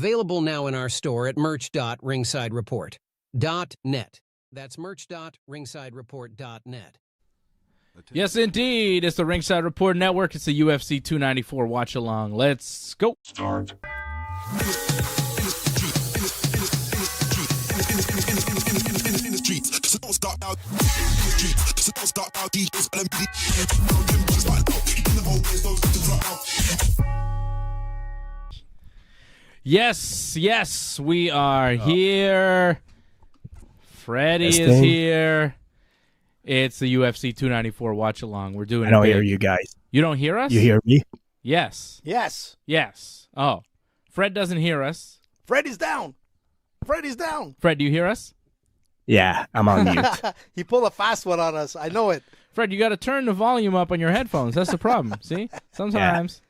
Available now in our store at merch.ringsidereport.net. That's merch.ringsidereport.net. Yes, indeed. It's the Ringside Report Network. It's the UFC 294 watch along. Let's go. Start. Yes, we are here. Freddie is here. It's the UFC 294 watch along. We're doing. I don't hear you guys. You don't hear us? You hear me? Yes. Yes. Oh, Fred doesn't hear us. Freddy's down. Fred, do you hear us? Yeah, I'm on mute. He pulled a fast one on us. I know it. Fred, you got to turn the volume up on your headphones. That's the problem. See? Sometimes.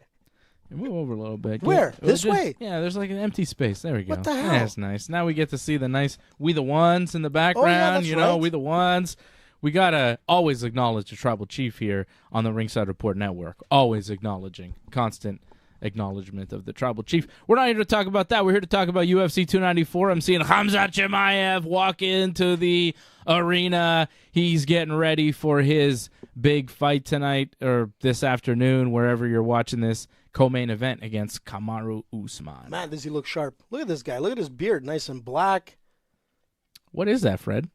Move over a little bit. Where? This way? Yeah, there's like an empty space. There we go. What the hell? That's nice. Now we get to see the nice We the Ones in the background. that's Right. right. We the Ones. We got to always acknowledge the Tribal Chief here on the Ringside Report Network. Always acknowledging. Constant acknowledgement of the Tribal Chief. We're not here to talk about that. We're here to talk about UFC 294. I'm seeing Khamzat Chimaev walk into the arena. He's getting ready for his big fight tonight or this afternoon, wherever you're watching this. Co-main event against Kamaru Usman. Man, does he look sharp. Look at this guy. Look at his beard. Nice and black. What is that, Fred?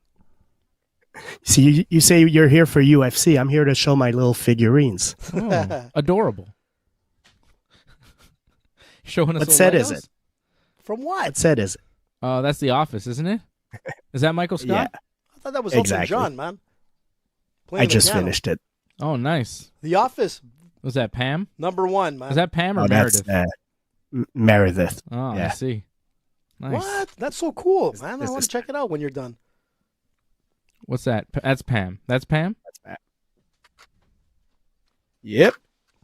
See, you say you're here for UFC. I'm here to show my little figurines. Oh, adorable. Showing us What little set Legos? is it? From what? What set is it? Oh, that's The Office, isn't it? Is that Michael Scott? Yeah, I thought that was Exactly. Elton John, man. I Playing the just piano. finished it. Oh, nice. The Office, Was that Pam? #1, man. Is that Pam or Oh, that's Meredith? Meredith. Oh, yeah. I see. Nice. What? That's so cool, man. I this want is- to check it out when you're done. What's that? That's Pam. That's Pam? Yep.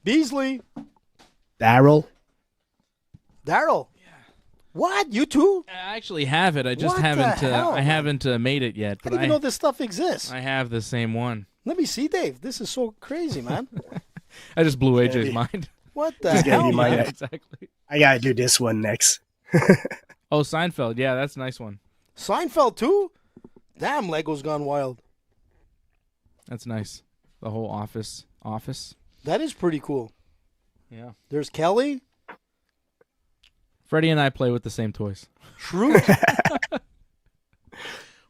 Beasley. Daryl. Daryl. Yeah. What? You too? I actually have it. I just What the haven't. hell, I man? haven't made it yet. I But didn't even know this stuff exists. I have the same one. Let me see, Dave. This is so crazy, man. I just blew AJ's mind. What the Just gave hell, you my- man? Exactly. I gotta do this one next. Oh, Seinfeld. Yeah, that's a nice one. Seinfeld, too? Damn, Lego's gone wild. That's nice. The whole office. That is pretty cool. Yeah. There's Kelly. Freddie and I play with the same toys. Shrew.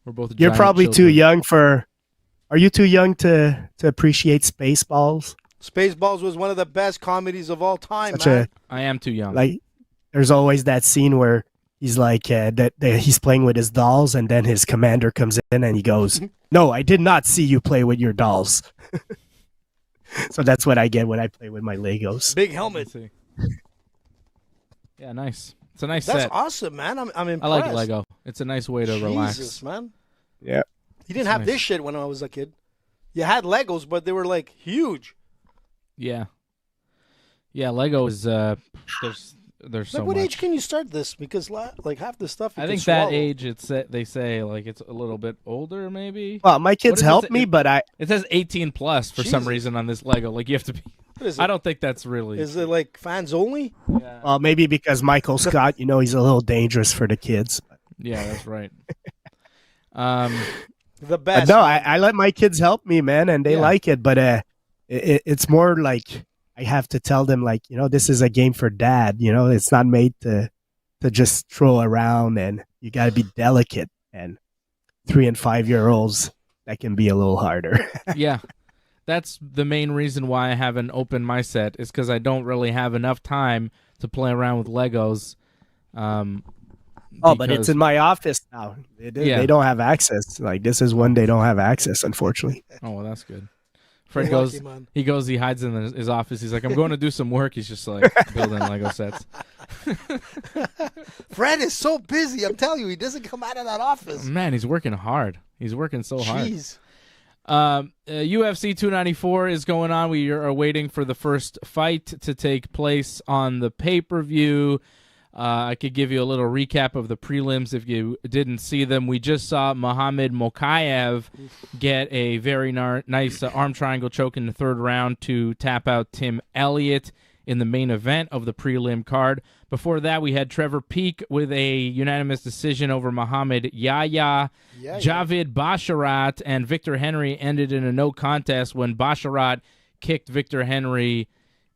We're both. You're giant probably too children. young for. Are you too young to appreciate Spaceballs? Spaceballs was one of the best comedies of all time, Such man. I am too young. Like, there's always that scene where he's like that he's playing with his dolls, and then his commander comes in and he goes, "No, I did not see you play with your dolls." So that's what I get when I play with my Legos. Big Let's helmet. see. Yeah, nice. It's a nice That's set. awesome, man. I'm impressed. I like Lego. It's a nice way to Jesus, relax. man. Yeah. You didn't That's have nice. this shit when I was a kid. You had Legos, but they were like huge. Yeah. Yeah, Lego is there's so Like, what much. age can you start this? Because like half the stuff you I can think that swallow. age they say like it's a little bit older maybe. Well, my What kids does it help say? me, but I It says 18 plus for some Jesus. reason on this Lego. Like you have to be What is it? I don't think that's really Is it like fans only? Yeah, maybe because Michael Scott, he's a little dangerous for the kids. yeah, that's right. The But best. no, I let my kids help me, man, and they Yeah. like it. But it's more like I have to tell them, like, this is a game for dad. It's not made to just throw around, and you got to be delicate. And 3 and 5-year-olds, that can be a little harder. Yeah. That's the main reason why I haven't opened my set is because I don't really have enough time to play around with Legos. But it's because- in my office now. Yeah. They don't have access. Like, this is one they don't have access, unfortunately. Oh, well, that's good. Fred You're goes. lucky, man. He hides in his office. He's like, I'm going to do some work. He's just like building Lego sets. Fred is so busy. I'm telling you, he doesn't come out of that office. Man, he's working hard. He's working so hard. Jeez. UFC 294 is going on. We are waiting for the first fight to take place on the pay-per-view. I could give you a little recap of the prelims if you didn't see them. We just saw Makhachev get a very nice arm triangle choke in the third round to tap out Tim Elliott in the main event of the prelim card. Before that, we had Trevor Peek with a unanimous decision over Muhammad Yahya. Javid Basharat and Victor Henry ended in a no contest when Basharat kicked Victor Henry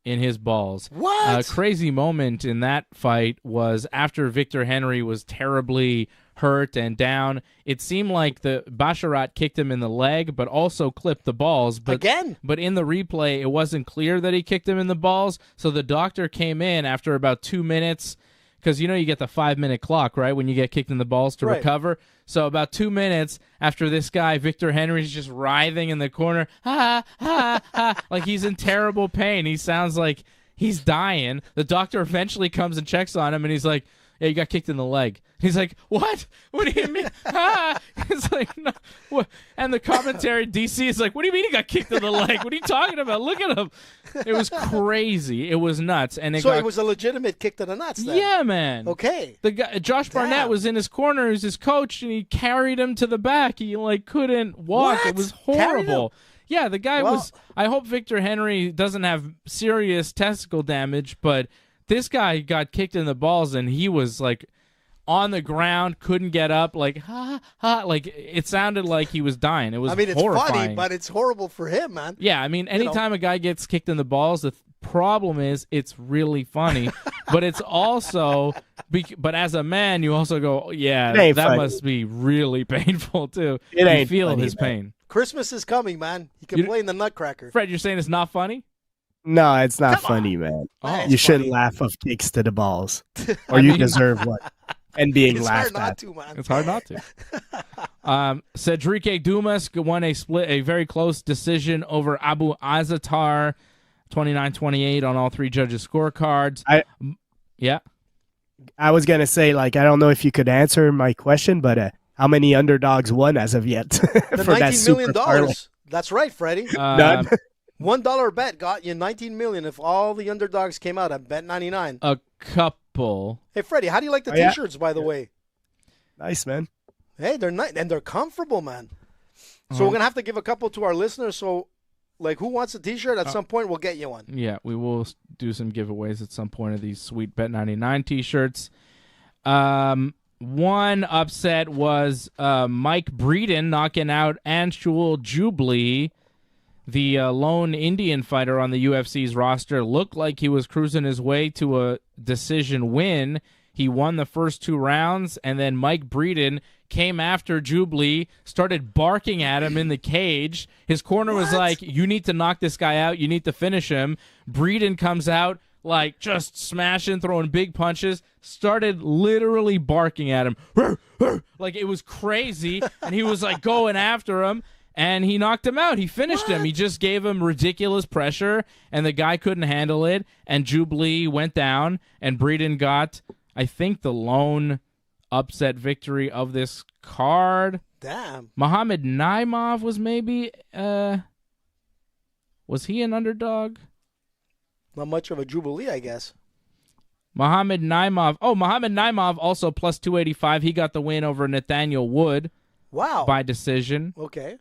in his balls. What? A crazy moment in that fight was after Victor Henry was terribly hurt and down. It seemed like the Basharat kicked him in the leg, but also clipped the balls. But, Again? But in the replay, it wasn't clear that he kicked him in the balls. So the doctor came in after about 2 minutes, because you get the 5-minute clock, right, when you get kicked in the balls to recover. So about 2 minutes after this guy, Victor Henry's just writhing in the corner, like he's in terrible pain. He sounds like he's dying. The doctor eventually comes and checks on him, and he's like, yeah, you got kicked in the leg. He's like, what? What do you mean? He's like, no. What? And the commentary, DC, is like, what do you mean he got kicked in the leg? What are you talking about? Look at him. It was crazy. It was nuts. And it was a legitimate kick to the nuts then? Yeah, man. Okay. The guy, Josh Barnett was in his corner as his coach, and he carried him to the back. He, couldn't walk. What? It was horrible. Yeah, the guy was... I hope Victor Henry doesn't have serious testicle damage, but... This guy got kicked in the balls, and he was, on the ground, couldn't get up, it sounded like he was dying. It was it's horrifying. funny, but it's horrible for him, man. Yeah, anytime a guy gets kicked in the balls, the problem is it's really funny, but it's also, but as a man, you also go, yeah, that funny. must be really painful, too. It ain't You feel funny, his man. pain. Christmas is coming, man. You can play in the Nutcracker. Fred, you're saying it's not funny? No, it's not Come funny, man. Oh. You shouldn't laugh of kicks to the balls, or you deserve what? And being It's laughed hard not at. to, man. It's hard not to. Cedric Dumas won a very close decision over Abu Azatar, 29-28 on all three judges' scorecards. Yeah. I was gonna say, I don't know if you could answer my question, but how many underdogs won as of yet The for that $19 million. super parlay? That's right, Freddie. None. $1 bet got you $19 million if all the underdogs came out at Bet99. A couple. Hey, Freddie, how do you like the Oh, yeah. T-shirts, by the way? Nice, man. Hey, they're nice and they're comfortable, man. So we're gonna have to give a couple to our listeners. So, who wants a T-shirt? At some point, we'll get you one. Yeah, we will do some giveaways at some point of these sweet Bet99 T-shirts. One upset was Mike Breeden knocking out Anshul Jubli. The lone Indian fighter on the UFC's roster looked like he was cruising his way to a decision win. He won the first 2 rounds, and then Mike Breeden came after Jubli, started barking at him in the cage. His corner was like, you need to knock this guy out. You need to finish him. Breeden comes out, just smashing, throwing big punches, started literally barking at him. It was crazy, and he was, going after him. And he knocked him out. He finished him. He just gave him ridiculous pressure, and the guy couldn't handle it. And Jubli went down, and Breeden got, I think, the lone upset victory of this card. Damn. Muhammad Naimov was maybe, was he an underdog? Not much of a jubilee, I guess. Muhammad Naimov also plus 285. He got the win over Nathaniel Wood. Wow. By decision. Okay.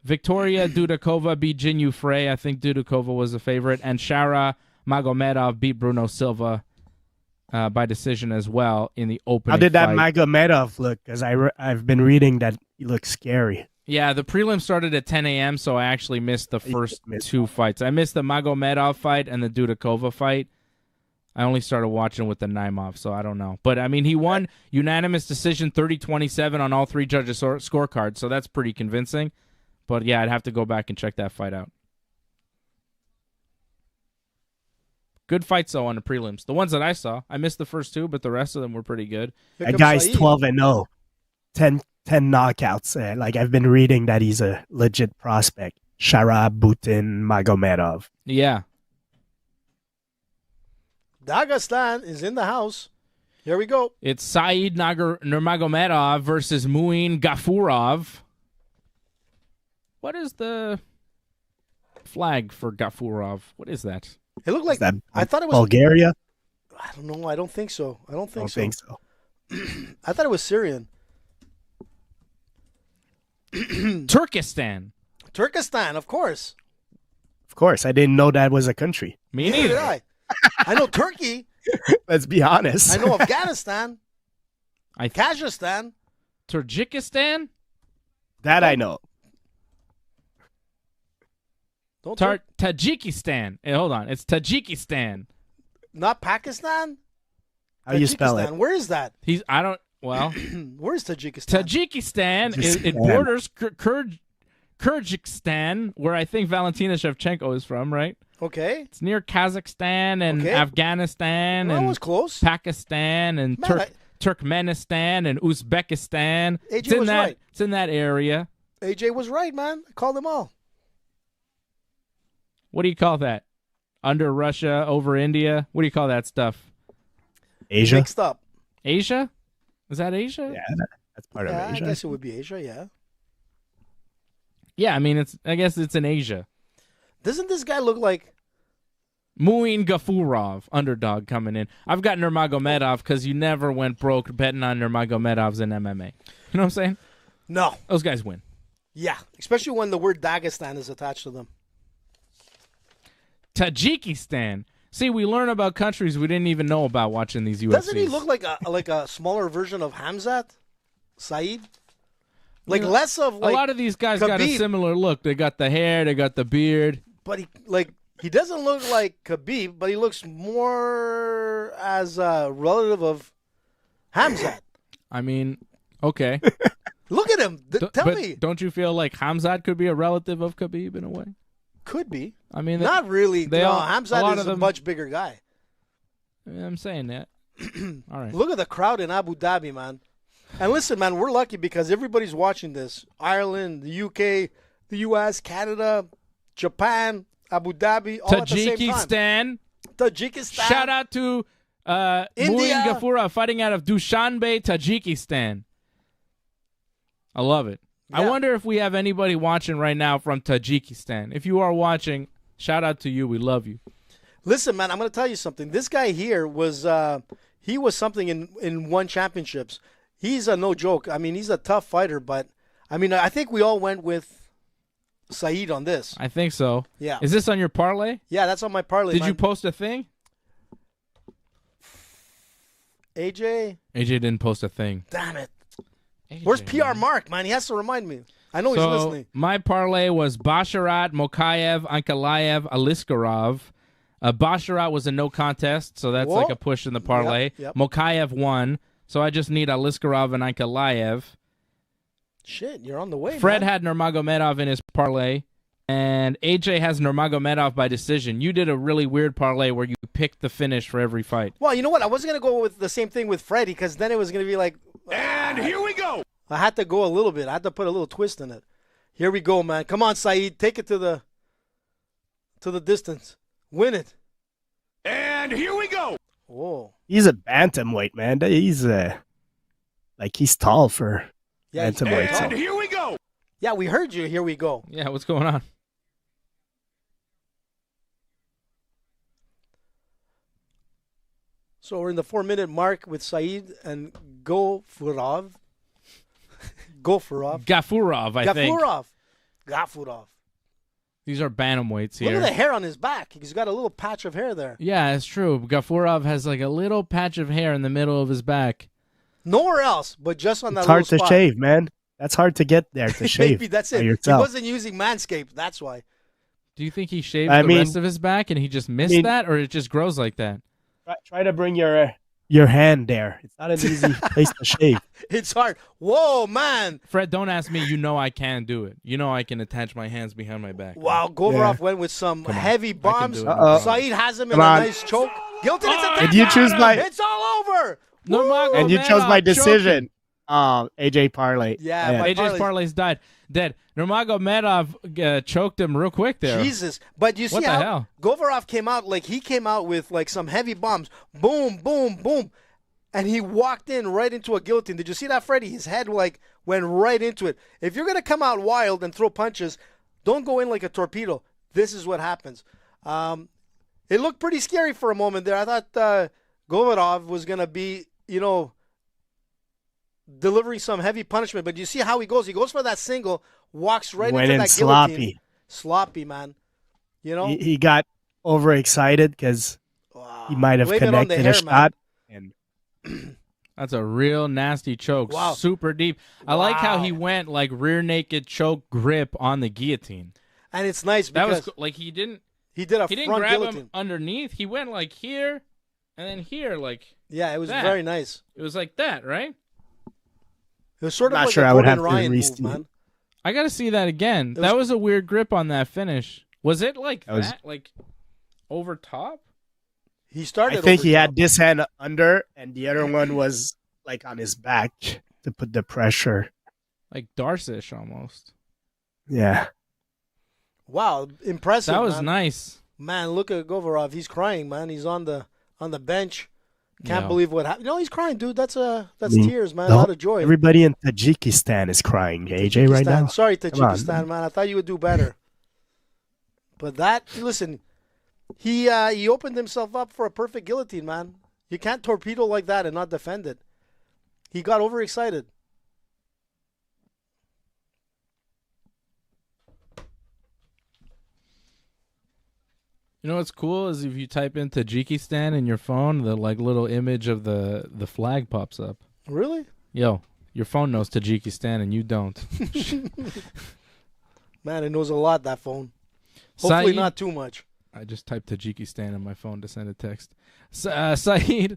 Victoria Dudakova beat Jinyu Frey. I think Dudakova was a favorite. And Shara Magomedov beat Bruno Silva by decision as well in the opening How did that fight. Magomedov look? Because I've been reading that he looks scary. Yeah, the prelim started at 10 a.m., so I actually missed the first 2 fights. I missed the Magomedov fight and the Dudakova fight. I only started watching with the Naimov, so I don't know. But, he won unanimous decision 30-27 on all 3 judges' scorecards, so that's pretty convincing. But, yeah, I'd have to go back and check that fight out. Good fights, though, on the prelims. The ones that I saw. I missed the first 2, but the rest of them were pretty good. That guy's 12-0. 10 knockouts. I've been reading that he's a legit prospect. Sharabutin Magomedov. Yeah. Dagestan is in the house. Here we go. It's Saeed Nurmagomedov versus Muin Gafurov. What is the flag for Gafurov? What is that? It looked like Is that I thought it was Bulgaria. I don't know. I don't think so. I don't think so. I thought it was Syrian. Turkestan. Turkestan, of course. Of course, I didn't know that was a country. Me Neither neither. did I. I know Turkey. Let's be honest. I know Afghanistan. I Kazakhstan. Tajikistan? That I know. Don't Tajikistan. Hey, hold on. It's Tajikistan. not Pakistan. How do you spell it? Tajikistan. Where is that? Well, Where's Tajikistan? Tajikistan it borders Kyrgyzstan, where I think Valentina Shevchenko is from, right? Okay. It's near Kazakhstan and Okay. Afghanistan That and was close. Pakistan and Man, Turkmenistan and Uzbekistan. AJ was right. It's in that area. AJ was right, man. I called them all. What do you call that? Under Russia, over India? What do you call that stuff? Asia? Mixed up. Asia? Is that Asia? Yeah, that's part of Yeah, Asia. I guess it would be Asia, yeah. Yeah, I mean, I guess it's in Asia. Doesn't this guy look like... Muin Gafurov, underdog coming in. I've got Nurmagomedov because you never went broke betting on Nurmagomedovs in MMA. You know what I'm saying? No. Those guys win. Yeah, especially when the word Dagestan is attached to them. Tajikistan. See, we learn about countries we didn't even know about watching these UFCs. Doesn't he look like a smaller version of Hamzat? Saeed? Like less of like a lot of these guys got a Khabib. similar look. They got the hair, they got the beard. But he doesn't look like Khabib, but he looks more as a relative of Hamzat. I mean, okay. Look at him. Tell but me. don't you feel like Hamzat could be a relative of Khabib in a way? Could be. I mean, Not really. they No, all- a lot Hamzat is of a them- much bigger guy. I'm saying that. All right. Look at the crowd in Abu Dhabi, man. And listen, man, we're lucky because everybody's watching this. Ireland, the UK, the US, Canada, Japan, Abu Dhabi, all at the same time. Tajikistan. Shout out to Muin India. Gafurov fighting out of Dushanbe, Tajikistan. I love it. I Yeah. wonder if we have anybody watching right now from Tajikistan. If you are watching, shout out to you. We love you. Listen, man, I'm going to tell you something. This guy here was he was something in one championships. He's a no joke. I mean, he's a tough fighter, but I mean, I think we all went with Saeed on this. I think so. Yeah. Is this on your parlay? Yeah, that's on my parlay. Did man. you post a thing? AJ? AJ didn't post a thing. Damn it. AJ, Where's PR man. Mark, man? He has to remind me. I know he's So listening. my parlay was Basharat, Makhachev, Ankalaev, Aliscarov. Basharat was a no contest, so that's Whoa. like a push in the parlay. Yep. Makhachev won, so I just need Aliscarov and Ankalaev. Shit, you're on the way, Fred man. had Nurmagomedov in his parlay, and AJ has Nurmagomedov by decision. You did a really weird parlay where you picked the finish for every fight. Well, you know what? I wasn't going to go with the same thing with Freddie because then it was going to be like... And here we go. I had to go a little bit. I had to put a little twist in it. Here we go, man. Come on, Saeed. Take it to the distance. Win it. And here we go. Oh. He's a bantamweight, man. He's he's tall for bantamweight. And So. here we go. Yeah, we heard you. Here we go. Yeah, what's going on? So we're in the 4-minute mark with Saeed and Gafurov. Gafurov, I think. Gafurov. These are bantamweights Look here. at the hair on his back. He's got a little patch of hair there. Yeah, it's true. Gafurov has like a little patch of hair in the middle of his back. Nowhere else, but just on that It's hard little to spot. shave, man. That's hard to get there to shave. Maybe that's by it. He yourself. wasn't using Manscaped. That's why. Do you think he shaved I the mean- rest of his back and he just missed that, or it just grows like that? Try to bring your hand there. It's not an easy place to shave. It's hard. Whoa, man. Fred, don't ask me. You know I can do it. You know I can attach my hands behind my back. Wow, Govorov went with some Come on. heavy I can bombs. do it. Uh-oh. Saeed has him in Come a on. nice choke. Guillotine, it's a And you choose my It's all over. Nurmagomedov and you chose my choking. decision. AJ Parlay. Yeah, my AJ's parlay- parlay's dead. Nurmagomedov choked him real quick there. Jesus. But you see What the how hell? Govorov came out with like some heavy bombs. Boom, boom, boom. And he walked in right into a guillotine. Did you see that, Freddie? His head went right into it. If you're going to come out wild and throw punches, don't go in like a torpedo. This is what happens. It looked pretty scary for a moment there. I thought Govorov was going to be, delivering some heavy punishment. But you see how he goes. He goes for that single, walks right Went into in that sloppy. guillotine. Sloppy, man. He got overexcited because he might have Blame it on the connected hair, a shot. And That's a real nasty choke. Wow. Super deep. I like how he went like rear naked choke grip on the guillotine. And it's nice That because was like he didn't did a He didn't front grab guillotine. him underneath. He went like here and then here, like Yeah, it was that. very nice. It was like that, right? It was sort of Not like sure a I would Conan have to Ryan move, re-see it. man. I got to see that again. was- That was a weird grip on that finish. Was it like That was- that? Like over top? He started. I think over he top. had this hand under, and the other one was like on his back to put the pressure. Like Darcish almost. Yeah. Wow, impressive. That was man. nice. Man, look at Gafurov. He's crying, man. He's on the bench. Can't Yeah. believe what happened. No, he's crying, dude. That's mean, tears, man. the A whole- lot of joy. Everybody in Tajikistan is crying, AJ, right Tajikistan. now. Sorry, Come on, Tajikistan, man. I thought you would do better. But listen, he opened himself up for a perfect guillotine, man. You can't torpedo like that and not defend it. He got overexcited. You know what's cool is if you type in Tajikistan in your phone, the like little image of the flag pops up. Really? Yo, your phone knows Tajikistan and you don't. Man, it knows a lot, that phone. Hopefully Saeed- not too much. I just typed Tajikistan on my phone to send a text. Saeed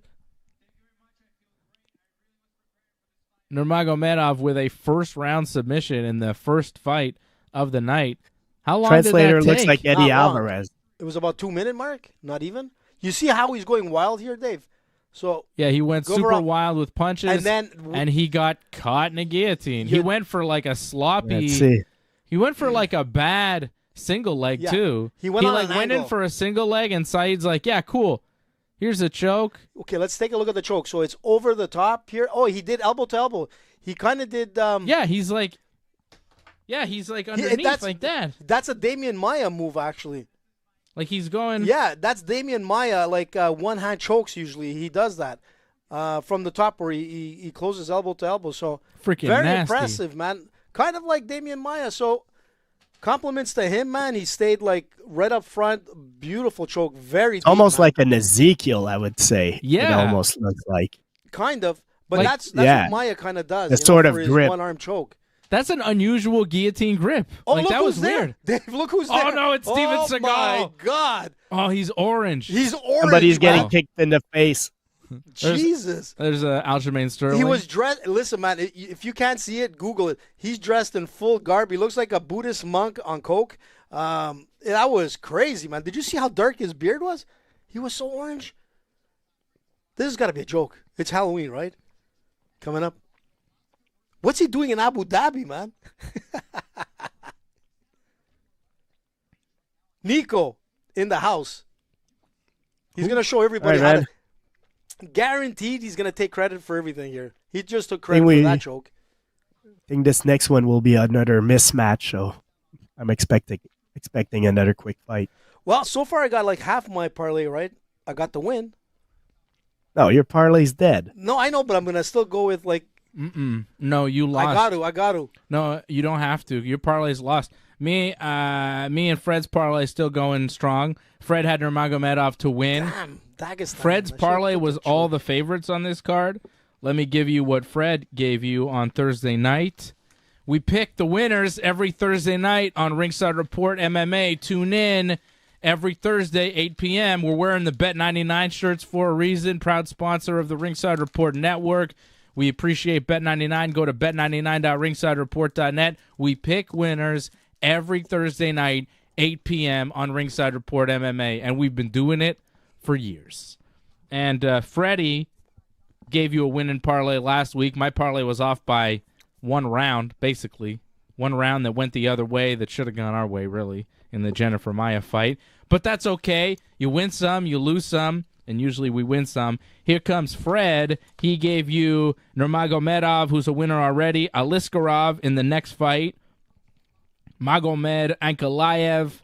Nurmagomedov with a first round submission in the first fight of the night. How long Translator did that looks take? like Eddie Not long. Alvarez. It was about 2-minute mark? Not even? You see how he's going wild here, Dave? So, Yeah, he went super Gafurov- wild with punches, and then... and he got caught in a guillotine. He Yeah. went for like a sloppy. Let's see. He went for like a bad single leg Yeah. too. He went on like an went in angle. for a single leg, and Saeed's like, "Yeah, cool. Here's a choke." Okay, let's take a look at the choke. So it's over the top here. Oh, he did elbow to elbow. He kind of did... Yeah, he's like underneath that's- like that. That's a Damian Maia move, actually. Like he's going. Yeah, that's Damian Maia, like one-hand chokes usually. He does that from the top where he closes elbow to elbow. So Freaking very nasty. impressive, man. Kind of like Damian Maia. So compliments to him, man. He stayed like right up front. Beautiful choke. Very deep, Almost man. like an Ezekiel, I would say. Yeah. It almost looks like. Kind of. But Like- that's yeah. what Maia kind of does. The you know, sort of for his grip. one-arm choke. That's an unusual guillotine grip. Oh, like look that who's was there. weird. Dave, look who's Oh, there. no, it's Steven Oh, Seagal. my God. Oh, he's orange. He's orange, Somebody's getting man. kicked in the face. Jesus. There's Aljamain Sterling. He was dressed. Listen, man. If you can't see it, Google it. He's dressed in full garb. He looks like a Buddhist monk on coke. That was crazy, man. Did you see how dark his beard was? He was so orange. This has got to be a joke. It's Halloween, right? Coming up. What's he doing in Abu Dhabi, man? Nico in the house. He's gonna show everybody All right, how man. to. Guaranteed, he's gonna take credit for everything here. He just took credit we- for that joke. I think this next one will be another mismatch, so I'm expecting another quick fight. Well, so far I got like half my parlay right. I got the win. No, your parlay's dead. No, I know, but I'm gonna still go with like No, you lost. I got to. No, you don't have to. Your parlay's lost. Me and Fred's parlay still going strong. Fred had Nurmagomedov to win. Damn, Dagestan. Fred's I should've parlay put was the all choke. the favorites on this card. Let me give you what Fred gave you on Thursday night. We pick the winners every Thursday night on Ringside Report MMA. Tune in every Thursday, 8 p.m. We're wearing the Bet99 shirts for a reason. Proud sponsor of the Ringside Report Network. We appreciate Bet99. Go to bet99.ringsidereport.net. We pick winners every Thursday night, 8 p.m. on Ringside Report MMA, and we've been doing it for years. And Freddie gave you a winning parlay last week. My parlay was off by one round, basically. One round that went the other way that should have gone our way, really, in the Jennifer Maia fight. But that's okay. You win some, you lose some, and usually we win some. Here comes Fred. He gave you Nurmagomedov, who's a winner already, Aliscarov in the next fight, Magomed Ankalaev,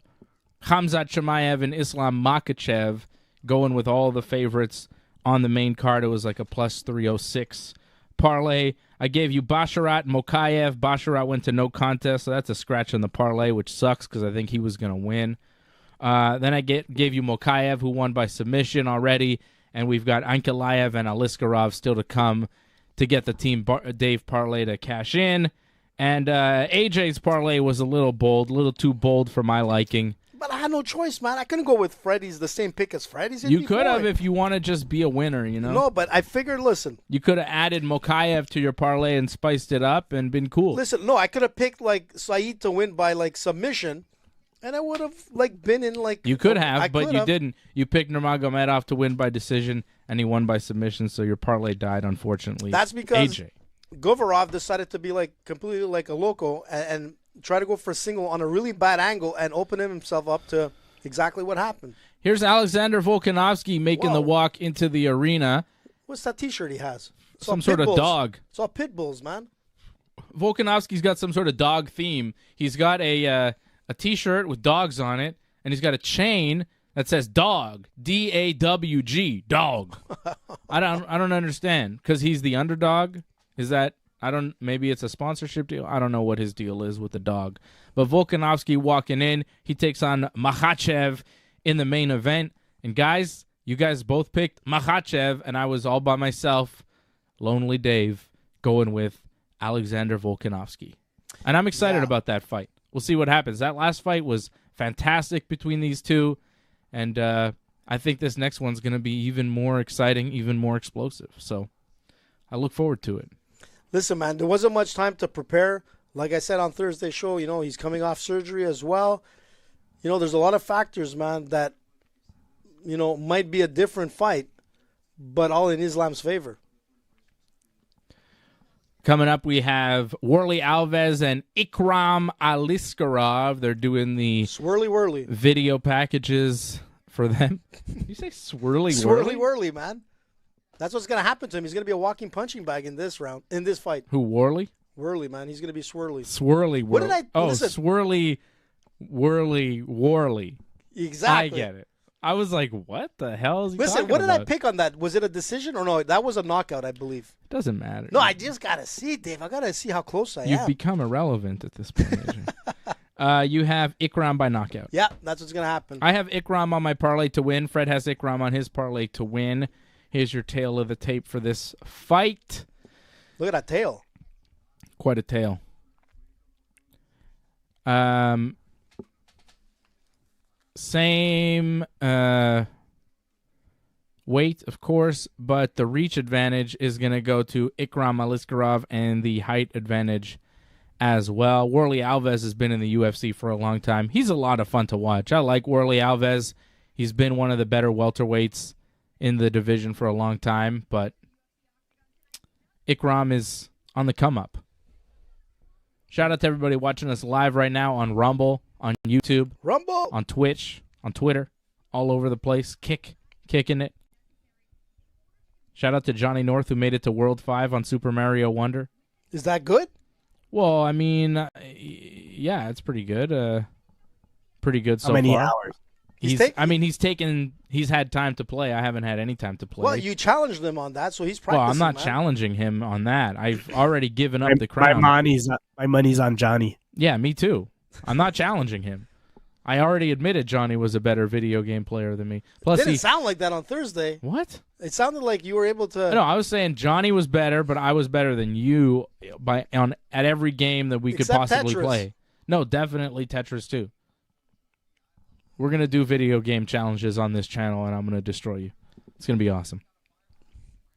Khamzat Chimaev, and Islam Makhachev, going with all the favorites on the main card. It was like a plus 306 parlay. I gave you Basharat Mokaev. Basharat went to no contest, so that's a scratch on the parlay, which sucks because I think he was going to win. Then I gave you Makhachev, who won by submission already, and we've got Ankalaev and Aliscarov still to come to get the Team Dave parlay to cash in. And AJ's parlay was a little too bold for my liking. But I had no choice, man. I couldn't go with Freddie's, the same pick as Freddie's. You could have if you want to just be a winner, you know? No, but I figured, listen. You could have added Makhachev to your parlay and spiced it up and been cool. Listen, no, I could have picked, like, Saeed to win by, like, submission, and I would have, like, been in, like... You could have, but you didn't. You picked Nurmagomedov to win by decision, and he won by submission, so your parlay died, unfortunately. That's because AJ. Gafurov decided to be, like, completely like a loco and try to go for a single on a really bad angle and open himself up to exactly what happened. Here's Alexander Volkanovski making the walk into the arena. What's that T-shirt he has? Some sort of dog. It's all pit bulls, man. Volkanovski's got some sort of dog theme. He's got a T-shirt with dogs on it, and he's got a chain that says dog, D-A-W-G, dog. I don't understand, because he's the underdog. Is that... maybe it's a sponsorship deal. I don't know what his deal is with the dog. But Volkanovski walking in, he takes on Makhachev in the main event. And guys, you guys both picked Makhachev, and I was all by myself, Lonely Dave, going with Alexander Volkanovski. And I'm excited about that fight. We'll see what happens. That last fight was fantastic between these two, and I think this next one's going to be even more exciting, even more explosive. So I look forward to it. Listen, man, there wasn't much time to prepare. Like I said on Thursday's show, you know, he's coming off surgery as well. You know, there's a lot of factors, man, that, you know, might be a different fight, but all in Islam's favor. Coming up, we have Warley Alves and Ikram Aliscarov. They're doing the swirly video packages for them. Did you say swirly whirly? Swirly whirly, man. That's what's going to happen to him. He's going to be a walking punching bag in this round, in this fight. Who, Warley? Whirly, man. He's going to be swirly. Swirly, what did I... listen. Swirly, whirly, Warley. Exactly. I get it. I was like, what the hell is he talking what did about? I pick on that? Was it a decision or no? That was a knockout, I believe. Doesn't matter. No, I just got to see, Dave. I got to see how close I am. You've become irrelevant at this point, AJ. You have Ikram by knockout. Yeah, that's what's going to happen. I have Ikram on my parlay to win. Fred has Ikram on his parlay to win. Here's your tail of the tape for this fight. Look at that tail. Quite a tail. Same weight, of course, but the reach advantage is going to go to Ikram Aliscarov and the height advantage as well. Warley Alves has been in the UFC for a long time. He's a lot of fun to watch. I like Warley Alves. He's been one of the better welterweights in the division for a long time, but Ikram is on the come up. Shout out to everybody watching us live right now on Rumble, on YouTube, Rumble, on Twitch, on Twitter, all over the place. Kicking it. Shout out to Johnny North, who made it to World 5 on Super Mario Wonder. Is that good? Well, I mean, yeah, it's pretty good. Pretty good so far. How many hours? He's had time to play. I haven't had any time to play. Well, you challenged him on that, so he's practicing. Well, I'm not challenging him on that. I've already given up the crown. My money's on Johnny. Yeah, me too. I'm not challenging him. I already admitted Johnny was a better video game player than me. Plus, it didn't sound like that on Thursday. What? It sounded like you were able to. No, I was saying Johnny was better, but I was better than you at every game that we could possibly play. No, definitely Tetris too. We're going to do video game challenges on this channel, and I'm going to destroy you. It's going to be awesome.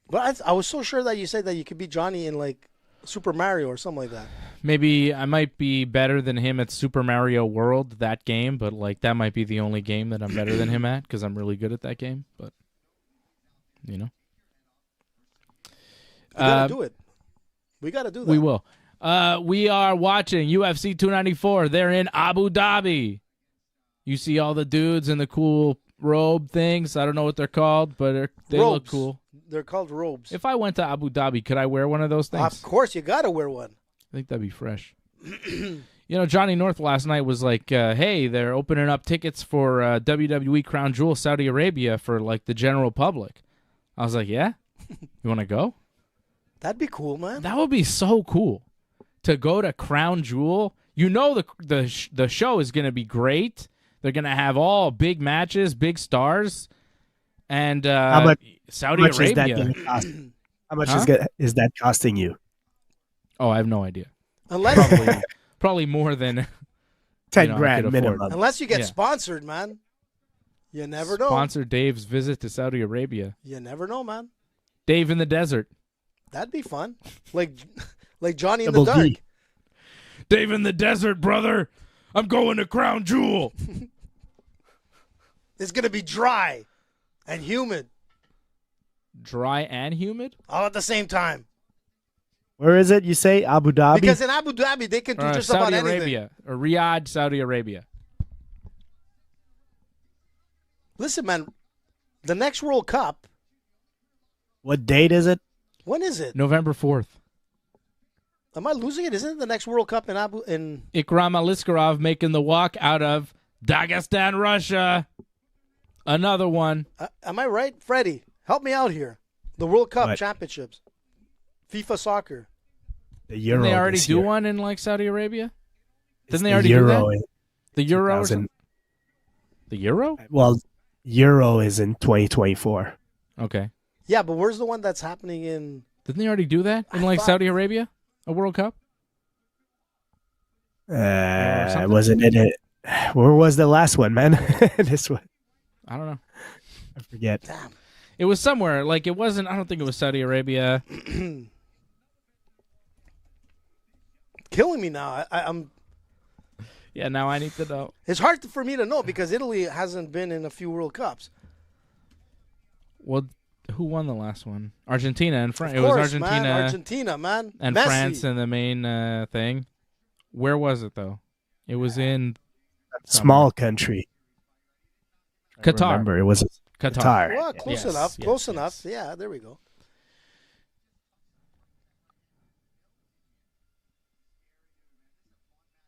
But I was so sure that you said that you could beat Johnny in, like, Super Mario or something like that. Maybe I might be better than him at Super Mario World, that game, but, like, that might be the only game that I'm better than him at because I'm really good at that game. But, you know. We got to do it. We got to do that. We will. We are watching UFC 294. They're in Abu Dhabi. You see all the dudes in the cool robe things. I don't know what they're called, but they look cool. They're called robes. If I went to Abu Dhabi, could I wear one of those things? Of course, you got to wear one. I think that'd be fresh. You know, Johnny North last night was like, hey, they're opening up tickets for WWE Crown Jewel Saudi Arabia for, like, the general public. I was like, yeah? You want to go? That'd be cool, man. That would be so cool to go to Crown Jewel. You know the show is going to be great. They're going to have all big matches, big stars, and Saudi how much Arabia. Is that gonna cost? How much Huh? is that costing you? Oh, I have no idea. Unless Probably more than 10 I grand could afford. minimum. unless you get Yeah. sponsored, man. You never know. Sponsor Dave's visit to Saudi Arabia. You never know, man. Dave in the desert. That'd be fun. Like Johnny in Double the dark. D. Dave in the desert, brother. I'm going to Crown Jewel. It's gonna be dry and humid Dry and humid? all at the same time. Where is it? You say Abu Dhabi? Because in Abu Dhabi they can do just Saudi about anything. Arabia. Or Riyadh, Saudi Arabia. Listen, man, the next World Cup, What date is it? when is it? November 4th. Am I losing it? Isn't it the next World Cup in Ikram Aliscarov making the walk out of Dagestan, Russia. Another one. Am I right? Freddie, help me out here. The World Cup What? Championships. FIFA soccer. The Euro. Didn't they already this do year. one in like Saudi Arabia? It's Didn't they the already Euro do that? The Euro or 2000 something? The Euro? Well, Euro is in 2024. Okay. Yeah, but where's the one that's happening in? Didn't they already do that in I like thought- Saudi Arabia? A World Cup? something? Wasn't it? Where was the last one, man? This one, I don't know. I forget. Damn. It was somewhere. Like it wasn't. I don't think it was Saudi Arabia. Killing me now. I'm. Yeah. Now I need to know. It's hard for me to know because Italy hasn't been in a few World Cups. Well, who won the last one? Argentina and France. Of It was course, Argentina man. Argentina, man. and Messi. France in the main thing. Where was it though? It was in Small country. Qatar. Remember, it was Qatar. Well, close Yes, enough. yes, Close yes. enough. Yeah, there we go.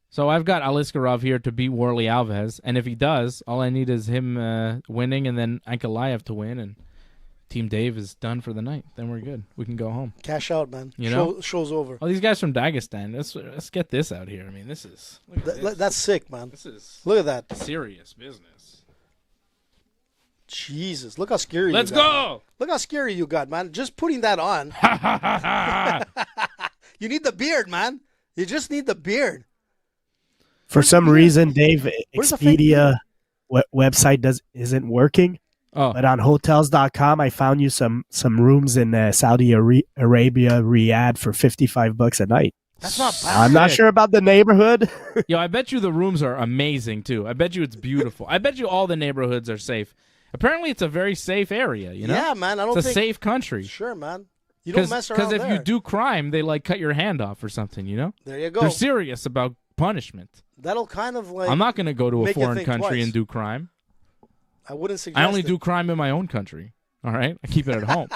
So I've got Aliscarov here to beat Warley Alves, and if he does, all I need is him winning and then Ankalaev to win, and Team Dave is done for the night. Then we're good. We can go home. Cash out, man. You know? Show's over. All these guys from Dagestan. Let's get this out here. I mean, this is look at this. That's sick, man. This is Look at that. serious business. Jesus, look how scary. Let's you got. go. Look how scary you got, man. Just putting that on. You need the beard, man. You just need the beard. For some reason, Dave, Where's the fake Expedia website isn't working. Oh, But on hotels.com, I found you some rooms in Saudi Arabia, Riyadh for $55 a night. That's not bad. I'm not Sick. sure about the neighborhood. yo, I bet you the rooms are amazing too. I bet you it's beautiful. I bet you all the neighborhoods are safe. Apparently, it's a very safe area. You know, Yeah, man. I don't it's a think. safe country. Sure, man. You don't mess around if there. you do crime, they like cut your hand off or something. You know, There you go. they're serious about punishment. That'll kind of like. I'm not going to go to a make you foreign think country twice. and do crime. I wouldn't suggest. I only it. do crime in my own country. All right, I keep it at home.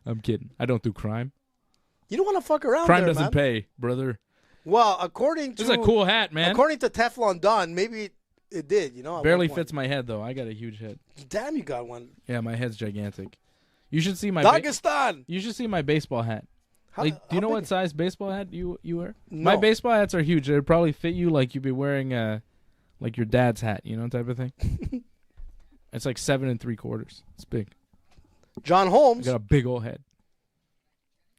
I'm kidding. I don't do crime. You don't want to fuck around Crime there, doesn't man. pay, brother. Well, according to This is a cool hat, man. according to Teflon Don, maybe it did. You know, at Barely one point. fits my head though. I got a huge head. Damn, you got one. Yeah, my head's gigantic. You should see my Dagestan. you should see my baseball hat. How- Like, do how you know big- what size baseball hat you wear? No. My baseball hats are huge. They'd probably fit you like you'd be wearing like your dad's hat, you know, type of thing. It's like 7 3/4. It's big. John I Holmes. got a big old head.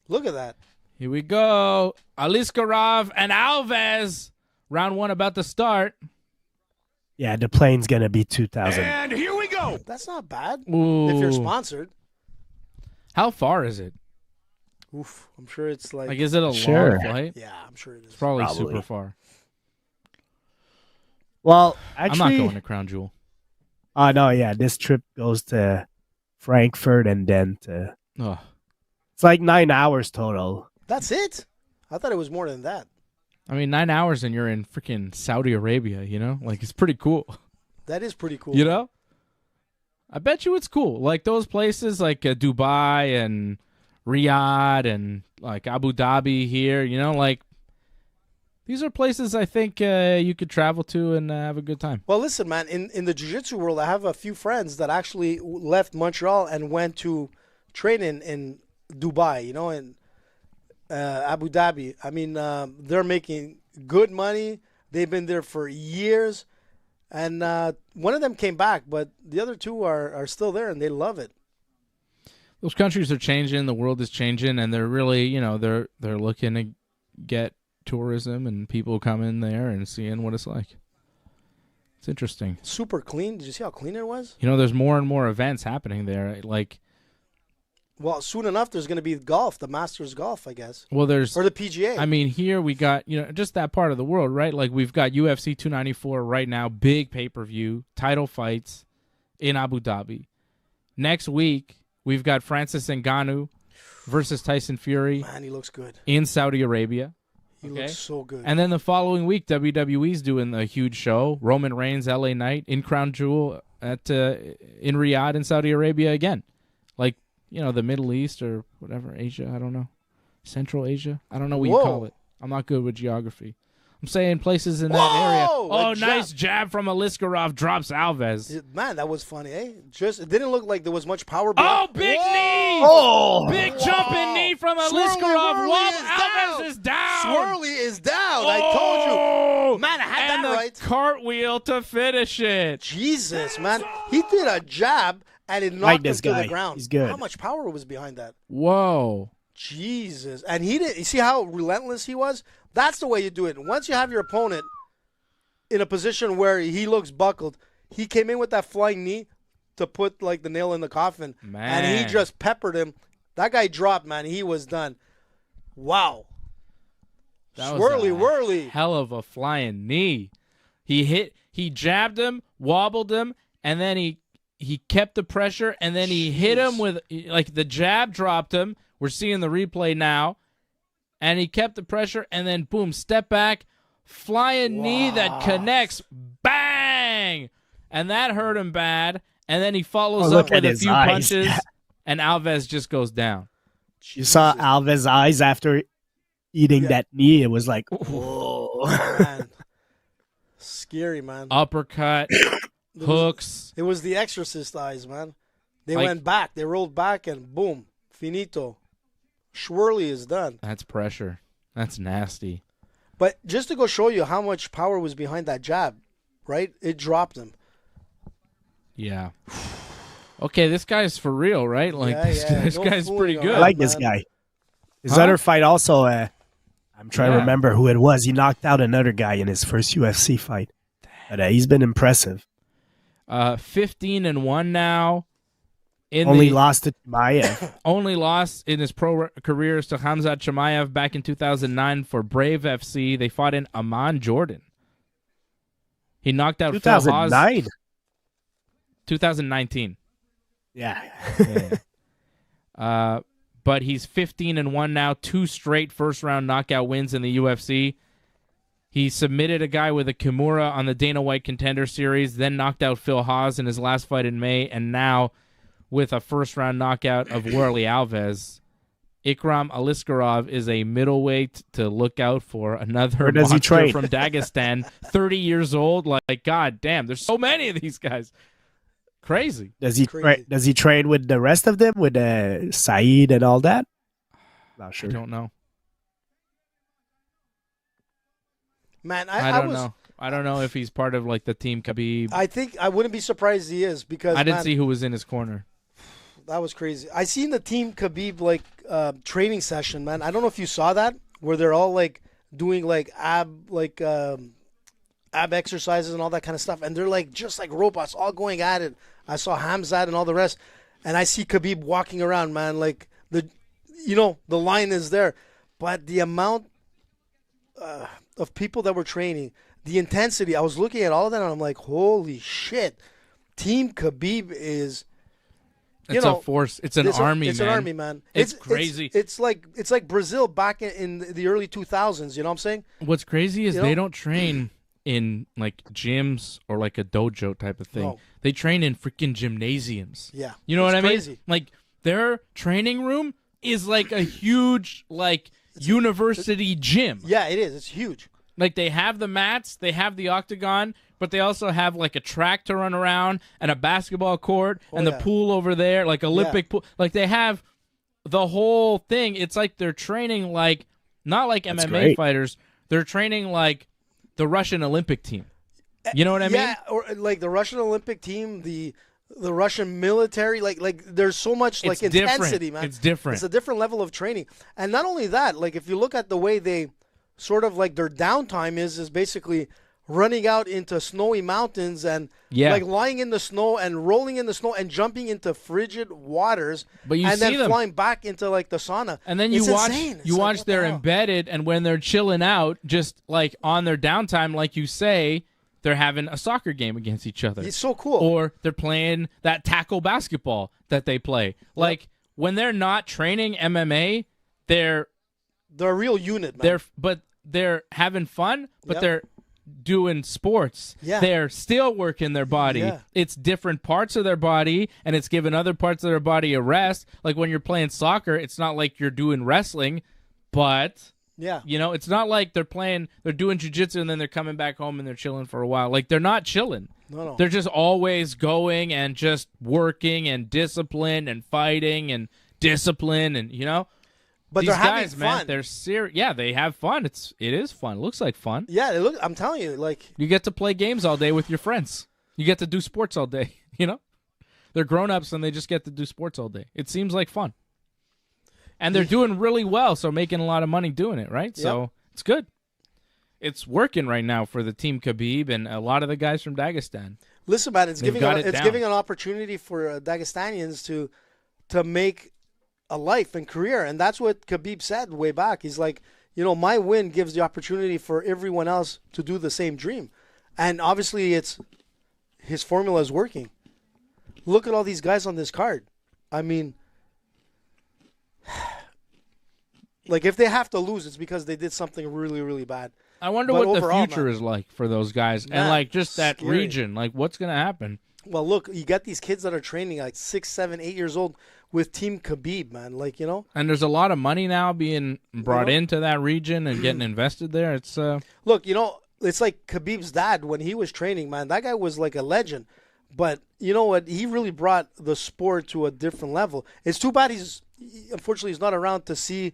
Look at that. Here we go. Aliscarov and Alves. Round 1 about to start. Yeah, the plane's going to be 2,000. And here we go. That's not bad Ooh. if you're sponsored. How far is it? Oof, I'm sure it's like. Like, is it a Sure. long flight? Yeah, I'm sure it is. It's probably Probably. super far. Well, I'm actually, not going to Crown Jewel. oh, no, yeah, this trip goes to Frankfurt and then to. Ugh. It's like 9 hours total. That's it. I thought it was more than that. I mean, 9 hours and you're in freaking Saudi Arabia, you know? Like, it's pretty cool. That is pretty cool. You know? I bet you it's cool. Like, those places like Dubai and Riyadh and, like, Abu Dhabi here, you know? Like, these are places I think you could travel to and have a good time. Well, listen, man. In the jiu-jitsu world, I have a few friends that actually left Montreal and went to train in Dubai. You know, and Abu Dhabi. I mean, they're making good money. They've been there for years. And one of them came back, but the other two are still there, and they love it. Those countries are changing. The world is changing, and they're really, they're looking to get tourism and people coming there and seeing what it's like. It's interesting. Super clean. Did you see how clean it was? There's more and more events happening there. Well, soon enough, there's going to be golf, the Masters golf, I guess. Well, there's or the PGA. I mean, here we got just that part of the world, right? Like we've got UFC 294 right now, big pay-per-view title fights in Abu Dhabi. Next week we've got Francis Ngannou versus Tyson Fury. Man, he looks good in Saudi Arabia. He looks so good. And then the following week, WWE's doing a huge show. Roman Reigns, LA Knight in Crown Jewel in Riyadh in Saudi Arabia again. The Middle East or whatever, Asia, I don't know. Central Asia? I don't know what you call it. I'm not good with geography. I'm saying places in that area. Oh, nice jab from Aliscarov, drops Alves. Man, that was funny, eh? It didn't look like there was much power behind. Oh, big knee! Oh! Big jumping knee from Aliscarov. Alves is down. Swirly is down. I told you. Man, I had and that the right. Cartwheel to finish it. Jesus, man. He did a jab. And it knocked him to the ground. He's good. How much power was behind that? Whoa. Jesus. And he didn't. You see how relentless he was? That's the way you do it. Once you have your opponent in a position where he looks buckled, he came in with that flying knee to put the nail in the coffin. Man. And he just peppered him. That guy dropped, man. He was done. Wow. That Swirly, was whirly. Hell of a flying knee. He jabbed him, wobbled him, and then he kept the pressure, and then he hit him with, the jab dropped him. We're seeing the replay now. And he kept the pressure, and then, boom, step back, flying knee that connects, bang! And that hurt him bad. And then he follows up with a few punches, and Alves just goes down. You saw Alves' eyes after eating that knee. It was like, whoa. Man. Scary, man. Uppercut. Hooks. It was the Exorcist eyes, man. They went back. They rolled back, and boom, finito. Swirly is done. That's pressure. That's nasty. But just to go show you how much power was behind that jab, right? It dropped him. Yeah. Okay, this guy's for real, right? This guy's pretty good. I like this guy. His other fight also, I'm trying to remember who it was. He knocked out another guy in his first UFC fight. But he's been impressive. 15-1 now. Lost to Chimaev. Only loss in his pro career is to Khamzat Chimaev back in 2009 for Brave FC. They fought in Amman, Jordan. He knocked out 2009? Phil Haas. 2019. Yeah. But he's 15-1 now, 2 straight first-round knockout wins in the UFC. He submitted a guy with a Kimura on the Dana White Contender Series, then knocked out Phil Haas in his last fight in May, and now with a first-round knockout of Warley Alves. Ikram Aliscarov is a middleweight to look out for. Another monster from Dagestan, 30 years old. God damn, there's so many of these guys. Crazy. Does he train with the rest of them, with Saeed and all that? Not sure. I don't know. Man, I don't know. I don't know if he's part of the team Khabib. I think I wouldn't be surprised he is because I didn't see who was in his corner. That was crazy. I seen the team Khabib training session, man. I don't know if you saw that where they're all doing ab exercises and all that kind of stuff, and they're just like robots, all going at it. I saw Khamzat and all the rest, and I see Khabib walking around, man. The line is there, but the amount of people that were training, the intensity. I was looking at all of that, and I'm like, holy shit! Team Khabib is. It's a force. It's an army, man. It's an army, man. It's crazy. It's like Brazil back in the early 2000s. You know what I'm saying? What's crazy is they don't train in gyms or a dojo type of thing. No. They train in freaking gymnasiums. Yeah. You know what I crazy. mean? Their training room is a huge university gym. Yeah, it is. It's huge. They have the mats, they have the octagon, but they also have a track to run around and a basketball court and the pool over there, Olympic pool. They have the whole thing, it's like they're training like not like That's MMA great. fighters. They're training like the Russian Olympic team. You know what I mean? Yeah, or like the Russian Olympic team, the Russian military, like there's so much like It's intensity, different. man. It's different. It's a different level of training. And not only that, like if you look at the way they sort of like their downtime is basically running out into snowy mountains and Yeah. like lying in the snow and rolling in the snow and jumping into frigid waters But you and see then them. flying back into like the sauna. And then It's you watch insane. It's you like, watch what the they're hell? embedded, and when they're chilling out, just like on their downtime, like you say, they're having a soccer game against each other. It's so cool. Or they're playing that tackle basketball that they play. Like when they're not training MMA, they're They're a real unit, man. they're having fun, but Yep. they're doing sports. Yeah. They're still working their body. Yeah. It's different parts of their body, and it's giving other parts of their body a rest. Like when you're playing soccer, it's not like you're doing wrestling, but Yeah. you know, it's not like they're doing jiu-jitsu and then they're coming back home and they're chilling for a while. Like they're not chilling. No. They're just always going and just working and discipline and fighting and discipline and, you know. But These they're having guys, man, fun. they're serious. Yeah, they have fun. It is fun. It looks like fun. Yeah, I'm telling you, like You get to play games all day with your friends. You get to do sports all day, you know? They're grown-ups and they just get to do sports all day. It seems like fun. And they're doing really well, so making a lot of money doing it, right? So it's good. It's working right now for the team Khabib and a lot of the guys from Dagestan. listen, man, it's They've giving got it down. giving an opportunity for Dagestanians to make a life and career, and that's what Khabib said way back. He's like, you know, my win gives the opportunity for everyone else to do the same dream, and obviously, his formula is working. Look at all these guys on this card. I mean, like if they have to lose, it's because they did something really, really bad. I wonder But what the overall, future man, is like for those guys man, and like just that scary. region. Like what's going to happen? Well, look, you got these kids that are training like 6, 7, 8 years old with Team Khabib, man. Like, you know, And there's a lot of money now being brought into that region and getting invested there. It's look, you know, it's like Khabib's dad when he was training, man. That guy was like a legend. But you know what? He really brought the sport to a different level. It's too bad unfortunately he's not around to see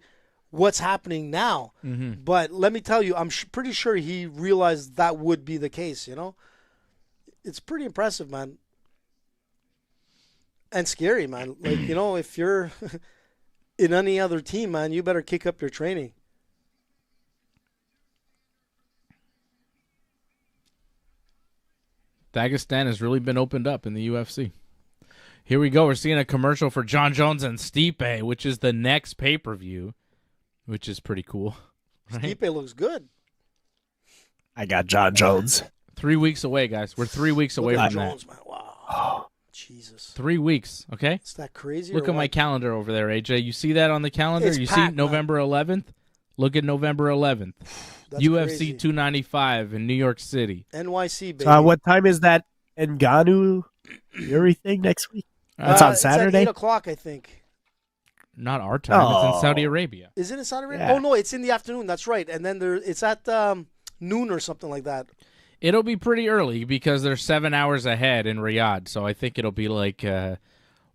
what's happening now. Mm-hmm. But let me tell you, I'm pretty sure he realized that would be the case, you know? It's pretty impressive, man. And scary, man. Like, you know, if you're in any other team, man, you better kick up your training. Dagestan has really been opened up in the UFC. Here we go. We're seeing a commercial for John Jones and Stipe, which is the next pay-per-view, which is pretty cool. Right? Stipe looks good. I got John Jones. 3 weeks away, guys. We're 3 weeks away Look at from that. Jones, man. Wow. Jesus. 3 weeks, okay? Is that crazy? Look or at my what? calendar over there, AJ. You see that on the calendar? It's You packed, see November 11th? Look at November 11th. That's UFC crazy. 295 in New York City. NYC, baby. So what time is that Ngannou Fury thing next week? That's on It's Saturday? at 8 o'clock, I think. Not our time. It's in Saudi Arabia. Is it in Saudi Arabia? Yeah. Oh, no, it's in the afternoon. That's right. And then it's at noon or something like that. It'll be pretty early because they're 7 hours ahead in Riyadh. So I think it'll be like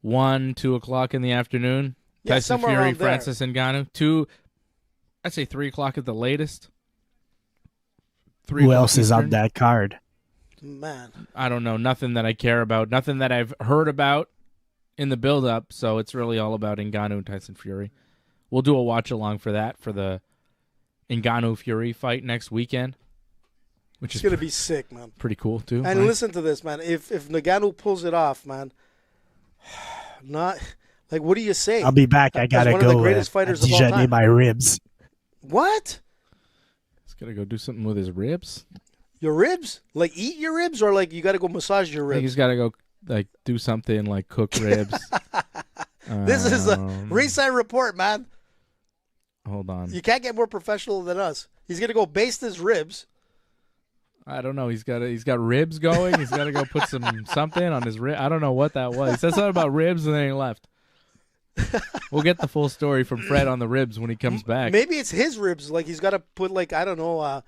1, 2 o'clock in the afternoon. Yeah, Tyson somewhere Fury, around there. Francis Ngannou. 2, I'd say 3 o'clock at the latest. 3 Who o'clock else is on Eastern. that card? Man. I don't know. Nothing that I care about. Nothing that I've heard about in the build-up. So it's really all about Ngannou and Tyson Fury. We'll do a watch-along for that, for the Ngannou-Fury fight next weekend, which It's is going to be sick, man. pretty cool, too. And right? listen to this, man. If Ngannou pulls it off, man, not like, what do you say? I'll be back. I As gotta one of the go greatest fighters of all time. my ribs. What? He's going to go do something with his ribs. Your ribs? Like eat your ribs, or like you got to go massage your I think ribs? he's got to go like do something like cook ribs. This is a Um, ringside report, man. Hold on. You can't get more professional than us. He's gonna go baste his ribs. I don't know. He's got ribs going. He's got to go put something on his rib. I don't know what that was. He said something about ribs and then he left. We'll get the full story from Fred on the ribs when he comes back. Maybe it's his ribs. Like he's got to put like, I don't know,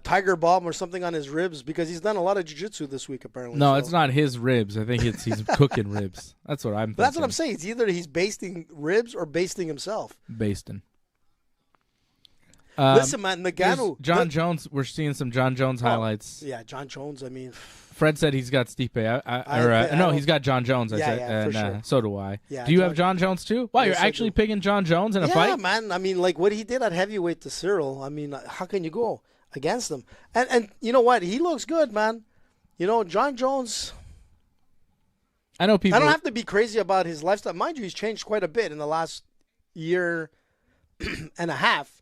tiger balm or something on his ribs because he's done a lot of jiu-jitsu this week apparently. No, so. it's not his ribs. I think he's cooking ribs. That's what I'm thinking. But that's what I'm saying. It's either he's basting ribs or basting himself. Basting. Listen, man, Ngannou. John Jones, we're seeing some John Jones highlights. Yeah, John Jones, I mean. Fred said he's got Stipe. No, he's got John Jones. I said, and for sure. So do I. Yeah, do you have John Jones too? Wow, you're actually picking John Jones in a fight? Yeah, man. I mean, like what he did at heavyweight to Cyril, I mean, how can you go against him? And you know what? He looks good, man. You know, John Jones. I know people. I don't have to be crazy about his lifestyle. Mind you, he's changed quite a bit in the last year and a half,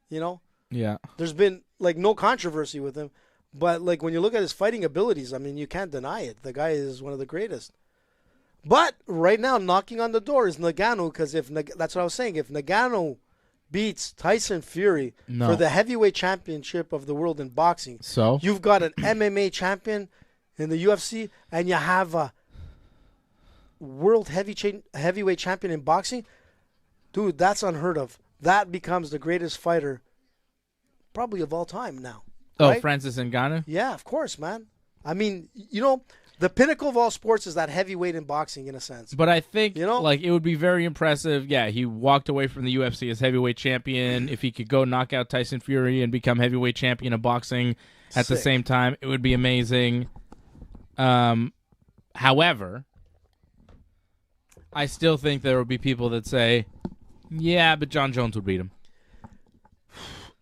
you know? Yeah. There's been, like, no controversy with him. But, like, when you look at his fighting abilities, I mean, you can't deny it. The guy is one of the greatest. But right now, knocking on the door is Ngannou, because that's what I was saying. If Ngannou beats Tyson Fury for the heavyweight championship of the world in boxing, so you've got an MMA champion in the UFC, and you have a world heavyweight champion in boxing. Dude, that's unheard of. That becomes the greatest fighter probably of all time now. Oh, right? Francis Ngannou? Yeah, of course, man. I mean, you know, the pinnacle of all sports is that heavyweight in boxing, in a sense. But I think, you know, like, it would be very impressive. Yeah, he walked away from the UFC as heavyweight champion. If he could go knock out Tyson Fury and become heavyweight champion of boxing at the same time, it would be amazing. However, I still think there will be people that say, yeah, but John Jones would beat him.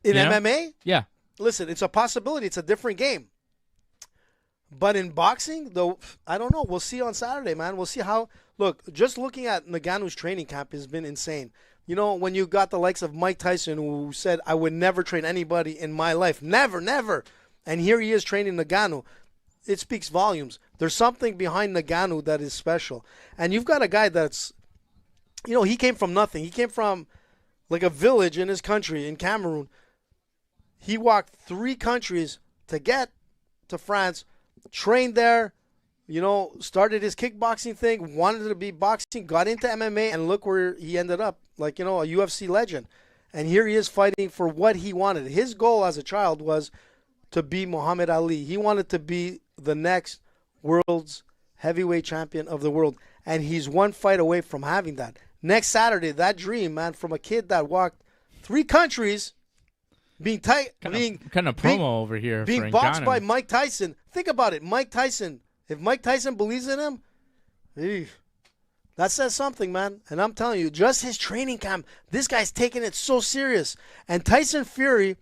In MMA? Yeah. Listen, it's a possibility. It's a different game. But in boxing, though, I don't know. We'll see on Saturday, man. We'll see how. Look, just looking at Ngannou's training camp has been insane. You know, when you got the likes of Mike Tyson, who said, I would never train anybody in my life. Never, never. And here he is training Ngannou. It speaks volumes. There's something behind Ngannou that is special. And you've got a guy that's, you know, he came from nothing. He came from like a village in his country, in Cameroon. He walked 3 countries to get to France, trained there, you know, started his kickboxing thing, wanted to be boxing, got into MMA, and look where he ended up, like, you know, a UFC legend. And here he is fighting for what he wanted. His goal as a child was to be Muhammad Ali. He wanted to be the next world's heavyweight champion of the world. And he's one fight away from having that. Next Saturday, that dream, man, from a kid that walked 3 countries, being tight, kind of promo over here, being boxed by Mike Tyson. Think about it, Mike Tyson. If Mike Tyson believes in him, that says something, man. And I'm telling you, just his training camp, this guy's taking it so serious. And Tyson Fury,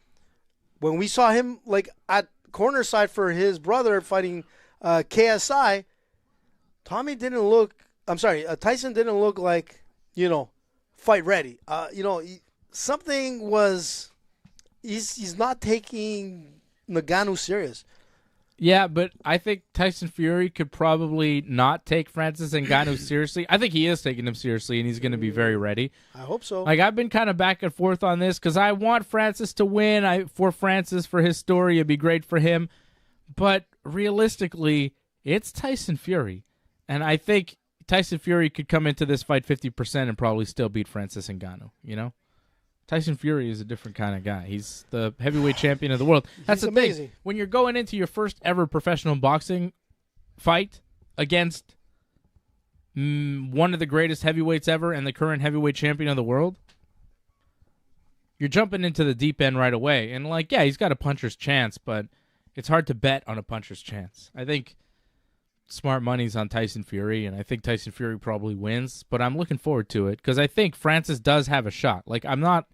when we saw him like at corner side for his brother fighting KSI, Tyson didn't look like, you know, fight ready. You know, something was. He's not taking Ngannou serious. Yeah, but I think Tyson Fury could probably not take Francis Ngannou seriously. I think he is taking him seriously, and he's going to be very ready. I hope so. Like, I've been kind of back and forth on this because I want Francis to win. For Francis, for his story, it'd be great for him. But realistically, it's Tyson Fury. And I think Tyson Fury could come into this fight 50% and probably still beat Francis Ngannou, you know? Tyson Fury is a different kind of guy. He's the heavyweight champion of the world. That's the amazing thing. When you're going into your first ever professional boxing fight against one of the greatest heavyweights ever and the current heavyweight champion of the world, you're jumping into the deep end right away. And, like, yeah, he's got a puncher's chance, but it's hard to bet on a puncher's chance. I think smart money's on Tyson Fury, and I think Tyson Fury probably wins, but I'm looking forward to it because I think Francis does have a shot. Like, I'm not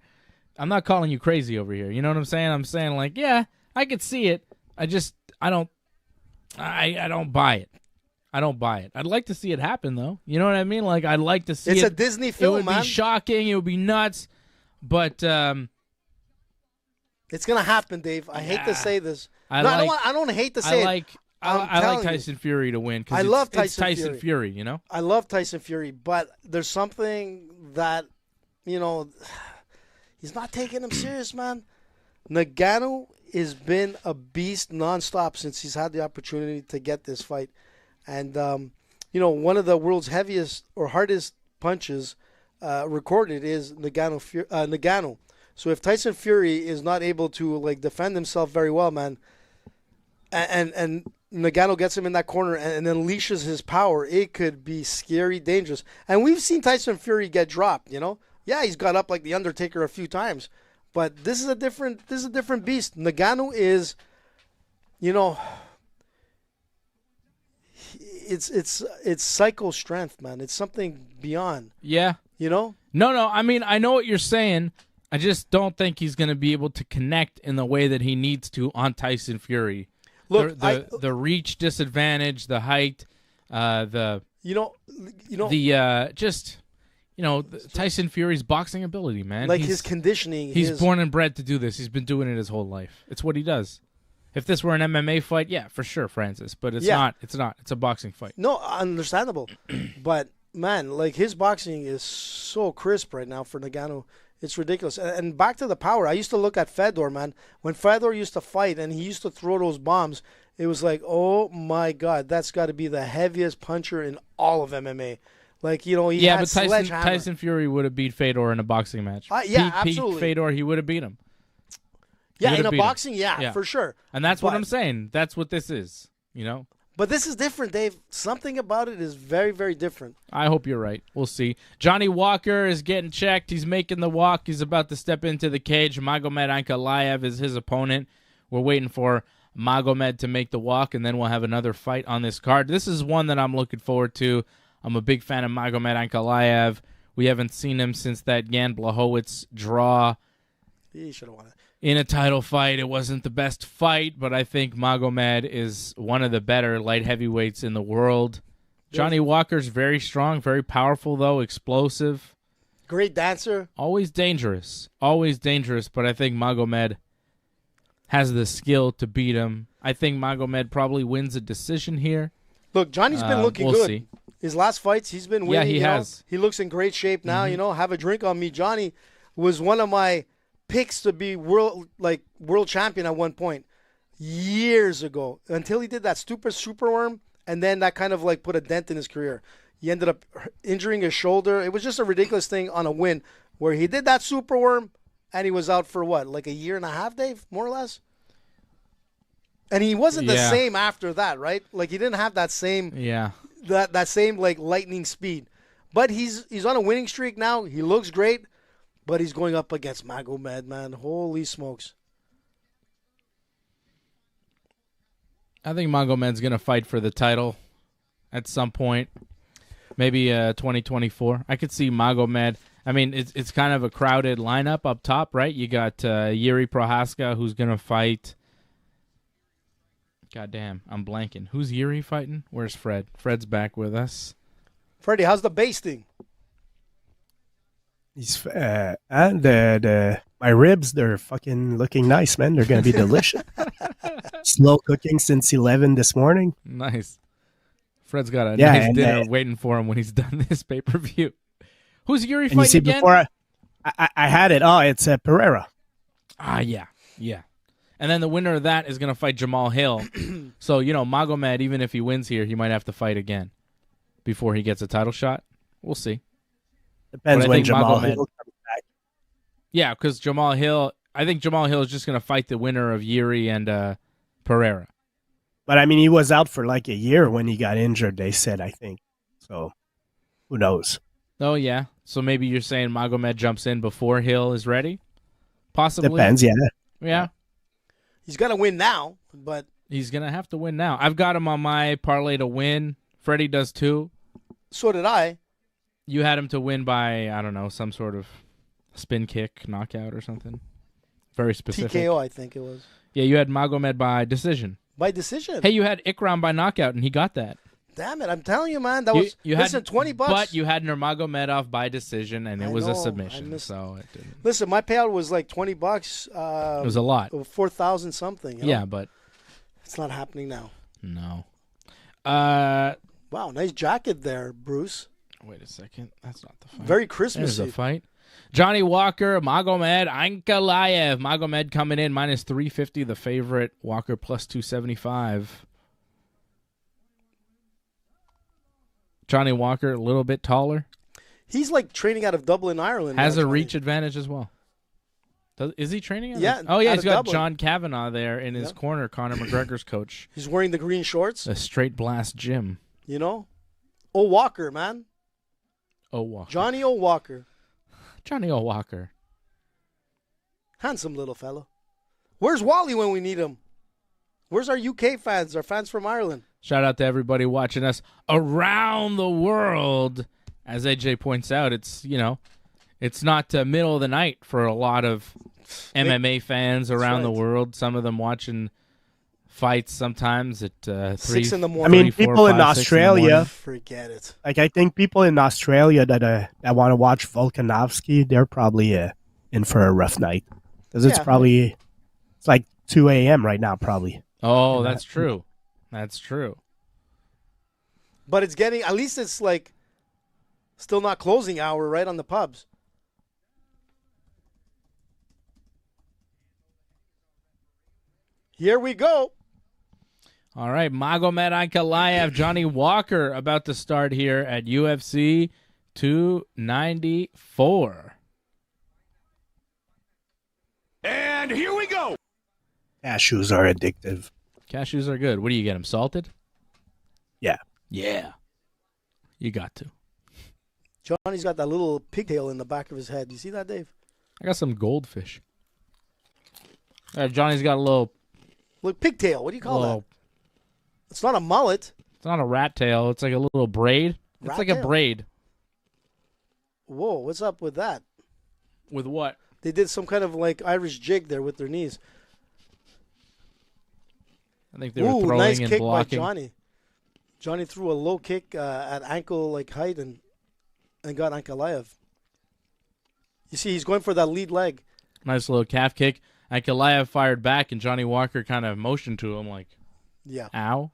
calling you crazy over here. You know what I'm saying? I'm saying, like, yeah, I could see it. I don't buy it. I don't buy it. I'd like to see it happen, though. You know what I mean? Like, I'd like to see it. It's a Disney film, man. It would be shocking. It would be nuts. But it's gonna happen, Dave. I hate to say this. I don't hate to say it. I like Tyson Fury to win because it's Tyson Fury, you know? I love Tyson Fury, but there's something that, you know, he's not taking him serious, man. Ngannou has been a beast nonstop since he's had the opportunity to get this fight. And, you know, one of the world's heaviest or hardest punches recorded is Ngannou. So if Tyson Fury is not able to like defend himself very well, man, and Ngannou gets him in that corner and unleashes his power, it could be scary, dangerous. And we've seen Tyson Fury get dropped, you know? Yeah, he's got up like the Undertaker a few times, but this is a different beast. Ngannou is, you know, it's psycho strength, man. It's something beyond. Yeah. You know? No. I mean, I know what you're saying. I just don't think he's going to be able to connect in the way that he needs to on Tyson Fury. Look, the reach disadvantage, the height, the Tyson Fury's boxing ability, man. Like his conditioning. He's born and bred to do this. He's been doing it his whole life. It's what he does. If this were an MMA fight, yeah, for sure, Francis. But it's not. It's not. It's a boxing fight. No, understandable. But man, like his boxing is so crisp right now for Ngannou. It's ridiculous. And back to the power. I used to look at Fedor, man. When Fedor used to fight and he used to throw those bombs, it was like, oh my God, that's got to be the heaviest puncher in all of MMA. Like, you know, he had but Tyson Fury would have beat Fedor in a boxing match. Absolutely. Fedor, he would have beat him. Yeah, in a boxing, for sure. And that's what I'm saying. That's what this is, you know? But this is different, Dave. Something about it is very, very different. I hope you're right. We'll see. Johnny Walker is getting checked. He's making the walk. He's about to step into the cage. Magomed Ankalaev is his opponent. We're waiting for Magomed to make the walk, and then we'll have another fight on this card. This is one that I'm looking forward to. I'm a big fan of Magomed Ankalaev. We haven't seen him since that Jan Blachowicz draw. He should have won it. In a title fight, it wasn't the best fight, but I think Magomed is one of the better light heavyweights in the world. Johnny Walker's very strong, very powerful, though, explosive. Great dancer. Always dangerous, but I think Magomed has the skill to beat him. I think Magomed probably wins a decision here. Look, Johnny's been looking we'll good. See. His last fights, he's been winning. Yeah, he has. He looks in great shape now. You know, have a drink on me. Johnny was one of my picks to be world champion at one point years ago, until he did that stupid superworm, and then that kind of like put a dent in his career. He ended up injuring his shoulder. It was just a ridiculous thing on a win where he did that superworm and he was out for what, like a year and a half, Dave, more or less. And he wasn't the same after that, right? Like he didn't have that same that same like lightning speed. But he's on a winning streak now. He looks great. But he's going up against Magomed, man. Holy smokes. I think Magomed's going to fight for the title at some point. Maybe 2024. I could see Magomed. I mean, it's kind of a crowded lineup up top, right? You got Yuri Prohaska, who's going to fight. God damn, I'm blanking. Who's Yuri fighting? Where's Fred? Fred's back with us. Freddie, how's the basting? He's my ribs, they're fucking looking nice, man. They're gonna be delicious. Slow cooking since 11 this morning. Nice. Fred's got a nice dinner waiting for him when he's done this pay-per-view. Who's Yuri fighting again? Before I had it. Oh, it's Pereira. Yeah. And then the winner of that is gonna fight Jamal Hill. So you know, Magomed, even if he wins here, he might have to fight again before he gets a title shot. We'll see. Depends when Jamal Hill comes back. Yeah, because Jamal Hill, I think Jamal Hill is just going to fight the winner of Yuri and Pereira. But, I mean, he was out for like a year when he got injured, they said, I think. So, who knows? Oh, yeah. So maybe you're saying Magomed jumps in before Hill is ready? Possibly. Depends, yeah. Yeah. He's going to win now, but... He's going to have to win now. I've got him on my parlay to win. Freddie does too. So did I. You had him to win by, I don't know, some sort of spin kick, knockout or something. Very specific. TKO, I think it was. Yeah, you had Magomed by decision. By decision? Hey, you had Ikram by knockout, and he got that. Damn it, I'm telling you, man. That was, listen, $20. But you had Nurmagomedov by decision, and it was a submission. So it didn't. Listen, my payout was like $20. It was a lot. 4,000 something. You know? Yeah, but... It's not happening now. No. Wow, nice jacket there, Bruce. Wait a second. That's not the fight. Very Christmassy. There's a fight. Johnny Walker, Magomed Ankalaev. Magomed coming in minus 350, the favorite. Walker plus 275. Johnny Walker, a little bit taller. He's like training out of Dublin, Ireland. Has a reach advantage as well. Is he training? Yeah. Oh, yeah, out he's of got Dublin. John Kavanagh there in his Yeah. corner, Conor McGregor's coach. He's wearing the green shorts. A straight blast gym. You know? Walker, man. Walker. Johnny Walker. Johnny Walker. Handsome little fella. Where's Wally when we need him? Where's our UK fans, our fans from Ireland? Shout out to everybody watching us around the world. As AJ points out, it's not middle of the night for a lot of MMA fans around the world. Some of them watching fights sometimes at 6 in the I morning. mean, people in 5, 6 in the Australia, morning. Forget it. like I think people in Australia that want to watch Volkanovski, they're probably in for a rough night because it's like 2 a.m. right now, probably. Oh, that's true. That's true. But it's getting, at least it's like still not closing hour right on the pubs. Here we go. All right, Magomed Ankalaev, Johnny Walker about to start here at UFC 294. And here we go. Cashews are addictive. Cashews are good. What do you get them salted? Yeah. Yeah. You got to. Johnny's got that little pigtail in the back of his head. You see that, Dave? I got some goldfish. Johnny's got a little. Look, pigtail. What do you call that? It's not a mullet. It's not a rat tail. It's like a little braid. It's Rat like tail? a braid. Whoa, what's up with that? With what? They did some kind of like Irish jig there with their knees. I think they were Ooh, throwing nice and kick blocking. by Johnny. Johnny threw a low kick at ankle like height and got Ankalaev. You see, he's going for that lead leg. Nice little calf kick. Ankalaev fired back, and Johnny Walker kind of motioned to him like, Yeah. ow.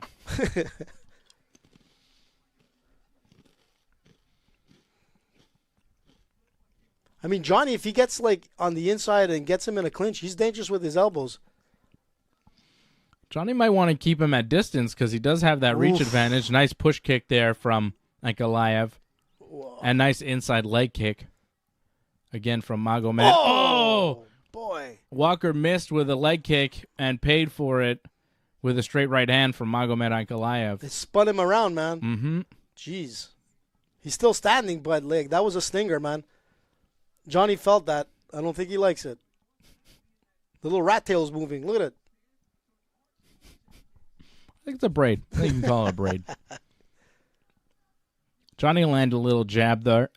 I mean, Johnny, if he gets like on the inside and gets him in a clinch, he's dangerous with his elbows. Johnny might want to keep him at distance because he does have that reach Oof. advantage. Nice push kick there from Ankalaev. And nice inside leg kick. Again from Magomed. Oh! Boy. Walker missed with a leg kick and paid for it with a straight right hand from Magomed Ankalaev. It spun him around, man. Mm-hmm. Jeez. He's still standing, but leg. That was a stinger, man. Johnny felt that. I don't think he likes it. The little rat tail's moving. Look at it. I think it's a braid. I think you can call it a braid. Johnny landed a little jab there.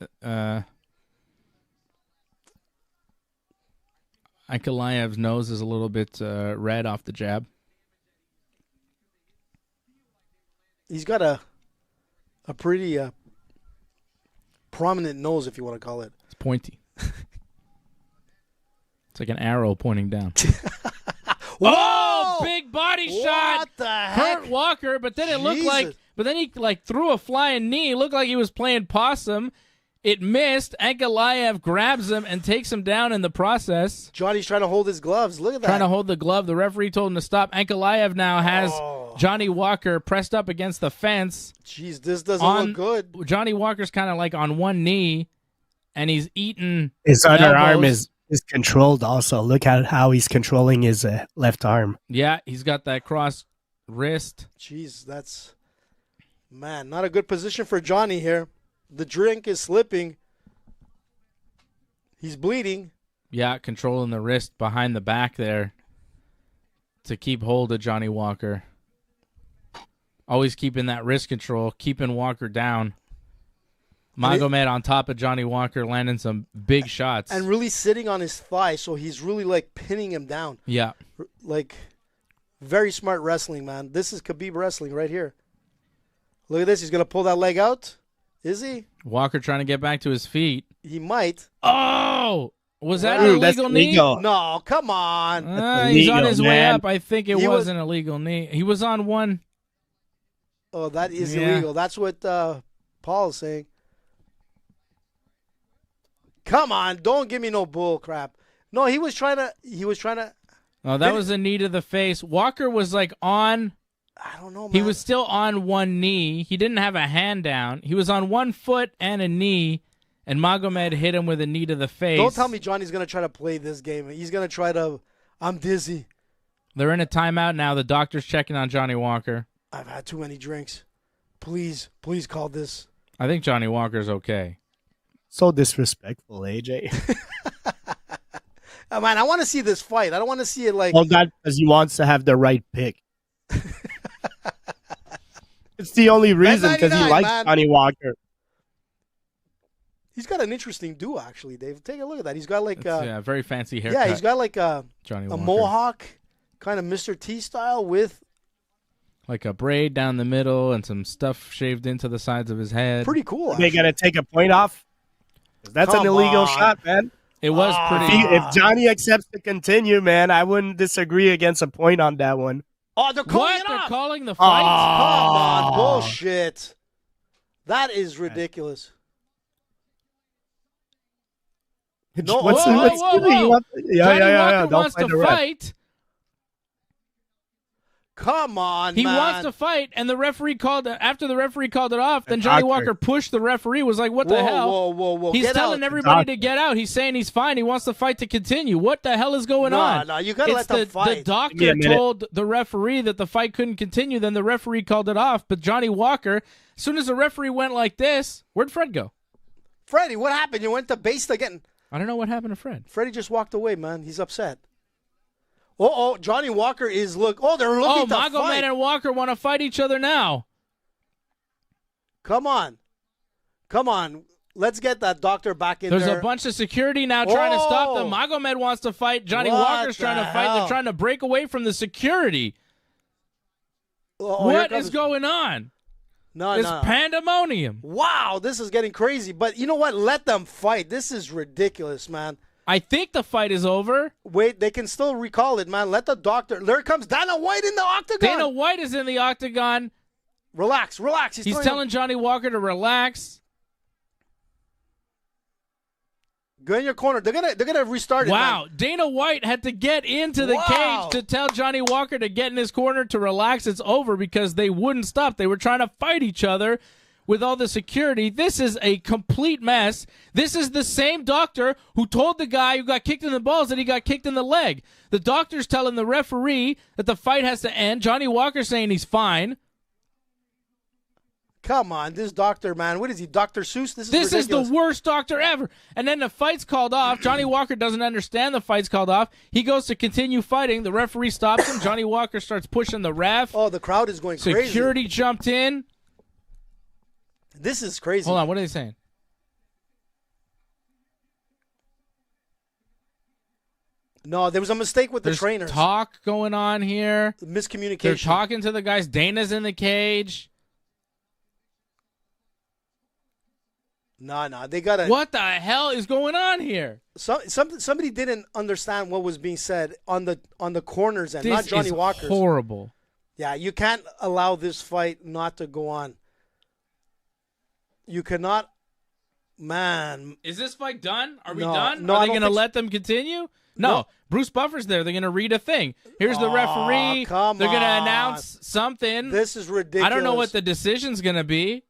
Ankalaev's nose is a little bit red off the jab. He's got a pretty prominent nose, if you want to call it. It's pointy. It's like an arrow pointing down. Oh, big body shot. What the heck? Hurt Walker, but then it looked Jesus. like, but then he like threw a flying knee. It looked like he was playing possum. It missed. Ankalaev grabs him and takes him down in the process. Johnny's trying to hold his gloves. Look at that. Trying to hold the glove. The referee told him to stop. Ankalaev now has Oh. Johnny Walker pressed up against the fence. Jeez, this doesn't look good. Johnny Walker's kind of like on one knee, and he's eating. His other arm elbows. is controlled also. Look at how he's controlling his left arm. Yeah, he's got that cross wrist. Jeez, that's... Man, not a good position for Johnny here. The drink is slipping. He's bleeding. Yeah, controlling the wrist behind the back there to keep hold of Johnny Walker. Always keeping that wrist control, keeping Walker down. Magomed on top of Johnny Walker, landing some big shots. And really sitting on his thigh, so he's really like pinning him down. Yeah. Like, very smart wrestling, man. This is Khabib wrestling right here. Look at this. He's going to pull that leg out. Is he? Walker trying to get back to his feet. He might. Oh! Was that Ooh, an that's illegal knee? illegal. No, come on. He's on illegal, his way man. up. I think it He was was- an illegal knee. He was on one. Oh, that is Yeah. illegal. That's what Paul is saying. Come on, don't give me no bull crap. No, he was trying to. Oh, that was a knee to the face. Walker was like on. I don't know, man. He was still on one knee. He didn't have a hand down. He was on one foot and a knee, and Magomed hit him with a knee to the face. Don't tell me Johnny's going to try to play this game. He's going to try to, I'm dizzy. They're in a timeout now. The doctor's checking on Johnny Walker. I've had too many drinks. Please call this. I think Johnny Walker's okay. So disrespectful, AJ. Man, I want to see this fight. I don't want to see it like... All that because he wants to have the right pick. It's the only reason, because he likes Johnny Walker. He's got an interesting do, actually, Dave. Take a look at that. He's got like... yeah, very fancy haircut. Yeah, he's got like a Walker. mohawk, kind of Mr. T style with... Like a braid down the middle and some stuff shaved into the sides of his head. Pretty cool, They got to take a point off? That's an illegal shot, man. It was pretty... If Johnny accepts to continue, man, I wouldn't disagree against a point on that one. Oh, they're calling what? it They're off. calling the fight? Come on, bullshit. That is ridiculous. No, What's whoa. Johnny Walker wants to fight. Come on, He man. wants to fight, and the referee called it. After the referee called it off, then Johnny Walker pushed the referee, was like, what the hell? Whoa. He's Get telling out. everybody to get out. He's saying he's fine. He wants the fight to continue. What the hell is going on? No, you got to let them The fight. doctor told the referee that the fight couldn't continue, then the referee called it off. But Johnny Walker, as soon as the referee went like this, where'd Fred go? Freddie, what happened? You went to base again. I don't know what happened to Fred. Freddie just walked away, man. He's upset. Oh, Johnny Walker is they're looking to Magomed fight. and Walker want to fight each other now. Come on. Let's get that doctor back in There's there. a bunch of security now trying to stop them. Magomed wants to fight. Johnny Walker's trying to fight. They're trying to break away from the security. What is going on? No. Pandemonium. Wow, this is getting crazy. But you know what? Let them fight. This is ridiculous, man. I think the fight is over. Wait, they can still recall it, man. Let the doctor... There comes Dana White in the octagon. Dana White is in the octagon. Relax. He's telling Johnny Walker to relax. Go in your corner. They're gonna restart it. Wow, man. Dana White had to get into the cage to tell Johnny Walker to get in his corner to relax. It's over because they wouldn't stop. They were trying to fight each other with all the security. This is a complete mess. This is the same doctor who told the guy who got kicked in the balls that he got kicked in the leg. The doctor's telling the referee that the fight has to end. Johnny Walker's saying he's fine. Come on, this doctor, man. What is he, Dr. Seuss? This is ridiculous. the worst doctor ever. And then the fight's called off. Johnny Walker doesn't understand the fight's called off. He goes to continue fighting. The referee stops him. Johnny Walker starts pushing the ref. Oh, the crowd is going crazy. Security jumped in. This is crazy. Hold on, what are they saying? No, there was a mistake with the trainers. There's talk going on here. Miscommunication. They're talking to the guys. Dana's in the cage. No, they gotta. What the hell is going on here? Somebody didn't understand what was being said on the corners end, not Johnny Walker's. Horrible. Yeah, you can't allow this fight not to go on. You cannot, man. Is this fight done? Are we No, done? no, Are I they don't going to think let them continue? No. Bruce Buffer's there. They're going to read a thing. Here's the referee. Come They're going to on. announce something. This is ridiculous. I don't know what the decision's going to be.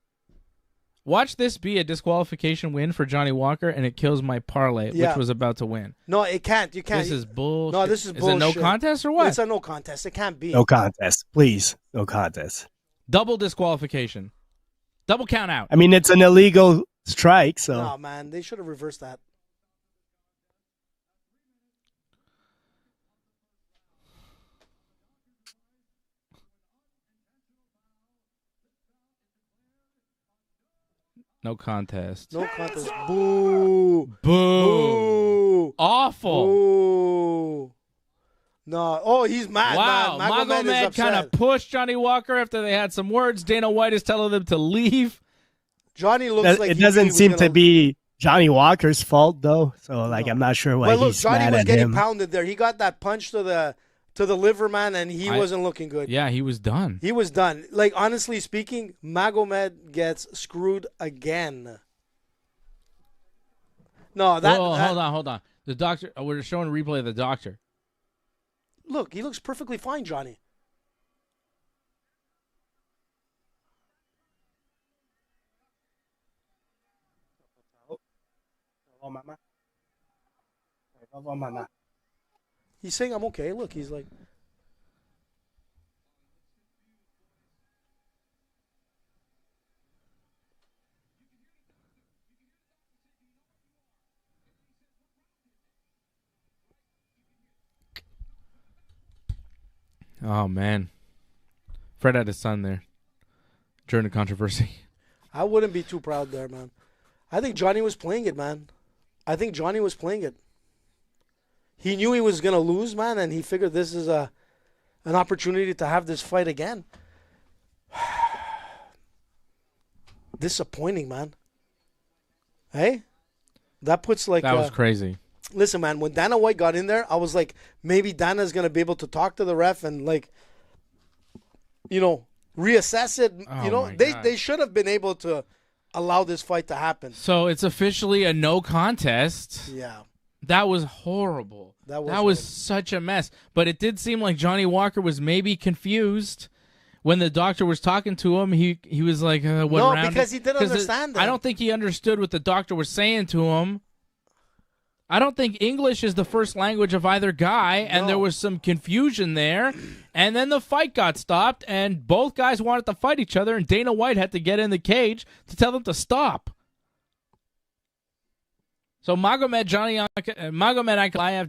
Watch this be a disqualification win for Johnny Walker, and it kills my parlay, which was about to win. No, it can't. You can't. This is bullshit. No, this is bullshit. Is it no contest or what? It's a no contest. It can't be. No contest. Please. No contest. Double disqualification. Double count out. I mean, it's an illegal strike, so. No, man. They should have reversed that. No contest. No contest. Boo. Boo. Boo. Awful. Boo. No. Oh, he's mad. Wow. Man. Magomed kind of pushed Johnny Walker after they had some words. Dana White is telling them to leave. Johnny looks like it doesn't seem to be Johnny Walker's fault, though. So, I'm not sure why But look, he's Johnny mad was at getting him. pounded there. He got that punch to the liver, man, and he wasn't looking good. Yeah, he was done. He was done. Like, honestly speaking, Magomed gets screwed again. No, hold on. The doctor. We're showing a replay of the doctor. Look, he looks perfectly fine, Johnny. He's saying I'm okay. Look, he's like. Oh, man. Fred had his son there during the controversy. I wouldn't be too proud there, man. I think Johnny was playing it, man. I think Johnny was playing it. He knew he was going to lose, man, and he figured this is an opportunity to have this fight again. Disappointing, man. Hey? That puts like... That was crazy. Listen, man, when Dana White got in there, I was like, maybe Dana's going to be able to talk to the ref and, like, reassess it. Oh They should have been able to allow this fight to happen. So it's officially a no contest. Yeah. That was horrible. That was such a mess. But it did seem like Johnny Walker was maybe confused when the doctor was talking to him. He was like, what no, round? Because he didn't understand that. I don't think he understood what the doctor was saying to him. I don't think English is the first language of either guy, and there was some confusion there. And then the fight got stopped, and both guys wanted to fight each other, and Dana White had to get in the cage to tell them to stop. So Ankalaev,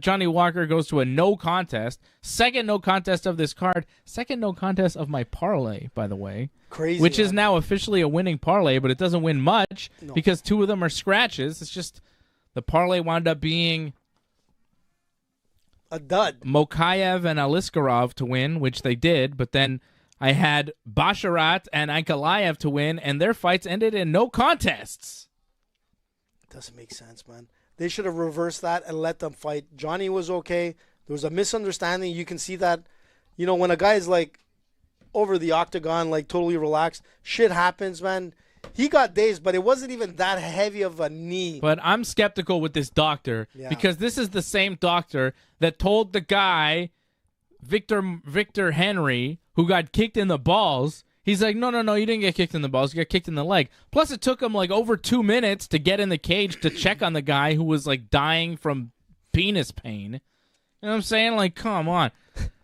Johnny Walker goes to a no contest. Second no contest of this card. Second no contest of my parlay, by the way. Crazy. Which is now officially a winning parlay, but it doesn't win much because two of them are scratches. It's just... The parlay wound up being a dud. Makhachev and Aliscarov to win, which they did, but then I had Basharat and Ankalaev to win, and their fights ended in no contests. Doesn't make sense, man. They should have reversed that and let them fight. Johnny was okay. There was a misunderstanding. You can see that, when a guy is like over the octagon, like totally relaxed, shit happens, man. He got dazed, but it wasn't even that heavy of a knee. But I'm skeptical with this doctor because this is the same doctor that told the guy, Victor Henry, who got kicked in the balls. He's like, no, you didn't get kicked in the balls. You got kicked in the leg. Plus, it took him like over 2 minutes to get in the cage to check on the guy who was like dying from penis pain. You know what I'm saying? Like, come on.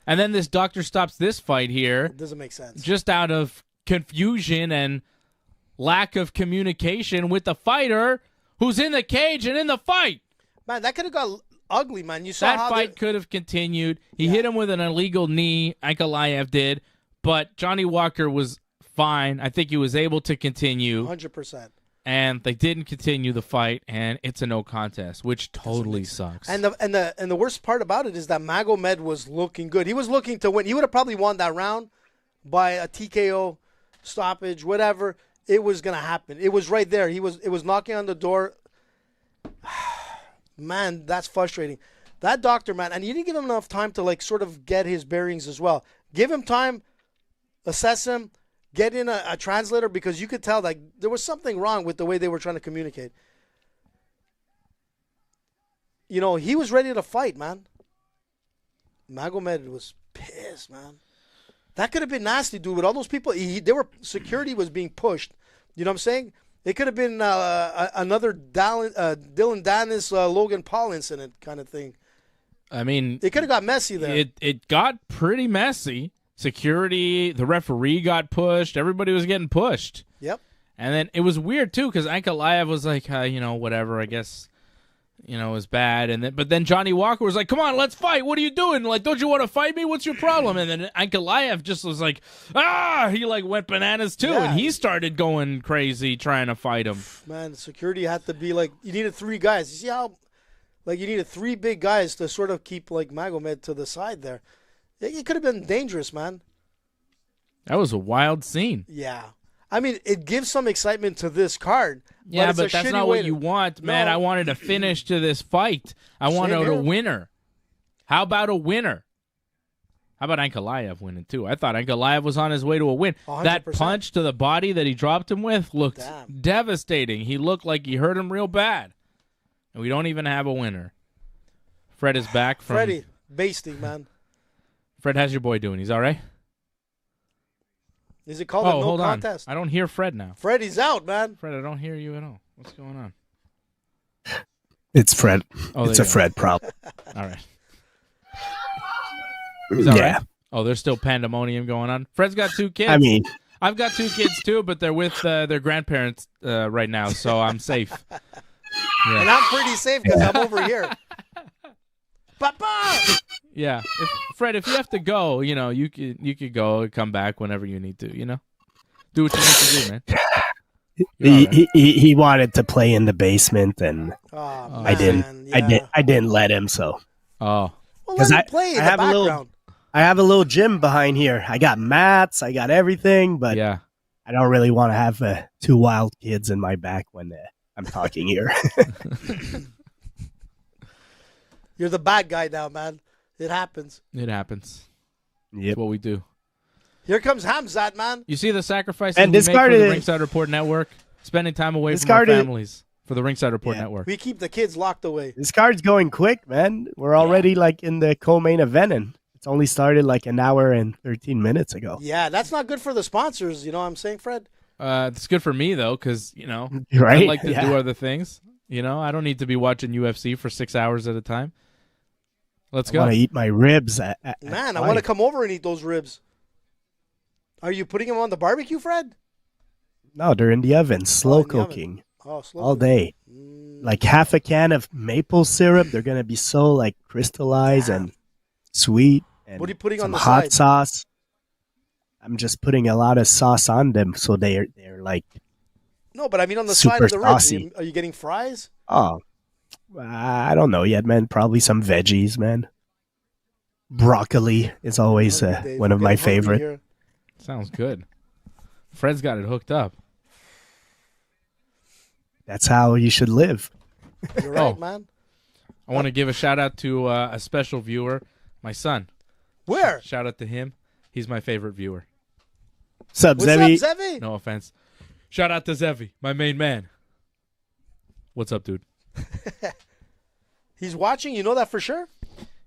And then this doctor stops this fight here. It doesn't make sense. Just out of confusion and lack of communication with the fighter who's in the cage and in the fight. Man, that could have got ugly, man. You saw that fight could have continued. He hit him with an illegal knee, Ankalaev did, but Johnny Walker was fine. I think he was able to continue. 100%. And they didn't continue the fight, and it's a no contest, which totally sucks. And the worst part about it is that Nurmagomedov was looking good. He was looking to win. He would have probably won that round by a TKO, stoppage, whatever. It was going to happen. It was right there. It was knocking on the door. Man, that's frustrating. That doctor, man, and you didn't give him enough time to like sort of get his bearings as well. Give him time, assess him, get in a translator because you could tell like there was something wrong with the way they were trying to communicate. He was ready to fight, man. Nurmagomedov was pissed, man. That could have been nasty, dude. With all those people, security was being pushed. You know what I'm saying? It could have been another Dylan Dennis, Logan Paul incident kind of thing. I mean, it could have got messy there. It got pretty messy. Security, the referee got pushed. Everybody was getting pushed. Yep. And then it was weird too because Ankalaev was like, whatever. I guess. It was bad, but then Johnny Walker was like, "Come on, let's fight. What are you doing? Like, don't you want to fight me? What's your problem?" And then Ankalaev just was like, he like went bananas too, and he started going crazy trying to fight him. Man, security had to be like, you needed 3 guys. You see how, like, you needed 3 big guys to sort of keep like Nurmagomedov to the side there. It could have been dangerous, man. That was a wild scene. Yeah. I mean, it gives some excitement to this card. Yeah, but that's not what you want, man. No. I wanted a finish to this fight. I wanted a winner. How about a winner? How about Ankalaev winning, too? I thought Ankalaev was on his way to a win. 100%. That punch to the body that he dropped him with looked devastating. He looked like he hurt him real bad. And we don't even have a winner. Fred is back from... Freddie, basting, man. Fred, how's your boy doing? He's all right? Is it called a no hold contest? On. I don't hear Fred now. Freddie's out, man. Fred, I don't hear you at all. What's going on? It's Fred. Oh, It's there a you go. Fred problem. All right. Is that Yeah. right? Oh, there's still pandemonium going on. Fred's got 2 kids. I mean, I've got 2 kids too, but they're with their grandparents right now, so I'm safe. And I'm pretty safe because I'm over here. Papa! Yeah, Fred, if you have to go, you could go and come back whenever you need to. Do what you need to do, man. You're all right. he wanted to play in the basement, and Oh, man. I didn't let him. So Oh, Well, 'Cause let him play in the have a little- background. I have a little gym behind here. I got mats, I got everything, but yeah. I don't really want to have 2 wild kids in my back when I'm talking here. You're the bad guy now, man. It happens. It happens. Yep. That's what we do. Here comes Hamzat, man. You see the sacrifices And we this make for card the is- Ringside Report Network, spending time away This from our card is- families for the Ringside Report Yeah. Network. We keep the kids locked away. This card's going quick, man. We're already like in the co-main event, and it's only started like an hour and 13 minutes ago. Yeah, that's not good for the sponsors. You know what I'm saying, Fred? It's good for me though, because Right? I like to Yeah. do other things. I don't need to be watching UFC for 6 hours at a time. Let's I go. want to eat my ribs. Man, I want to come over and eat those ribs. Are you putting them on the barbecue, Fred? No, they're in the oven, slow in the oven. cooking Oh, slow. all day. Like half a can of maple syrup. They're gonna be so like crystallized and sweet. And What are you putting on some the hot side? sauce. I'm just putting a lot of sauce on them, so they're like, No, but I mean on the side Super of the ribs. saucy. Are you getting fries? oh, I don't know yet, man. Probably some veggies, man. Broccoli is always Hungry, Dave. one of I'm my getting hungry favorite. here. Sounds good. Fred's got it hooked up. That's how you should live. You're right, Oh. man. I want to give a shout out to a special viewer, my son. Where? Shout out to him. He's my favorite viewer. Sup, What's Zevi? up, Zevi? No offense. Shout out to Zevi, my main man. What's up, dude? He's watching. You know that for sure?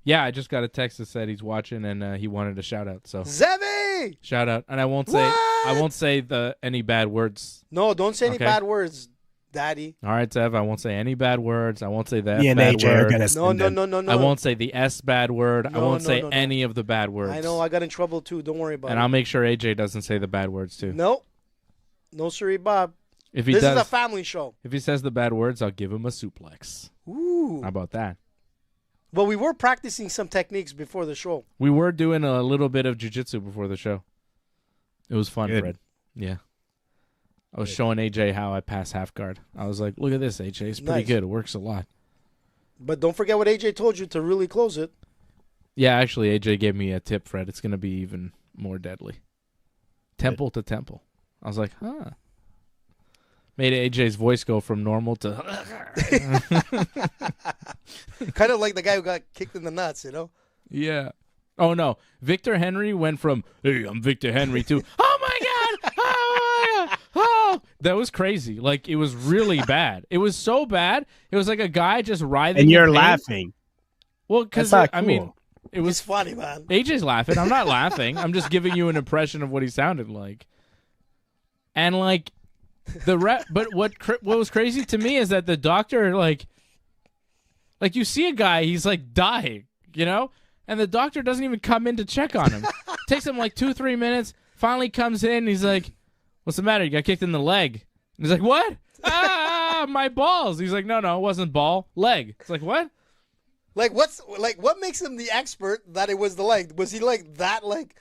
Yeah, I just got a text that said he's watching and he wanted a shout out. So Zevi! shout out, and I won't What? say any bad words. No, don't say any Okay. bad words, Daddy. All right, Zev, I won't say any bad words. I won't say the F Me and bad AJ are word. gonna No, send no, them. no, no, no. I won't say the S bad word. I No, won't no, say no, no. any of the bad words. I know. I got in trouble too. Don't worry about and it. I'll make sure AJ doesn't say the bad words too. No. No, siree, Bob. If he This does, is a family show. if he says the bad words, I'll give him a suplex. Ooh. How about that? Well, we were practicing some techniques before the show. We were doing a little bit of jiu-jitsu before the show. It was fun, Good. Fred. Yeah. I was showing AJ how I pass half guard. I was like, look at this, AJ. It's pretty Nice. good. It works a lot. But don't forget what AJ told you to really close it. Yeah, actually, AJ gave me a tip, Fred. It's going to be even more deadly. Temple to temple. I was like, huh. Made AJ's voice go from normal to... Kind of like the guy who got kicked in the nuts, you know? Yeah. Oh, no. Victor Henry went from, hey, I'm Victor Henry, to, oh, my God. Oh, my God. Oh. That was crazy. Like, it was really bad. It was so bad. It was like a guy just writhing. And you're in pain. laughing. Well, because, That's not I mean, cool. it was It's funny, man. AJ's laughing. I'm not laughing. I'm just giving you an impression of what he sounded like. And like but what was crazy to me is that the doctor like you see a guy, he's like dying, you know, and the doctor doesn't even come in to check on him. Takes him like 2-3 minutes. Finally comes in. He's like, "What's the matter? You got kicked in the leg." And he's like, "What? My balls." He's like, "No, it wasn't ball, leg." It's like, what? Like, what makes him the expert that it was the leg? Was he like that? Like,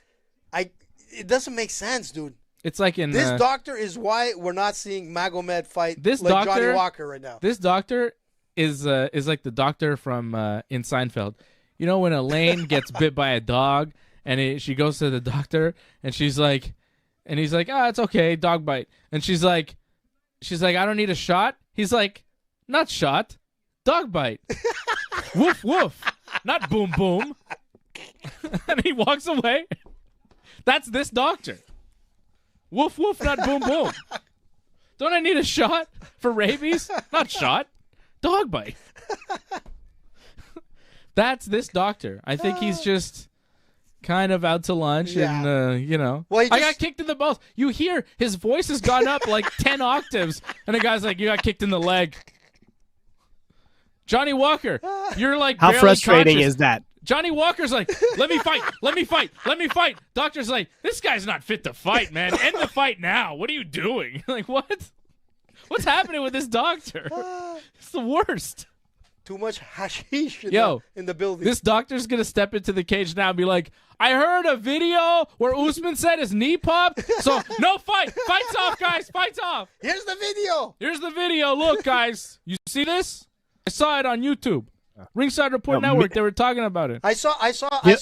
it doesn't make sense, dude. It's like in This doctor is why we're not seeing Magomed fight This like doctor- Johnny Walker right now. This doctor is like the doctor from in Seinfeld. You know when Elaine gets bit by a dog and she goes to the doctor and she's like, and he's like, "Ah, it's okay, dog bite." And she's like, "I don't need a shot." He's like, "Not shot, dog bite." Woof woof, not boom boom. And he walks away. That's this doctor. Woof woof, not boom boom. Don't I need a shot for rabies? Not shot. Dog bite. That's this doctor. I think he's just kind of out to lunch and, you know. Well, I got kicked in the balls. You hear his voice has gone up like 10 octaves. And the guy's like, "You got kicked in the leg." Johnny Walker, you're like How barely frustrating conscious. is that? Johnny Walker's like, let me fight. How frustrating conscious. is that? Johnny Walker's like, let me fight. Doctor's like, this guy's not fit to fight, man. End the fight now. What are you doing? Like, what? What's happening with this doctor? It's the worst. Too much hashish in the building. This doctor's going to step into the cage now and be like, I heard a video where Usman said his knee popped, so no fight. Fight's off, guys. Fight's off. Here's the video. Look, guys. You see this? I saw it on YouTube. Ringside Report Network, they were talking about it. I saw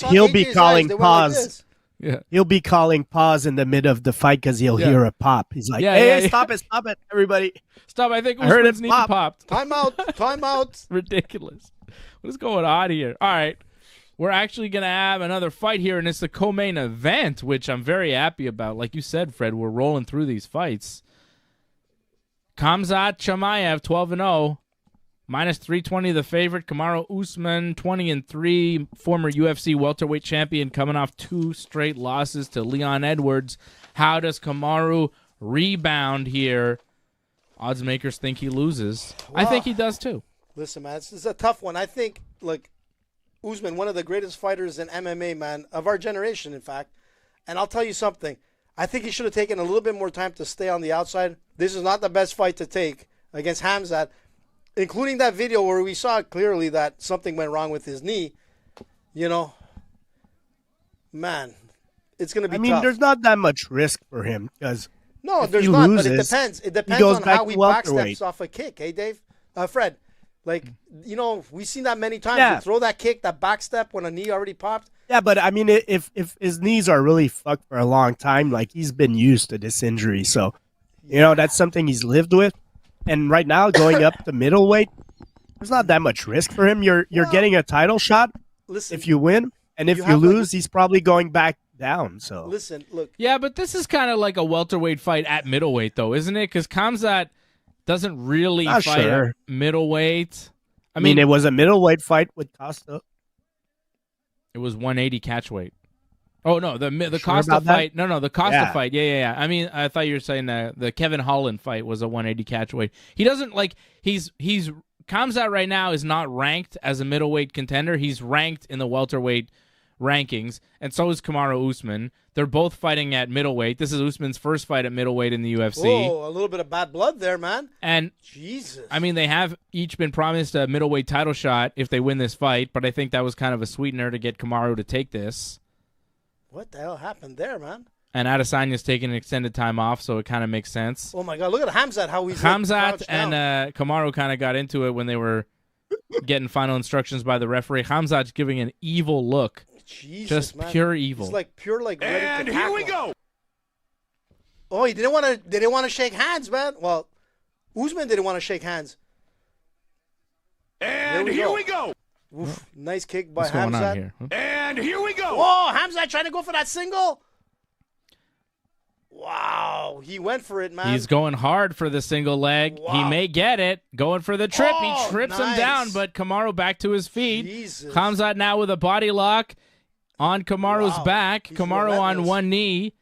He'll be AJ's calling eyes. They went pause. like this. Yeah. He'll be calling pause in the mid of the fight because he'll hear a pop. He's like, hey, stop it, everybody. Stop, I think heard Usman's it knee pop. popped. Time out. Ridiculous. What is going on here? All right. We're actually going to have another fight here, and it's the co-main event, which I'm very happy about. Like you said, Fred, we're rolling through these fights. Khamzat Chimaev, 12-0. Minus 320 the favorite. Kamaru Usman, 20-3. Former UFC welterweight champion coming off 2 straight losses to Leon Edwards. How does Kamaru rebound here? Odds makers think he loses. I think he does too. Listen, man, this is a tough one. I think, like, Usman, one of the greatest fighters in MMA, man, of our generation, in fact. And I'll tell you something. I think he should have taken a little bit more time to stay on the outside. This is not the best fight to take against Khamzat, including that video where we saw clearly that something went wrong with his knee. You know, man, it's going to be tough. There's not that much risk for him because no, if there's he not, loses, but it depends. It depends goes on back how to he welterweight. backsteps off a kick. Hey, Dave? Fred, like, you know, we've seen that many times. Yeah. You throw that kick, that backstep when a knee already popped. Yeah, but I mean, if his knees are really fucked for a long time, like he's been used to this injury, so you know that's something he's lived with. And right now, going up to middleweight, there's not that much risk for him. You're getting a title shot if you win, and if you lose, he's probably going back down. So listen, look. Yeah, but this is kind of like a welterweight fight at middleweight, though, isn't it? Because Khamzat doesn't really Not fight sure. at middleweight. I mean, it was a middleweight fight with Costa. It was 180 catchweight. Oh no, the Sure Costa about that? fight. No, the Costa Yeah. fight. Yeah. I mean, I thought you were saying the Kevin Holland fight was a 180 catchweight. He doesn't like he's Khamzat right now is not ranked as a middleweight contender. He's ranked in the welterweight rankings, and so is Kamaru Usman. They're both fighting at middleweight. This is Usman's first fight at middleweight in the UFC. Oh, a little bit of bad blood there, man. And Jesus. I mean, they have each been promised a middleweight title shot if they win this fight, but I think that was kind of a sweetener to get Kamaru to take this. What the hell happened there, man? And Adesanya's taking an extended time off, so it kind of makes sense. Oh, my God. Look at Khamzat, how he's Khamzat and Kamaru kind of got into it when they were getting final instructions by the referee. Khamzat's giving an evil look. Jesus, just man. pure evil. He's like pure, like ready And to here we tackle. go. Oh, he didn't want to. They didn't want to shake hands, man. Well, Usman didn't want to shake hands. And here we go. Oof, nice kick by What's going on Khamzat. here? Huh? And here we go. Whoa, Khamzat trying to go for that single. Wow, he went for it, man. He's going hard for the single leg. Wow. He may get it. Going for the trip. Oh, He trips him nice. down, but Kamaru back to his feet. Jesus. Khamzat now with a body lock on Kamaru's Wow. back. He's Kamaru on relentless. one knee.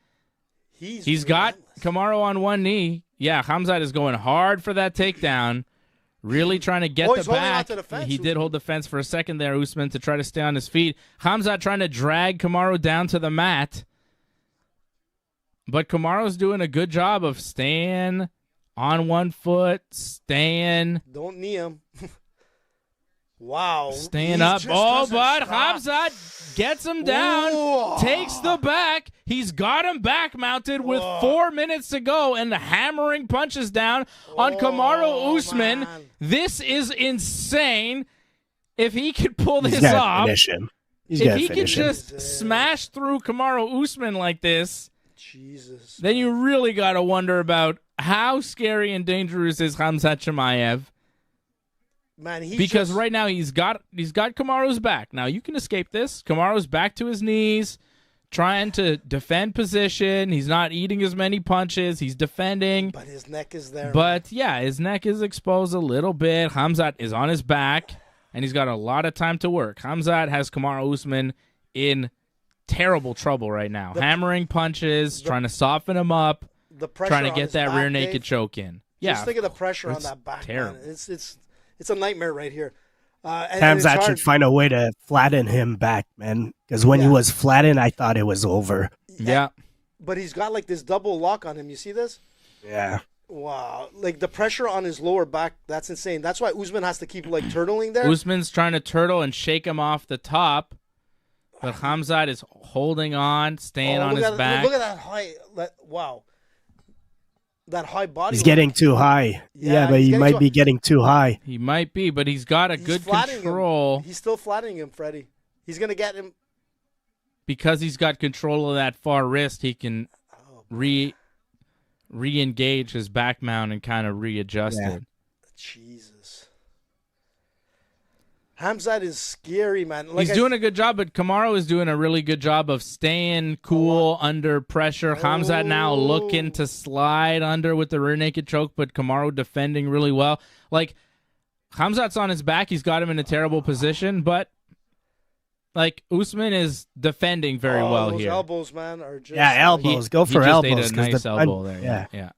He's got relentless. Kamaru on one knee. Yeah, Khamzat is going hard for that takedown. Really trying to get Oh, the he's holding on back. to the fence, He did Usman. hold the fence for a second there, Usman, to try to stay on his feet. Khamzat trying to drag Kamaru down to the mat. But Kamaru's doing a good job of staying on one foot, staying Don't knee him. Wow. Staying He up. just Oh, doesn't but stop. Khamzat gets him down, Ooh. takes the back. He's got him back mounted with 4 minutes to go and hammering punches down on Kamaru Usman. man. This is insane. If he could pull He's this got to off, finish him. He's if got to he could finish him. just smash through Kamaru Usman like this, Jesus. then you really got to wonder about how scary and dangerous is Khamzat Chimaev. Man, he Because just, right now he's got Kamaru's back. Now you can escape this. Kamaru's back to his knees, trying to defend position. He's not eating as many punches. He's defending. But his neck is there. But yeah, his neck is exposed a little bit. Khamzat is on his back, and he's got a lot of time to work. Khamzat has Kamaru Usman in terrible trouble right now. Hammering punches, trying to soften him up, the pressure trying to on get his that back, rear naked Dave, choke in. Yeah, Just think of the pressure on it's that back. terrible. Man. It's a nightmare right here. And it's Hamzat hard. should find a way to flatten him back, man. Because when he Yeah. was flattened, I thought it was over. Yeah. But he's got like this double lock on him. You see this? Yeah. Wow. Like the pressure on his lower back, that's insane. That's why Usman has to keep like turtling there. Usman's trying to turtle and shake him off the top, but Hamzat is holding on, staying on look his at, back. Look at that high. Wow. That high body. He's weight. getting too high. Yeah, Yeah, but he's he getting might too- be getting too high. He might be, but he's got a He's good flattening him. control He's still flattening him, Freddie. He's gonna get him. because he's got control of that far wrist. He can re-engage his back mount and kind of readjust Yeah. it. Jesus. Hamzat is scary, man. Like He's doing a good job, but Kamaru is doing a really good job of staying cool under pressure. Hamzat now looking to slide under with the rear naked choke, but Kamaru defending really well. Like, Hamzat's on his back. He's got him in a terrible position, but like Usman is defending very well those here. elbows, man, are just Yeah, elbows. Go for he just elbows. ate a 'cause nice the elbow punch- there. Yeah.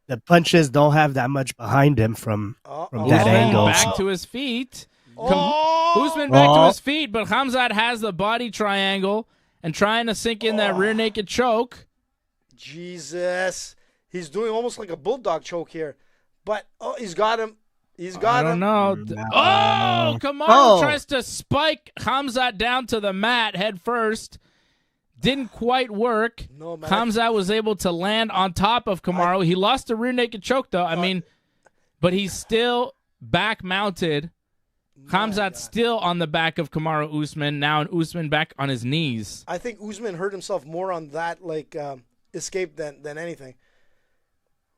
The punches don't have that much behind him from that Usman angle. back to his feet. Oh! Usman back to Oh. his feet, but Hamzat has the body triangle and trying to sink in that rear naked choke. Jesus. He's doing almost like a bulldog choke here. But, he's got him. He's I got don't him. know. Oh, Kamaru Oh. tries to spike Hamzat down to the mat head first. Didn't quite work. No, man. Hamzat was able to land on top of Kamaru. He lost a rear naked choke, though. I mean, but he's still back mounted. Hamzat's still on the back of Kamaru Usman. Now Usman back on his knees. I think Usman hurt himself more on that escape than anything.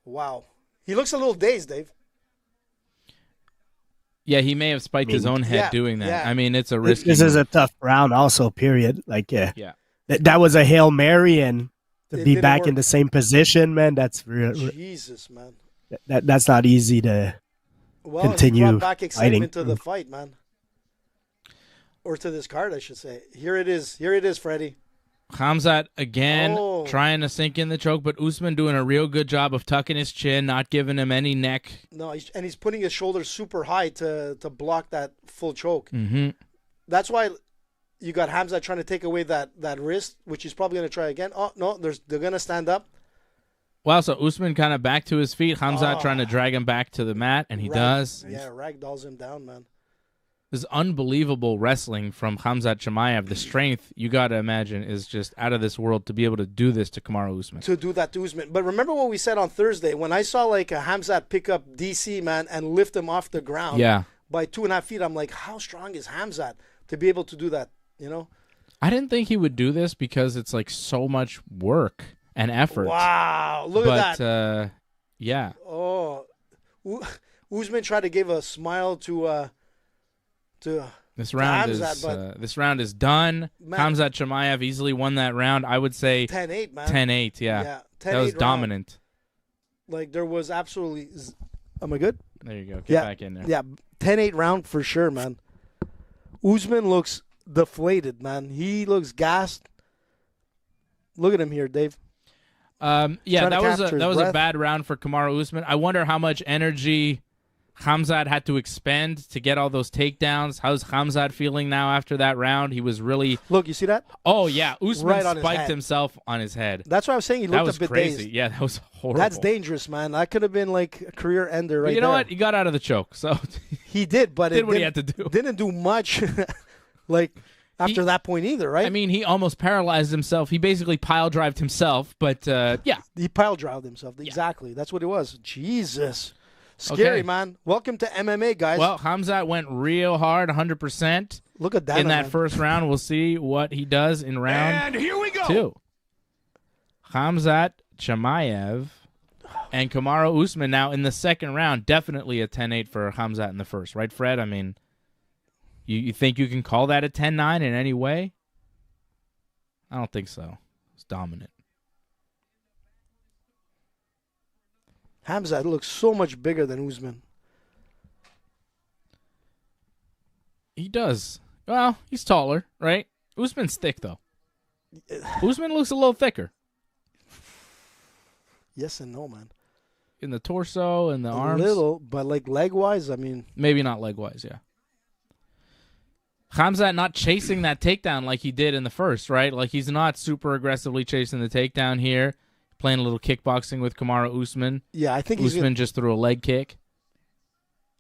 Wow. He looks a little dazed, Dave. Yeah, he may have spiked his own head yeah, doing that. yeah. I mean, it's a risky. This is move. a tough round also, period. Like, Yeah. that was a Hail Mary, and to It be didn't back work. in the same position, man, that's Jesus, man. that's not easy to Well, continue he brought back excitement fighting. to the fight, man. Or to this card, I should say. Here it is. Here it is, Freddie. Hamzat again Oh. trying to sink in the choke, but Usman doing a real good job of tucking his chin, not giving him any neck. No, he's putting his shoulders super high to block that full choke. Mm-hmm. That's why you got Hamzat trying to take away that wrist, which he's probably going to try again. Oh, no, they're going to stand up. Wow, so Usman kind of back to his feet. Hamzat trying to drag him back to the mat, and he does. Yeah, ragdolls him down, man. This is unbelievable wrestling from Hamzat Chimaev. The strength, you got to imagine, is just out of this world to be able to do this to Kamaru Usman. To do that to Usman. But remember what we said on Thursday when I saw like a Hamzat pick up DC, man, and lift him off the ground Yeah. by 2.5 feet. I'm like, how strong is Hamzat to be able to do that? You know? I didn't think he would do this because it's like so much work and effort. Wow, look at that. But, yeah. Oh, Usman tried to give a smile to This round Hamzat, is but- this round is done. Man. Hamzat Chimaev easily won that round. I would say 10-8, man. 10-8, yeah. Yeah, That was 10-8 round. dominant. Like there was absolutely. Am I good? There you go. Get Yeah, back in there. Yeah, 10-8 round for sure, man. Usman looks deflated, man. He looks gassed. Look at him here, Dave. Yeah, Trying to that was capture his a breath. bad round for Kamaru Usman. I wonder how much energy Hamzat had to expend to get all those takedowns. How's Hamzat feeling now after that round? He was really Look, you see that? Oh yeah, Usman Right on his spiked head. himself on his head. That's why I was saying he That looked was a bit crazy. dazed. Yeah, that was horrible. That's dangerous, man. That could have been like a career ender But right you know there. what? He got out of the choke, so He did, but did it what he didn't, had to do. didn't do much like after that point either, right? I mean, he almost paralyzed himself. He basically pile drived himself, but yeah. he pile drove himself. Exactly. That's what it was. Jesus. Scary, Okay. man. Welcome to MMA, guys. Well, Hamzat went real hard, 100%. Look at that. In that man. first round, we'll see what he does in round And here we go. 2. Hamzat Chimaev and Kamaru Usman now in the second round. Definitely a 10-8 for Hamzat in the first, right, Fred? I mean, you think you can call that a 10-9 in any way? I don't think so. It's dominant. Hamzat looks so much bigger than Usman. He does. Well, he's taller, right? Usman's thick, though. Usman looks a little thicker Yes and no, man. in the torso and the A arms. little, but like leg-wise, I mean, Maybe not leg-wise, yeah. Khamzat not chasing that takedown like he did in the first, right? Like, he's not super aggressively chasing the takedown here. Playing a little kickboxing with Kamaru Usman. Yeah, I think Usman just threw a leg kick.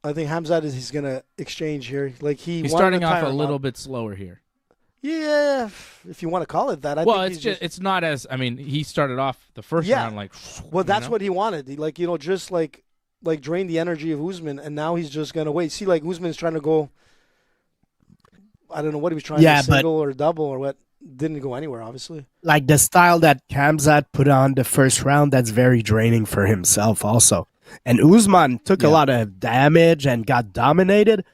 I think Khamzat he's gonna exchange here. Like he's starting off a little bit slower here. Yeah, if you want to call it that. I well, think it's not as. I mean, he started off the first round like. Well, that's what he wanted. Just like drain the energy of Usman, and now he's just gonna wait. See, like Usman's trying to go. I don't know what he was trying to single or double or what. Didn't go anywhere, obviously. Like the style that Khamzat put on the first round, that's very draining for himself also. And Usman took a lot of damage and got dominated,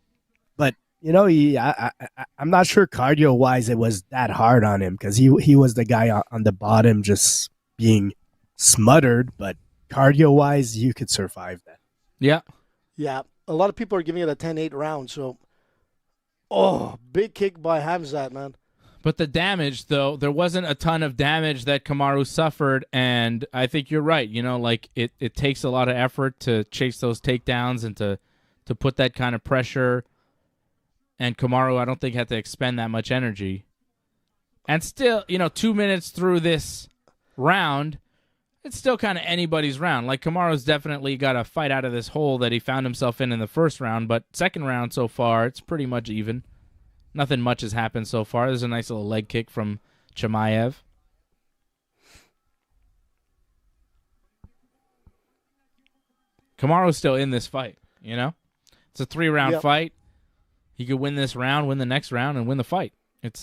but I'm not sure cardio-wise it was that hard on him because he was the guy on the bottom just being smothered, but cardio-wise you could survive that. Yeah. Yeah, a lot of people are giving it a 10-8 round, so big kick by Khamzat, man. But the damage, though, there wasn't a ton of damage that Kamaru suffered, and I think you're right. It takes a lot of effort to chase those takedowns and to put that kind of pressure. And Kamaru, I don't think, had to expend that much energy. And still, 2 minutes through this round, it's still kind of anybody's round. Like, Kamaru's definitely got a fight out of this hole that he found himself in the first round, but second round so far, it's pretty much even. Nothing much has happened so far. There's a nice little leg kick from Chimaev. Kamaru's still in this fight, It's a 3-round fight. He could win this round, win the next round, and win the fight. It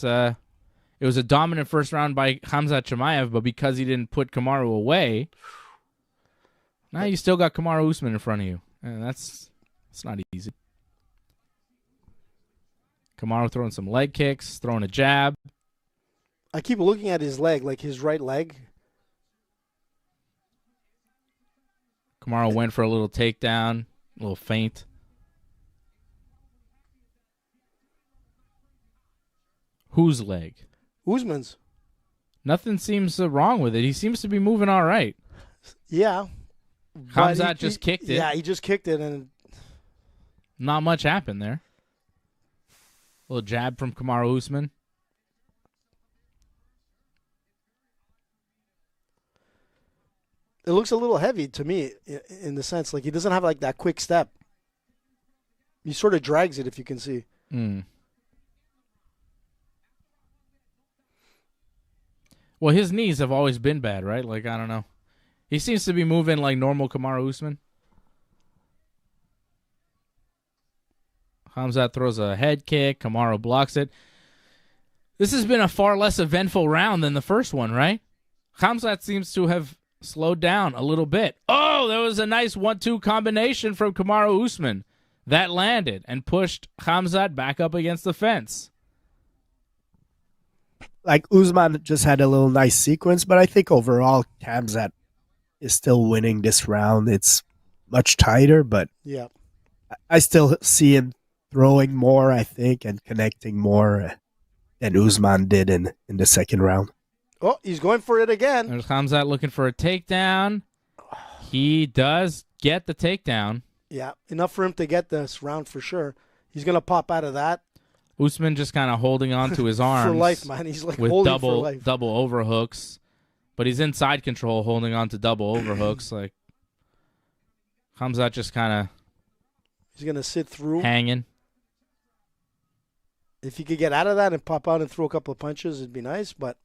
was a dominant first round by Khamzat Chimaev, but because he didn't put Kamaru away, now you still got Kamaru Usman in front of you. And that's not easy. Kamaru throwing some leg kicks, throwing a jab. I keep looking at his leg, like his right leg. Kamaru went for a little takedown, a little feint. Whose leg? Usman's. Nothing seems wrong with it. He seems to be moving all right. Yeah. Khamzat just kicked it. Yeah, he just kicked it, and not much happened there. A little jab from Kamaru Usman. It looks a little heavy to me in the sense, like he doesn't have like that quick step. He sort of drags it, if you can see. Well, his knees have always been bad, right? Like, I don't know. He seems to be moving like normal Kamaru Usman. Khamzat throws a head kick. Kamaru blocks it. This has been a far less eventful round than the first one, right? Khamzat seems to have slowed down a little bit. Oh, there was a nice 1-2 combination from Kamaru Usman. That landed and pushed Khamzat back up against the fence. Like, Usman just had a little nice sequence, but I think overall Khamzat is still winning this round. It's much tighter, but I still see him throwing more, I think, and connecting more than Usman did in the second round. Oh, he's going for it again. There's Khamzat looking for a takedown. He does get the takedown. Yeah, enough for him to get this round for sure. He's going to pop out of that. Usman just kind of holding on to his arms. For life, man. He's like with holding for life. double overhooks. But he's in side control holding on to double overhooks. Like, Khamzat just kind of... He's going to sit through. Hanging. If he could get out of that and pop out and throw a couple of punches, it'd be nice. But,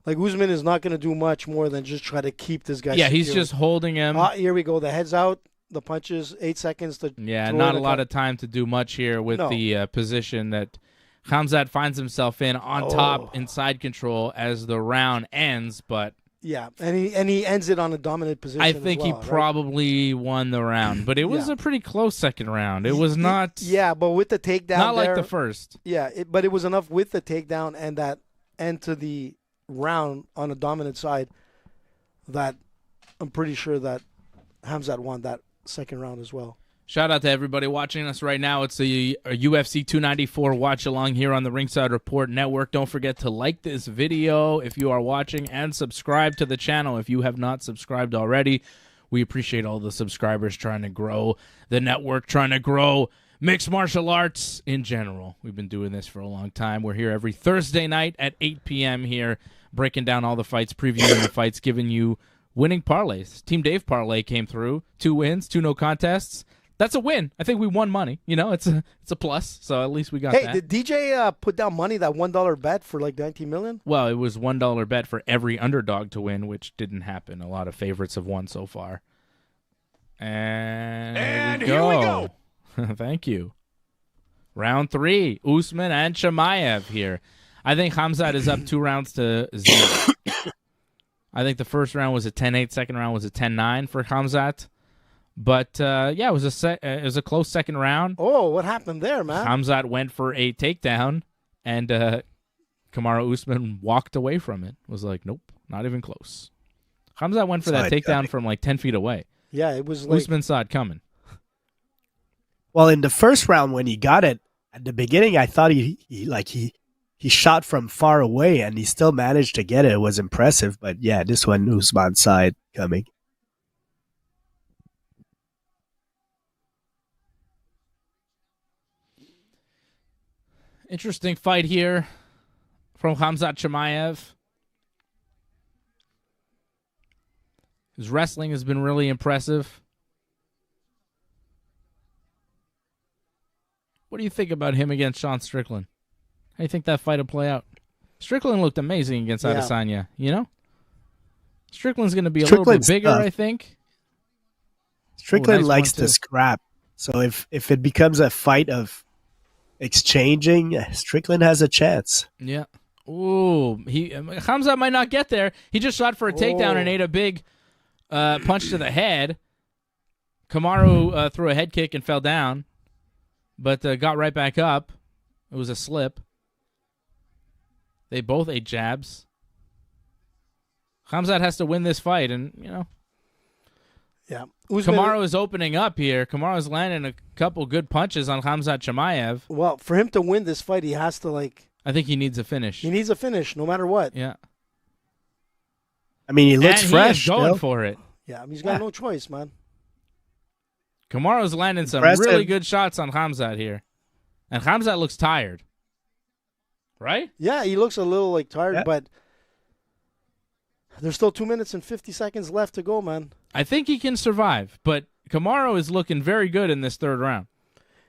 like, Usman is not going to do much more than just try to keep this guy secure. He's just holding him. Here we go. The head's out. The punches, 8 seconds to not a lot of time to do much here with the position that Khamzat finds himself in on top in side control as the round ends. But and he ends it on a dominant position. I think he probably won the round, but it was a pretty close second round. It was not. But with the takedown, not like the first. Yeah, but it was enough with the takedown and that end to the round on a dominant side that I'm pretty sure that Khamzat won that second round as well. Shout out to everybody watching us right now. It's the UFC 294 watch along here on the Ringside Report Network. Don't forget to like this video if you are watching and subscribe to the channel if you have not subscribed already. We appreciate all the subscribers trying to grow the network, trying to grow mixed martial arts in general. We've been doing this for a long time. We're here every Thursday night at 8 p.m. here, breaking down all the fights, previewing the fights, giving you winning parlays. Team Dave parlay came through. 2 wins, 2 no contests. That's a win. I think we won money. You know, it's a plus, so at least we got that. Hey, did DJ put down money, that $1 bet for like $19 million? Well, it was $1 bet for every underdog to win, which didn't happen. A lot of favorites have won so far. And here we go. Thank you. Round 3, Usman and Chimaev here. I think Khamzat is up 2 rounds to 0. I think the first round was a 10-8, second round was a 10-9 for Khamzat. But, yeah, it was a close second round. Oh, what happened there, man? Khamzat went for a takedown, and Kamaru Usman walked away from it. Was like, nope, not even close. Khamzat went for that takedown from like 10 feet away. Yeah, it was like... Usman saw it coming. Well, in the first round when he got it, at the beginning I thought he shot from far away and he still managed to get it. It was impressive, but yeah, this one Usman saw it coming. Interesting fight here from Khamzat Chimaev. His wrestling has been really impressive. What do you think about him against Sean Strickland? How do you think that fight will play out? Strickland looked amazing against Adesanya, you know? Strickland's going to be a little bit bigger, I think. Strickland likes to scrap. So if it becomes a fight of exchanging, Strickland has a chance. Yeah. Ooh, Khamzat might not get there. He just shot for a takedown and ate a big punch to the head. Kamaru threw a head kick and fell down, but got right back up. It was a slip. They both ate jabs. Khamzat has to win this fight, and, you know. Yeah. Kamaru is opening up here. Kamaru is landing a couple good punches on Khamzat Chimaev. Well, for him to win this fight, he has to, like... I think he needs a finish. He needs a finish, no matter what. Yeah. I mean, he looks fresh. He is going for it. Yeah, he's got no choice, man. Kamaru's landing some really good shots on Khamzat here. And Khamzat looks tired. Right? Yeah, he looks a little, like, tired, but there's still 2 minutes and 50 seconds left to go, man. I think he can survive, but Kamaru is looking very good in this third round.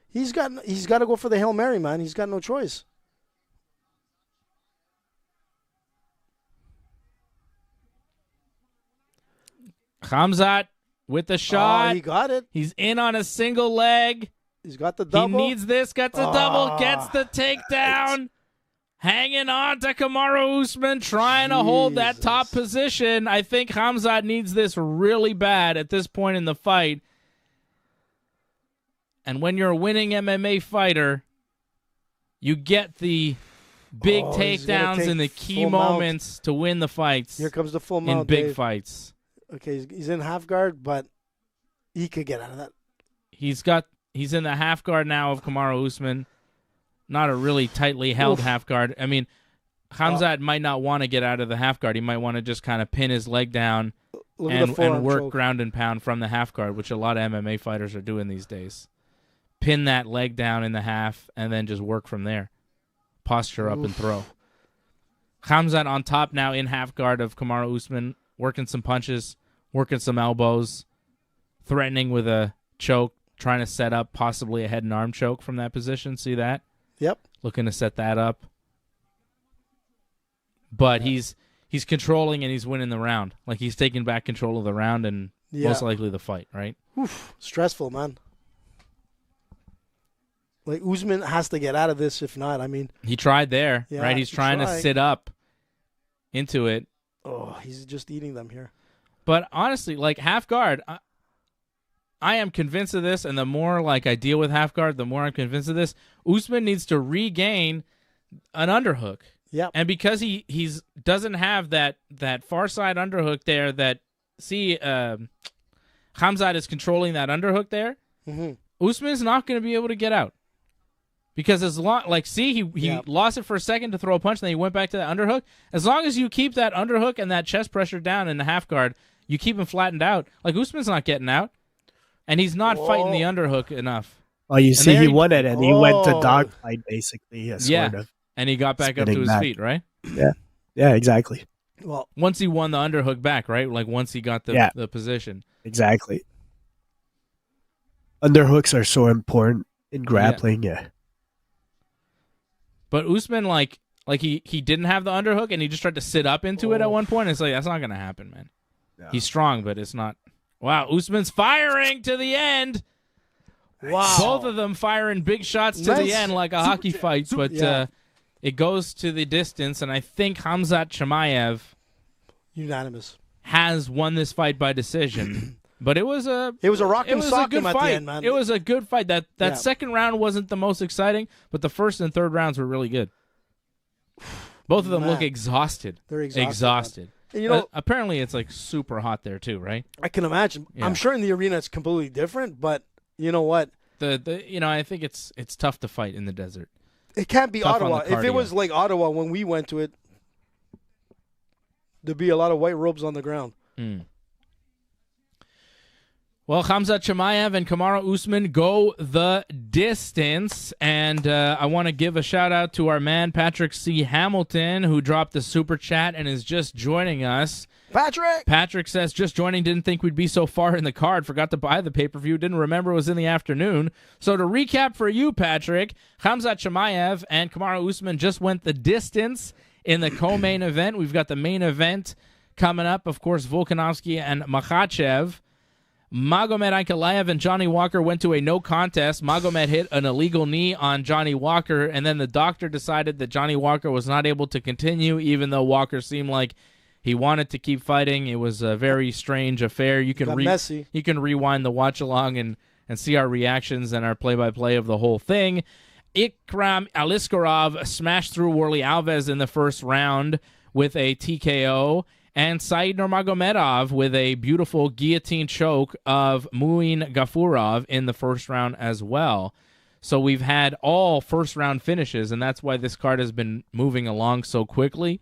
He's got to go for the Hail Mary, man. He's got no choice. Khamzat with the shot. Oh, he got it. He's in on a single leg. He's got the double. He needs this. Gets a double. Gets the takedown. Hanging on to Kamaru Usman, trying to hold that top position. I think Khamzat needs this really bad at this point in the fight. And when you're a winning MMA fighter, you get the big takedowns in the key moments to win the fights. Here comes the full mount, in big fights. Okay, he's in half guard, but he could get out of that. He's in the half guard now of Kamaru Usman. Not a really tightly held half guard. I mean, Khamzat might not want to get out of the half guard. He might want to just kind of pin his leg down and work ground and pound from the half guard, which a lot of MMA fighters are doing these days. Pin that leg down in the half and then just work from there. Posture up and throw. Khamzat on top now in half guard of Kamaru Usman, working some punches, working some elbows, threatening with a choke, trying to set up possibly a head and arm choke from that position. See that? Yep. Looking to set that up. But he's controlling and he's winning the round. Like, he's taking back control of the round and most likely the fight, right? Oof. Stressful, man. Like, Usman has to get out of this if not. I mean, he tried there, right? He's trying to sit up into it. Oh, he's just eating them here. But honestly, like, half guard, I am convinced of this, and the more like I deal with half guard, the more I'm convinced of this. Usman needs to regain an underhook. Yeah. And because he's doesn't have that far side underhook there that Khamzat is controlling that underhook there, Usman's not going to be able to get out. Because as long he lost it for a second to throw a punch, and then he went back to that underhook. As long as you keep that underhook and that chest pressure down in the half guard, you keep him flattened out. Like, Usman's not getting out. And he's not fighting the underhook enough. Oh, you see, there he he- won it, and he went to Oh. dogfight, basically. Yeah. Sort of. And he got back up to Spinning his back. feet, right? Yeah, exactly. Well, Once he won the underhook back, right? Like once he got the position. Exactly. Underhooks are so important in grappling. Yeah. But Usman, like he didn't have the underhook, and he just tried to sit up into it at one point. It's like, that's not going to happen, man. No. He's strong, but it's not. Wow, Usman's firing to the end. wow. Both of them firing big shots to the Nice. end like a hockey fight, but Yeah. it goes to the distance, and I think Khamzat Chimaev Unanimous. has won this fight by decision. But it was a rock it and was a sock good him at fight. the end, man. It was a good fight. That Yeah. second round wasn't the most exciting, but the first and third rounds were really good. Both of them look Man. exhausted. They're exhausted. Exhausted. And, you know, Apparently it's like super hot there too, right? I can imagine. Yeah. I'm sure in the arena it's completely different, but you know what? I think it's tough to fight in the desert. It can't be Tough on Ottawa. the If it cardio. was like Ottawa when we went to it, there'd be a lot of white robes on the ground. Well, Khamzat Chimaev and Kamaru Usman go the distance, and I want to give a shout-out to our man, Patrick C. Hamilton, who dropped the super chat and is just joining us. Patrick! Patrick says, just joining, didn't think we'd be so far in the card, forgot to buy the pay-per-view, didn't remember it was in the afternoon. So to recap for you, Patrick, Khamzat Chimaev and Kamaru Usman just went the distance in the co-main event. We've got the main event coming up, of course, Volkanovski and Makhachev. Magomed Ankalaev and Johnny Walker went to a no contest. Magomed hit an illegal knee on Johnny Walker, and then the doctor decided that Johnny Walker was not able to continue, even though Walker seemed like he wanted to keep fighting. It was a very strange affair. You can Got messy. you can rewind the watch along and see our reactions and our play-by-play of the whole thing. Ikram Aliscarov smashed through Worley Alves in the first round with a TKO. And Said Nurmagomedov with a beautiful guillotine choke of Muin Gafurov in the first round as well. So we've had all first-round finishes, and that's why this card has been moving along so quickly.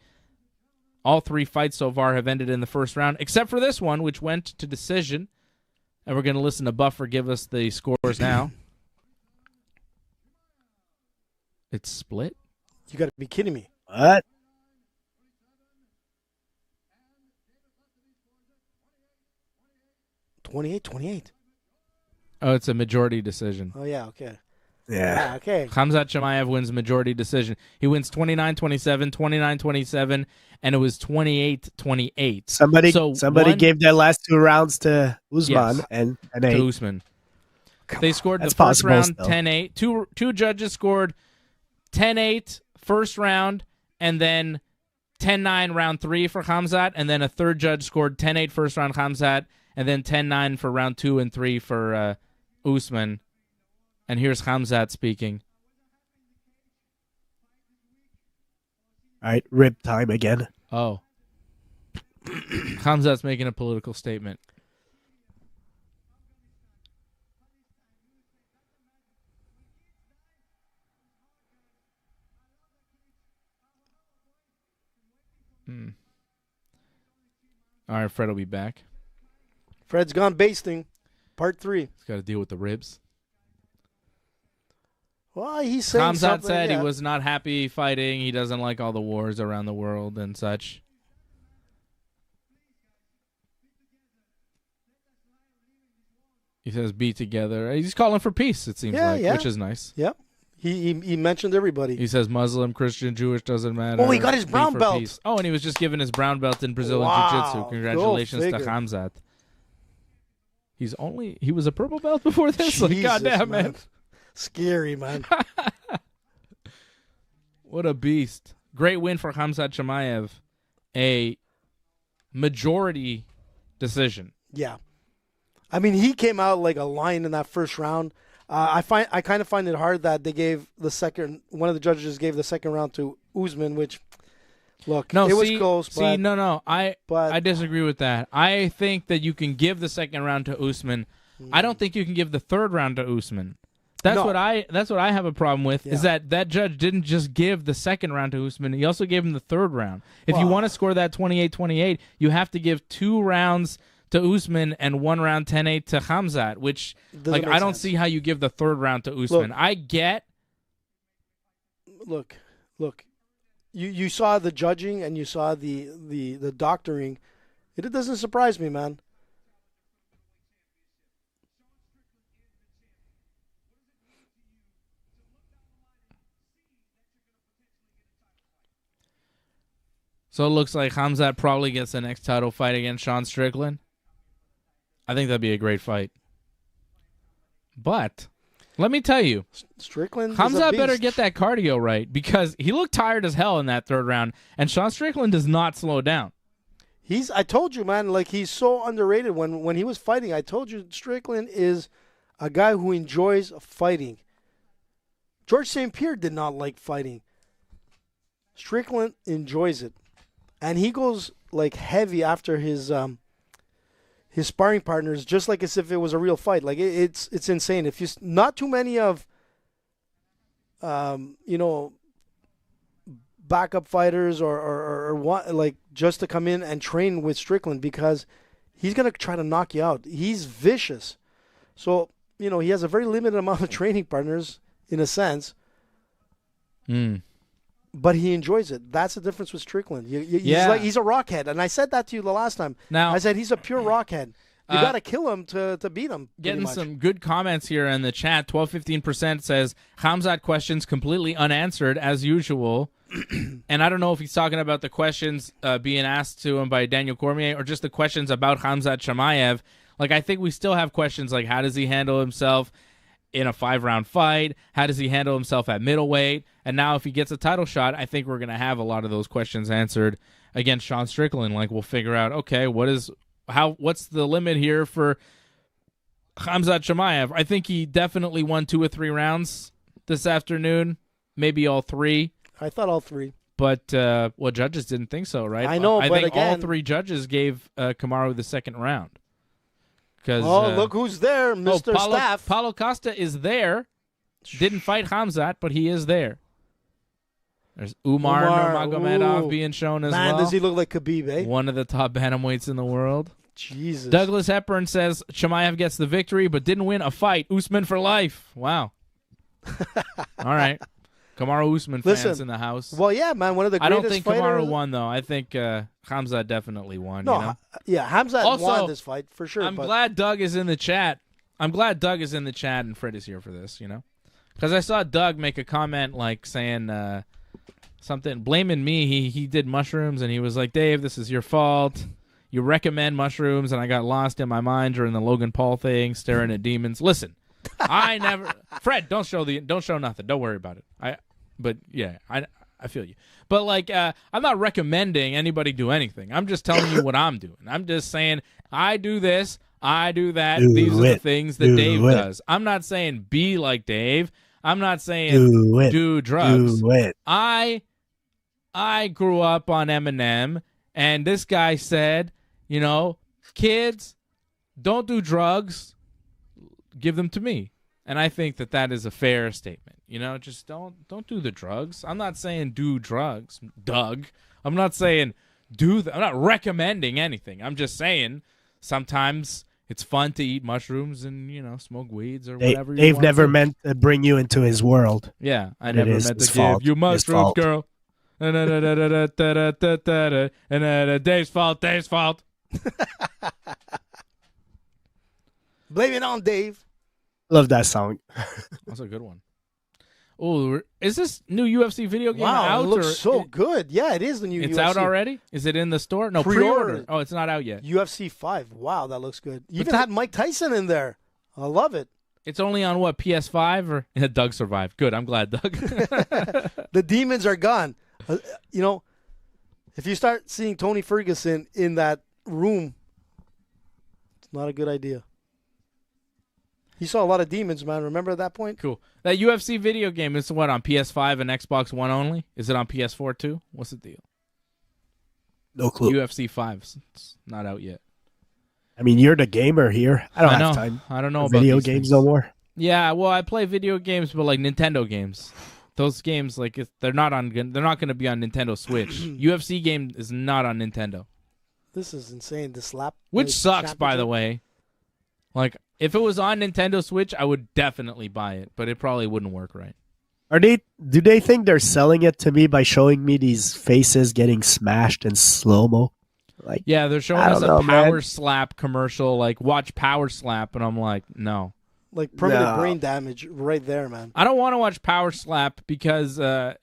All three fights so far have ended in the first round, except for this one, which went to decision. And we're going to listen to Buffer give us the scores now. It's split. You got to be kidding me. What? $28. Oh, it's a majority decision. Oh, yeah, okay. Yeah. Ah, okay. Khamzat Chimaev wins majority decision. He wins 29-27, 29-27, and it was 28-28. Somebody So one- gave their last 2 rounds to Usman Yes. and to 8. Usman. They scored That's the first possible round still. 10-8. Two judges scored 10-8 first round, and then 10-9 round 3 for Khamzat, and then a third judge scored 10-8 first round Khamzat, and then 10-9 for round 2 and 3 for Usman. And here's Khamzat speaking. All right, rib time again. Oh. Khamzat's making a political statement. All right, Fred will be back. Fred's gone basting. Part 3. He's got to deal with the ribs. Well, he's saying Khamzat something. said yeah. he was not happy fighting. He doesn't like all the wars around the world and such. He says, be together. He's calling for peace, it seems Yeah, like, yeah. which is nice. Yep. He mentioned everybody. He says Muslim, Christian, Jewish, doesn't matter. Oh, he got his Be brown for belt. peace. Oh, and he was just given his brown belt in Brazilian Wow. Jiu-Jitsu. Go Congratulations to figure. Khamzat. He was a purple belt before this? Like, Jesus, goddamn, man. Scary, man. What a beast. Great win for Khamzat Chimaev. A majority decision. Yeah. I mean, he came out like a lion in that first round. I kind of find it hard that they gave one of the judges gave the second round to Usman, which, look, No, it was see, close. But, no. I but disagree with that. I think that you can give the second round to Usman. I don't think you can give the third round to Usman. That's No. what I have a problem with, is that judge didn't just give the second round to Usman. He also gave him the third round. If you Well- want to score that 28-28, you have to give 2 rounds to Usman and 1 round 10-8 to Khamzat, which Doesn't like make I don't sense. see how you give the 3rd round to Usman. Look. I get Look. You saw the judging and you saw the doctoring. It doesn't surprise me, man. so it looks like Khamzat probably gets the next title fight against Sean Strickland. I think that'd be a great fight. But let me tell you, Strickland. is a Khamzat better beast. get that cardio right because he looked tired as hell in that 3rd round, and Sean Strickland does not slow down. I told you, man, like he's so underrated. When he was fighting, I told you Strickland is a guy who enjoys fighting. George St. Pierre did not like fighting. Strickland enjoys it. And he goes like heavy after his sparring partners, just like as if it was a real fight. Like it's insane. If you not too many of backup fighters or want, like just to come in and train with Strickland because he's gonna try to knock you out. He's vicious. So he has a very limited amount of training partners in a sense. But he enjoys it. That's the difference with Strickland. He's a rockhead, and I said that to you the last time. Now I said he's a pure rockhead. You got to kill him to beat him. getting some good comments here in the chat. 12-15% says Khamzat questions completely unanswered as usual. And I don't know if he's talking about the questions being asked to him by Daniel Cormier or just the questions about Khamzat Chimaev. Like, I think we still have questions like how does he handle himself in a 5-round fight? How does he handle himself at middleweight? And now if he gets a title shot, I think we're going to have a lot of those questions answered against Sean Strickland. Like, we'll figure out, okay, what's the limit here for Khamzat Chimaev? I think he definitely won 2 or 3 rounds this afternoon, maybe all 3. I thought all 3. But, judges didn't think so, right? I know, I but think again, all 3 judges gave Kamaru the 2nd round. Look who's there, Mr. Staff. Paulo Costa is there. Didn't fight Khamzat, but he is there. There's Umar Nurmagomedov ooh. being shown as Man, well. does he look like Khabib, eh? One of the top bantamweights in the world. Jesus. Douglas Hepburn says Chimaev gets the victory, but didn't win a fight. Usman for life. Wow. All right. Kamaru Usman fans in the house. Well, yeah, man, one of the I greatest don't think fighters. Kamaru won, though. I think Khamzat definitely won. No, you know? yeah, Khamzat Also, won this fight for sure. I'm but glad Doug is in the chat. I'm glad Doug is in the chat and Fred is here for this, Because I saw Doug make a comment like saying something, blaming me. He did mushrooms and he was like, Dave, this is your fault. You recommend mushrooms, and I got lost in my mind during the Logan Paul thing, staring at demons. Listen, I never Fred, don't show nothing. Don't worry about it. But yeah, I feel you. But like I'm not recommending anybody do anything. I'm just telling you what I'm doing. I'm just saying I do this, I do that. These are the things that Dave does. I'm not saying be like Dave. I'm not saying do drugs. I grew up on Eminem, and this guy said, kids, don't do drugs. Give them to me. And I think that is a fair statement. Just don't do the drugs. I'm not saying do drugs, Doug. I'm not saying do that. I'm not recommending anything. I'm just saying sometimes it's fun to eat mushrooms and, smoke weeds or whatever. They've never meant to bring you into his world. Yeah, I never meant to give you mushrooms, girl. Dave's fault. blame it on Dave. Love that song. That's a good one. Oh, is this new UFC video game out? It looks so good. Yeah, it is the new UFC. It's out already? Is it in the store? No, Pre-order. Oh, it's not out yet. UFC 5. Wow, that looks good. You even had Mike Tyson in there. I love it. It's only on what, PS5 or Doug survived. Good, I'm glad, Doug. The demons are gone. If you start seeing Tony Ferguson in that room, it's not a good idea. He saw a lot of demons, man. Remember at that point? Cool. That UFC video game is what, on PS5 and Xbox One only? Is it on PS4 too? What's the deal? No clue. UFC 5. It's not out yet. I mean, you're the gamer here. I don't have time. I don't know for about video these games things. no more. Yeah, well, I play video games, but like Nintendo games. Those games, they're not going to be on Nintendo Switch. UFC game is not on Nintendo. This is insane. The slap, which sucks, by the way. Like, if it was on Nintendo Switch, I would definitely buy it, but it probably wouldn't work right. Do they think they're selling it to me by showing me these faces getting smashed in slow-mo? Like, yeah, they're showing us a Power Slap commercial, like, watch Power Slap, and I'm like, no. Like, permanent brain damage right there, man. I don't want to watch Power Slap because I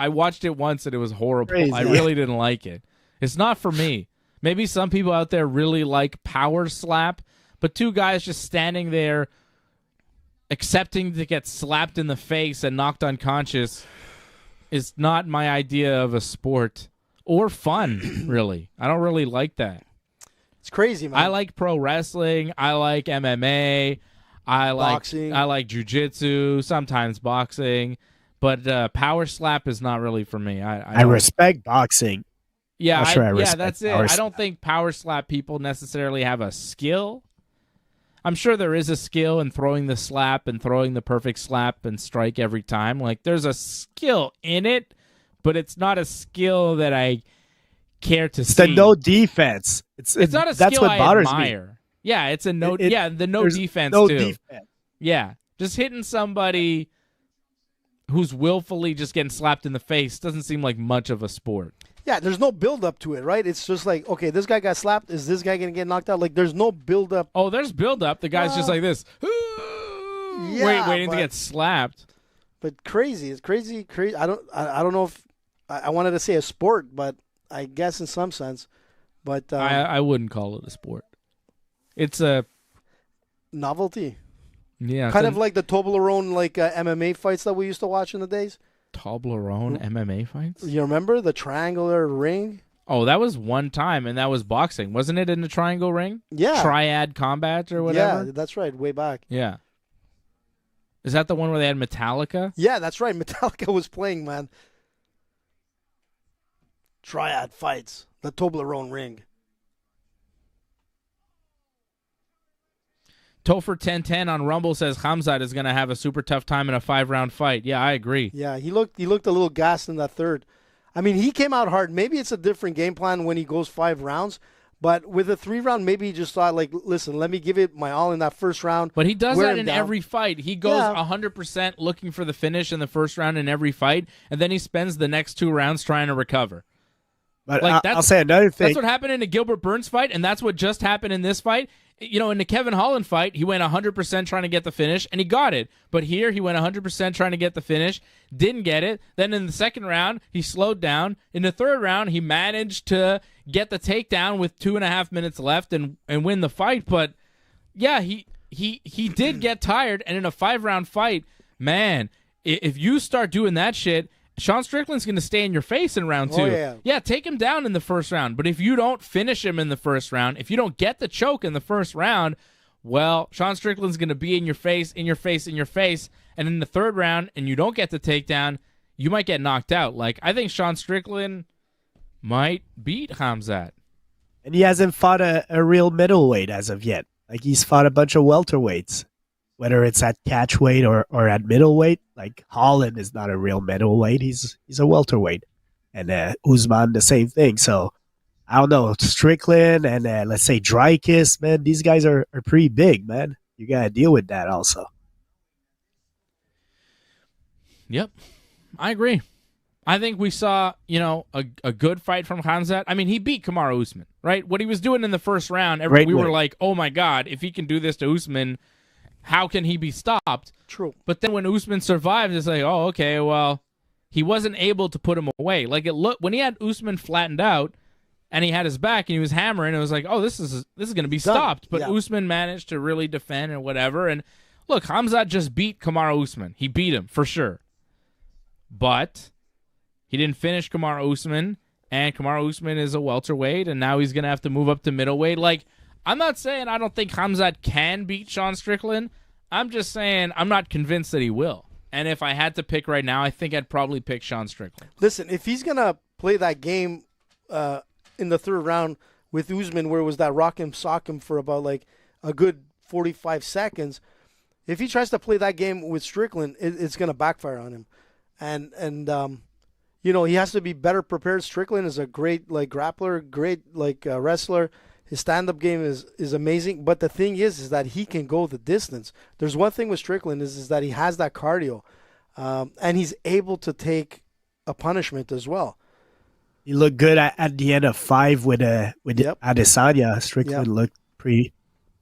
watched it once and it was horrible. Crazy. I really didn't like it. It's not for me. Maybe some people out there really like Power Slap, but two guys just standing there accepting to get slapped in the face and knocked unconscious is not my idea of a sport or fun, really. I don't really like that. It's crazy, man. I like pro wrestling. I like MMA. I like boxing. I like jiu-jitsu, sometimes boxing, but Power Slap is not really for me. I respect boxing. Yeah, respect that's it. I don't think Power Slap people necessarily have a skill. I'm sure there is a skill in throwing the slap and throwing the perfect slap and strike every time. Like, there's a skill in it, but it's not a skill that I care to see. It's the no defense. It's not a that's skill what I bothers admire. me. Yeah, it's a no. The no there's defense no too. defense. Yeah, just hitting somebody who's willfully just getting slapped in the face doesn't seem like much of a sport. Yeah, there's no build up to it, right? It's just like, okay, this guy got slapped. Is this guy gonna get knocked out? Like, there's no build up. Oh, there's build up. The guy's just like this, waiting to get slapped. But crazy, it's crazy. I don't know if I wanted to say a sport, but I guess in some sense. But I wouldn't call it a sport. It's a novelty. Yeah, kind of like the Toblerone MMA fights that we used to watch in the days. Toblerone MMA fights? You remember the triangular ring? Oh, that was one time, and that was boxing. Wasn't it in the triangle ring? Yeah. Triad combat or whatever? Yeah, that's right, way back. Yeah. Is that the one where they had Metallica? Yeah, that's right. Metallica was playing, man. Triad fights. The Toblerone ring. Topher 1010 on Rumble says Khamzat is going to have a super tough time in a 5-round fight. Yeah, I agree. Yeah, he looked a little gassed in that third. I mean, he came out hard. Maybe it's a different game plan when he goes 5 rounds, but with a 3-round, maybe he just thought, like, listen, let me give it my all in that first round. But he does that in every fight. He goes 100% looking for the finish in the first round in every fight, and then he spends the next 2 rounds trying to recover. But I'll say another thing. That's what happened in the Gilbert Burns fight, and that's what just happened in this fight. You know, in the Kevin Holland fight, he went 100% trying to get the finish, and he got it. But here, he went 100% trying to get the finish, didn't get it. Then in the second round, he slowed down. In the third round, he managed to get the takedown with 2.5 minutes left and win the fight. But, yeah, he did get tired, and in a 5-round fight, man, if you start doing that shit, Sean Strickland's going to stay in your face in round 2. Oh, yeah. Take him down in the first round. But if you don't finish him in the first round, if you don't get the choke in the first round, well, Sean Strickland's going to be in your face, in your face, in your face. And in the third round, and you don't get the takedown, you might get knocked out. Like, I think Sean Strickland might beat Khamzat. And he hasn't fought a real middleweight as of yet. Like, he's fought a bunch of welterweights. Whether it's at catchweight or at middleweight, like Holland is not a real middleweight. He's a welterweight. And Usman, the same thing. So, I don't know. Strickland and let's say Dreykus, man, these guys are pretty big, man. You got to deal with that also. Yep. I agree. I think we saw, a good fight from Khamzat. I mean, he beat Kamaru Usman, right? What he was doing in the first round, we were like, oh, my God, if he can do this to Usman, how can he be stopped? True. But then when Usman survived, it's like, oh, okay, well, he wasn't able to put him away. Like, it looked when he had Usman flattened out and he had his back and he was hammering, it was like, oh, this is going to be stopped. But Usman managed to really defend and whatever. And look, Khamzat just beat Kamaru Usman. He beat him for sure. But he didn't finish Kamaru Usman, and Kamaru Usman is a welterweight, and now he's going to have to move up to middleweight. Like, I'm not saying I don't think Khamzat can beat Sean Strickland. I'm just saying I'm not convinced that he will. And if I had to pick right now, I think I'd probably pick Sean Strickland. Listen, if he's going to play that game in the third round with Usman where it was that rock him, sock him for about like a good 45 seconds, if he tries to play that game with Strickland, it's going to backfire on him. And he has to be better prepared. Strickland is a great grappler, great wrestler. His stand-up game is amazing. But the thing is that he can go the distance. There's one thing with Strickland is that he has that cardio, and he's able to take a punishment as well. He looked good at the end of 5 with Adesanya. Strickland looked pretty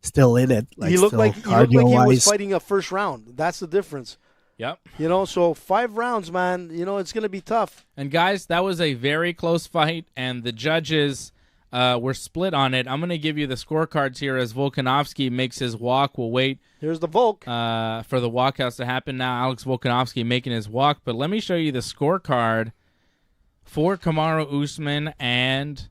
still in it. He looked like he was fighting a first round. That's the difference. Yep. So 5 rounds, man, it's going to be tough. And guys, that was a very close fight, and the judges were split on it. I'm going to give you the scorecards here as Volkanovski makes his walk. We'll wait. Here's the Volk. For the walkouts to happen now. Alex Volkanovski making his walk. But let me show you the scorecard for Kamaru Usman and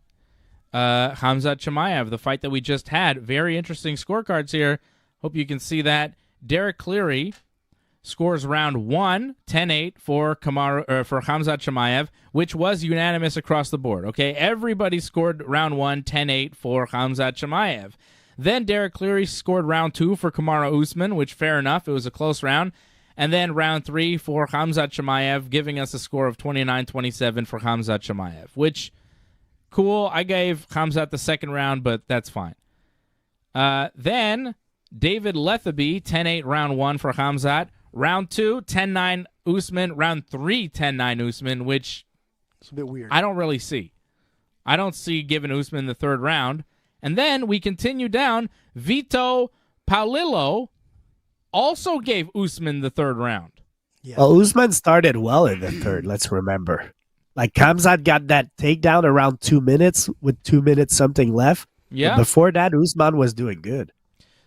Khamzat Chimaev, the fight that we just had. Very interesting scorecards here. Hope you can see that. Derek Cleary scores round 1, 10-8 for Khamzat Chimaev, which was unanimous across the board. Okay, everybody scored round 1, 10-8 for Khamzat Chimaev. Then Derek Cleary scored round 2 for Kamaru Usman, which fair enough, it was a close round. And then round 3 for Khamzat Chimaev, giving us a score of 29-27 for Khamzat Chimaev, which, cool, I gave Khamzat the second round, but that's fine. Then David Lethaby, 10-8 round 1 for Khamzat. Round 2, 10-9 Usman. Round 3, 10-9 Usman, which it's a bit weird. I don't really see. I don't see giving Usman the third round. And then we continue down. Vito Paulillo also gave Usman the third round. Yeah. Well, Usman started well in the third, let's remember. Khamzat got that takedown around 2 minutes with 2 minutes something left. Yeah. But before that, Usman was doing good.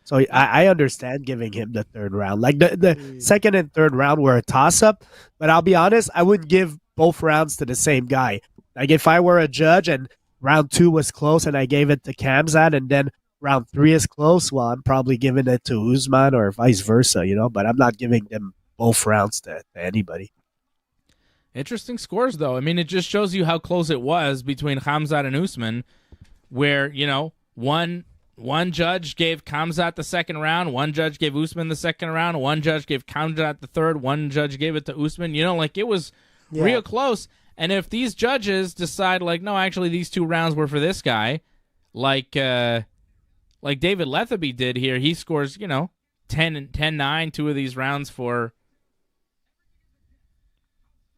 So I understand giving him the third round. The second and third round were a toss-up, but I'll be honest, I wouldn't give both rounds to the same guy. If I were a judge and round 2 was close and I gave it to Khamzat and then round 3 is close, well, I'm probably giving it to Usman or vice versa, but I'm not giving them both rounds to anybody. Interesting scores, though. I mean, it just shows you how close it was between Khamzat and Usman, where, one judge gave Khamzat the second round, one judge gave Usman the second round, one judge gave Khamzat the third, one judge gave it to Usman. It was real close. And if these judges decide, no, actually these 2 rounds were for this guy, like David Lethaby did here, he scores, 10-9, 2 of these rounds for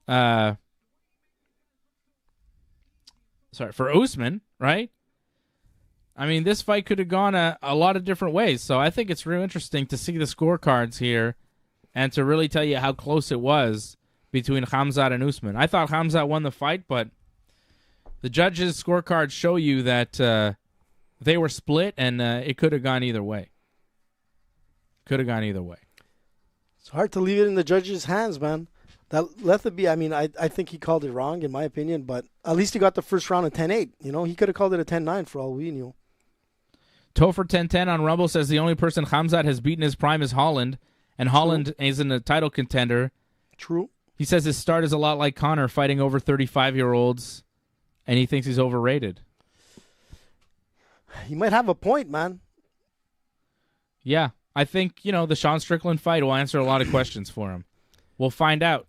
for Usman, right? I mean, this fight could have gone a lot of different ways, so I think it's real interesting to see the scorecards here and to really tell you how close it was between Khamzat and Usman. I thought Khamzat won the fight, but the judges' scorecards show you that they were split, and it could have gone either way. Could have gone either way. It's hard to leave it in the judges' hands, man. That Lethaby, I think he called it wrong, in my opinion, but at least he got the first round at 10-8. He could have called it a 10-9 for all we knew. Topher 1010 on Rumble says the only person Khamzat has beaten his prime is Holland, and Holland isn't a title contender. True. He says his start is a lot like Conor, fighting over 35-year-olds, and he thinks he's overrated. He might have a point, man. Yeah, I think, the Sean Strickland fight will answer a lot of questions for him. We'll find out,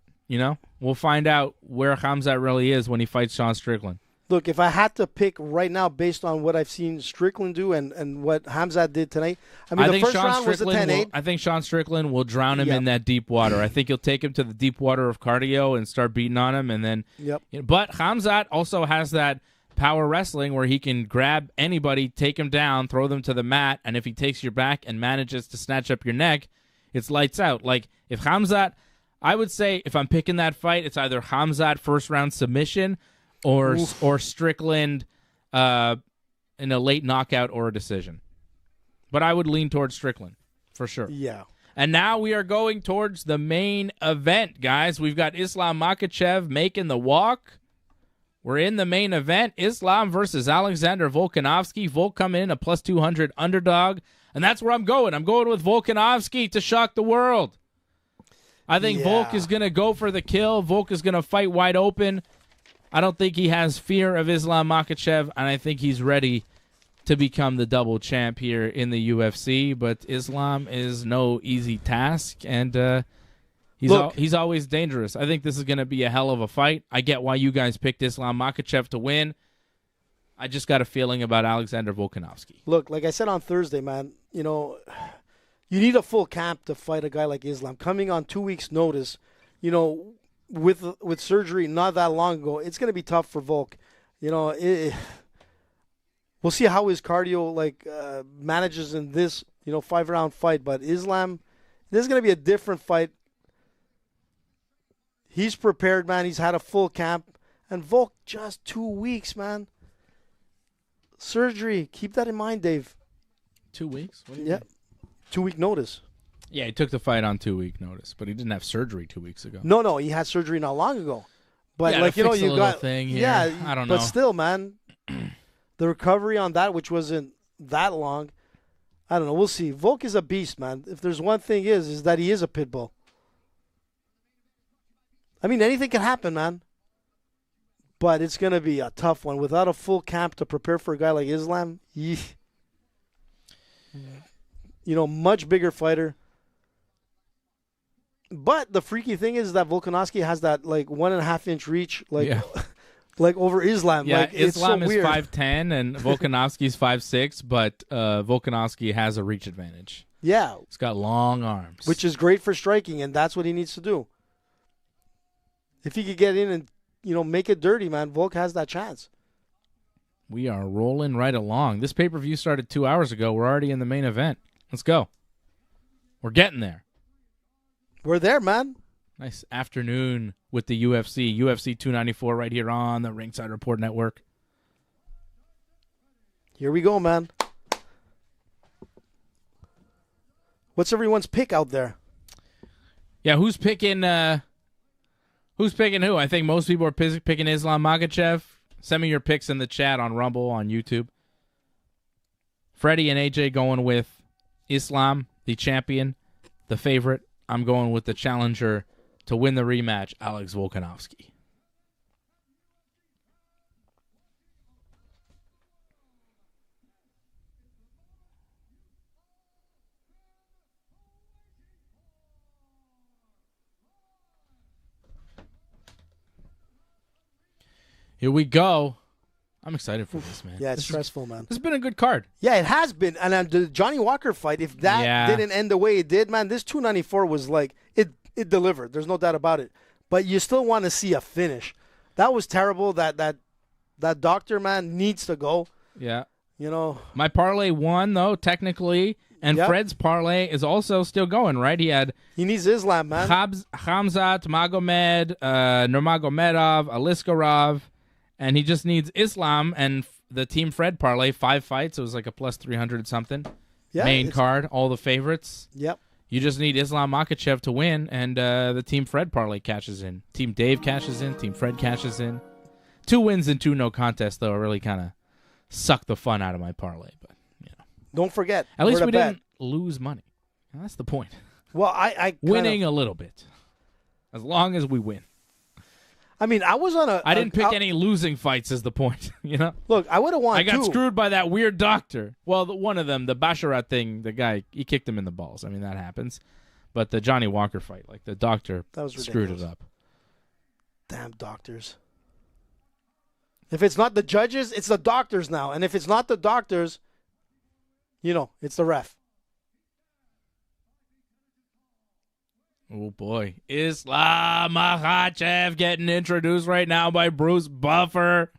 We'll find out where Khamzat really is when he fights Sean Strickland. Look, if I had to pick right now based on what I've seen Strickland do and what Khamzat did tonight, the first round was a 10-8. I think Sean Strickland will drown him in that deep water. I think he'll take him to the deep water of cardio and start beating on him. And then, But Khamzat also has that power wrestling where he can grab anybody, take him down, throw them to the mat, and if he takes your back and manages to snatch up your neck, it's lights out. If Khamzat, I would say if I'm picking that fight, it's either Khamzat first round submission or Strickland in a late knockout or a decision. But I would lean towards Strickland for sure. Yeah. And now we are going towards the main event, guys. We've got Islam Makhachev making the walk. We're in the main event. Islam versus Alexander Volkanovski. Volk come in a plus 200 underdog. And that's where I'm going. I'm going with Volkanovski to shock the world. I think Volk is going to go for the kill. Volk is going to fight wide open. I don't think he has fear of Islam Makhachev, and I think he's ready to become the double champ here in the UFC. But Islam is no easy task, and He's always dangerous. I think this is going to be a hell of a fight. I get why you guys picked Islam Makhachev to win. I just got a feeling about Alexander Volkanovski. Look, like I said on Thursday, man, you need a full camp to fight a guy like Islam. Coming on 2 weeks' notice, with surgery not that long ago, it's going to be tough for Volk. We'll see how his cardio manages in this 5-round fight. But Islam, this is going to be a different fight. He's prepared, man. He's had a full camp. And Volk, just 2 weeks, man. Surgery. Keep that in mind, Dave. 2 weeks? What do you Yeah. mean? 2-week notice. Yeah, he took the fight on 2-week notice, but he didn't have surgery 2 weeks ago. No, he had surgery not long ago. But Yeah, to fix a you little got thing here. Yeah, I don't know. But still, man, the recovery on that, which wasn't that long, I don't know. We'll see. Volk is a beast, man. If there's one thing is that he is a pit bull. I mean, anything can happen, man. But it's going to be a tough one. Without a full camp to prepare for a guy like Islam, much bigger fighter. But the freaky thing is that Volkanovski has that 1.5 inch reach, over Islam. Yeah, it's Islam so is weird. 5'10", and Volkanovski's 5'6", but Volkanovski has a reach advantage. Yeah, He's got long arms. which is great for striking, and that's what he needs to do. If he could get in and make it dirty, man, Volk has that chance. We are rolling right along. This pay-per-view started 2 hours ago. We're already in the main event. Let's go. We're getting there. We're there, man. Nice afternoon with the UFC. UFC 294 right here on the Ringside Report Network. Here we go, man. What's everyone's pick out there? Yeah, who's picking who? I think most people are picking Islam Makhachev. Send me your picks in the chat on Rumble, on YouTube. Freddie and AJ going with Islam, the champion, the favorite. I'm going with the challenger to win the rematch, Alex Volkanovski. Here we go. I'm excited for this, man. Yeah, it's stressful, man. This has been a good card. Yeah, it has been. And the Johnny Walker fight, if that didn't end the way it did, man, this 294 was it delivered. There's no doubt about it. But you still want to see a finish. That was terrible. That doctor, man, needs to go. Yeah. My parlay won, though, technically. And Fred's parlay is also still going, right? He needs Islam, man. Khamzat, Magomed, Nurmagomedov, Aliscarov. And he just needs Islam and the Team Fred parlay, 5 fights. It was like a plus 300 something. Yeah, main card, all the favorites. Yep. You just need Islam Makhachev to win, and the Team Fred parlay cashes in. Team Dave cashes in. Team Fred cashes in. 2 wins and 2 no contests, though, really kind of suck the fun out of my parlay. But don't forget, at least we didn't lose money. That's the point. Well, I winning a little bit, as long as we win. I mean, I was on I didn't pick any losing fights is the point, Look, I would have won. I got screwed by that weird doctor. Well, one of them, the Basharat thing, the guy, he kicked him in the balls. I mean, that happens. But the Johnny Walker fight, the doctor screwed it up. Damn doctors. If it's not the judges, it's the doctors now. And if it's not the doctors, it's the ref. Oh, boy. Islam Makhachev getting introduced right now by Bruce Buffer.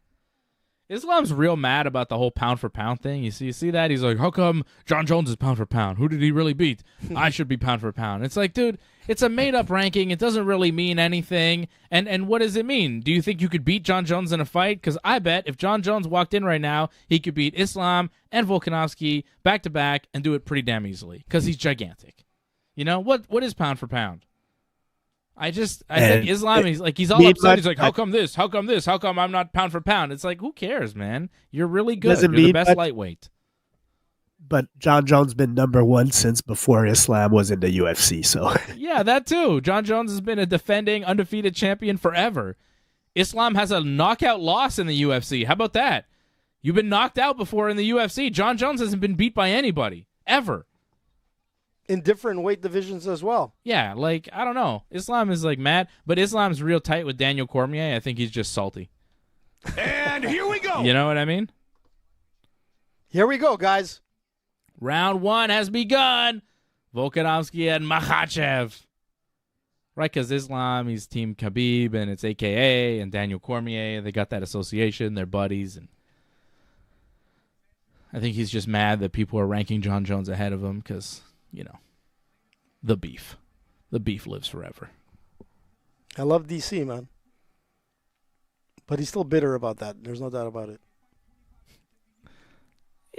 Islam's real mad about the whole pound-for-pound thing. You see that? He's like, how come John Jones is pound-for-pound? Who did he really beat? I should be pound-for-pound. It's like, dude, it's a made-up ranking. It doesn't really mean anything. And what does it mean? Do you think you could beat John Jones in a fight? Because I bet if John Jones walked in right now, he could beat Islam and Volkanovski back-to-back and do it pretty damn easily because he's gigantic. What is pound for pound? I think Islam, he's all upset. He's like, how come this? How come this? How come I'm not pound for pound? It's like, who cares, man? You're really good. You're the best lightweight. But John Jones been #1 since before Islam was in the UFC. So yeah, that too. John Jones has been a defending undefeated champion forever. Islam has a knockout loss in the UFC. How about that? You've been knocked out before in the UFC. John Jones hasn't been beat by anybody ever. in different weight divisions as well. Yeah, like, I don't know. Islam is, like, mad, but Islam's real tight with Daniel Cormier. I think he's just salty. And here we go. You know what I mean? Here we go, guys. Round 1 has begun. Volkanovski and Makhachev. Right, because Islam, he's Team Khabib, and it's AKA, and Daniel Cormier. They got that association. They're buddies, and I think he's just mad that people are ranking John Jones ahead of him because, you know, the beef. The beef lives forever. I love DC, man. But he's still bitter about that. There's no doubt about it.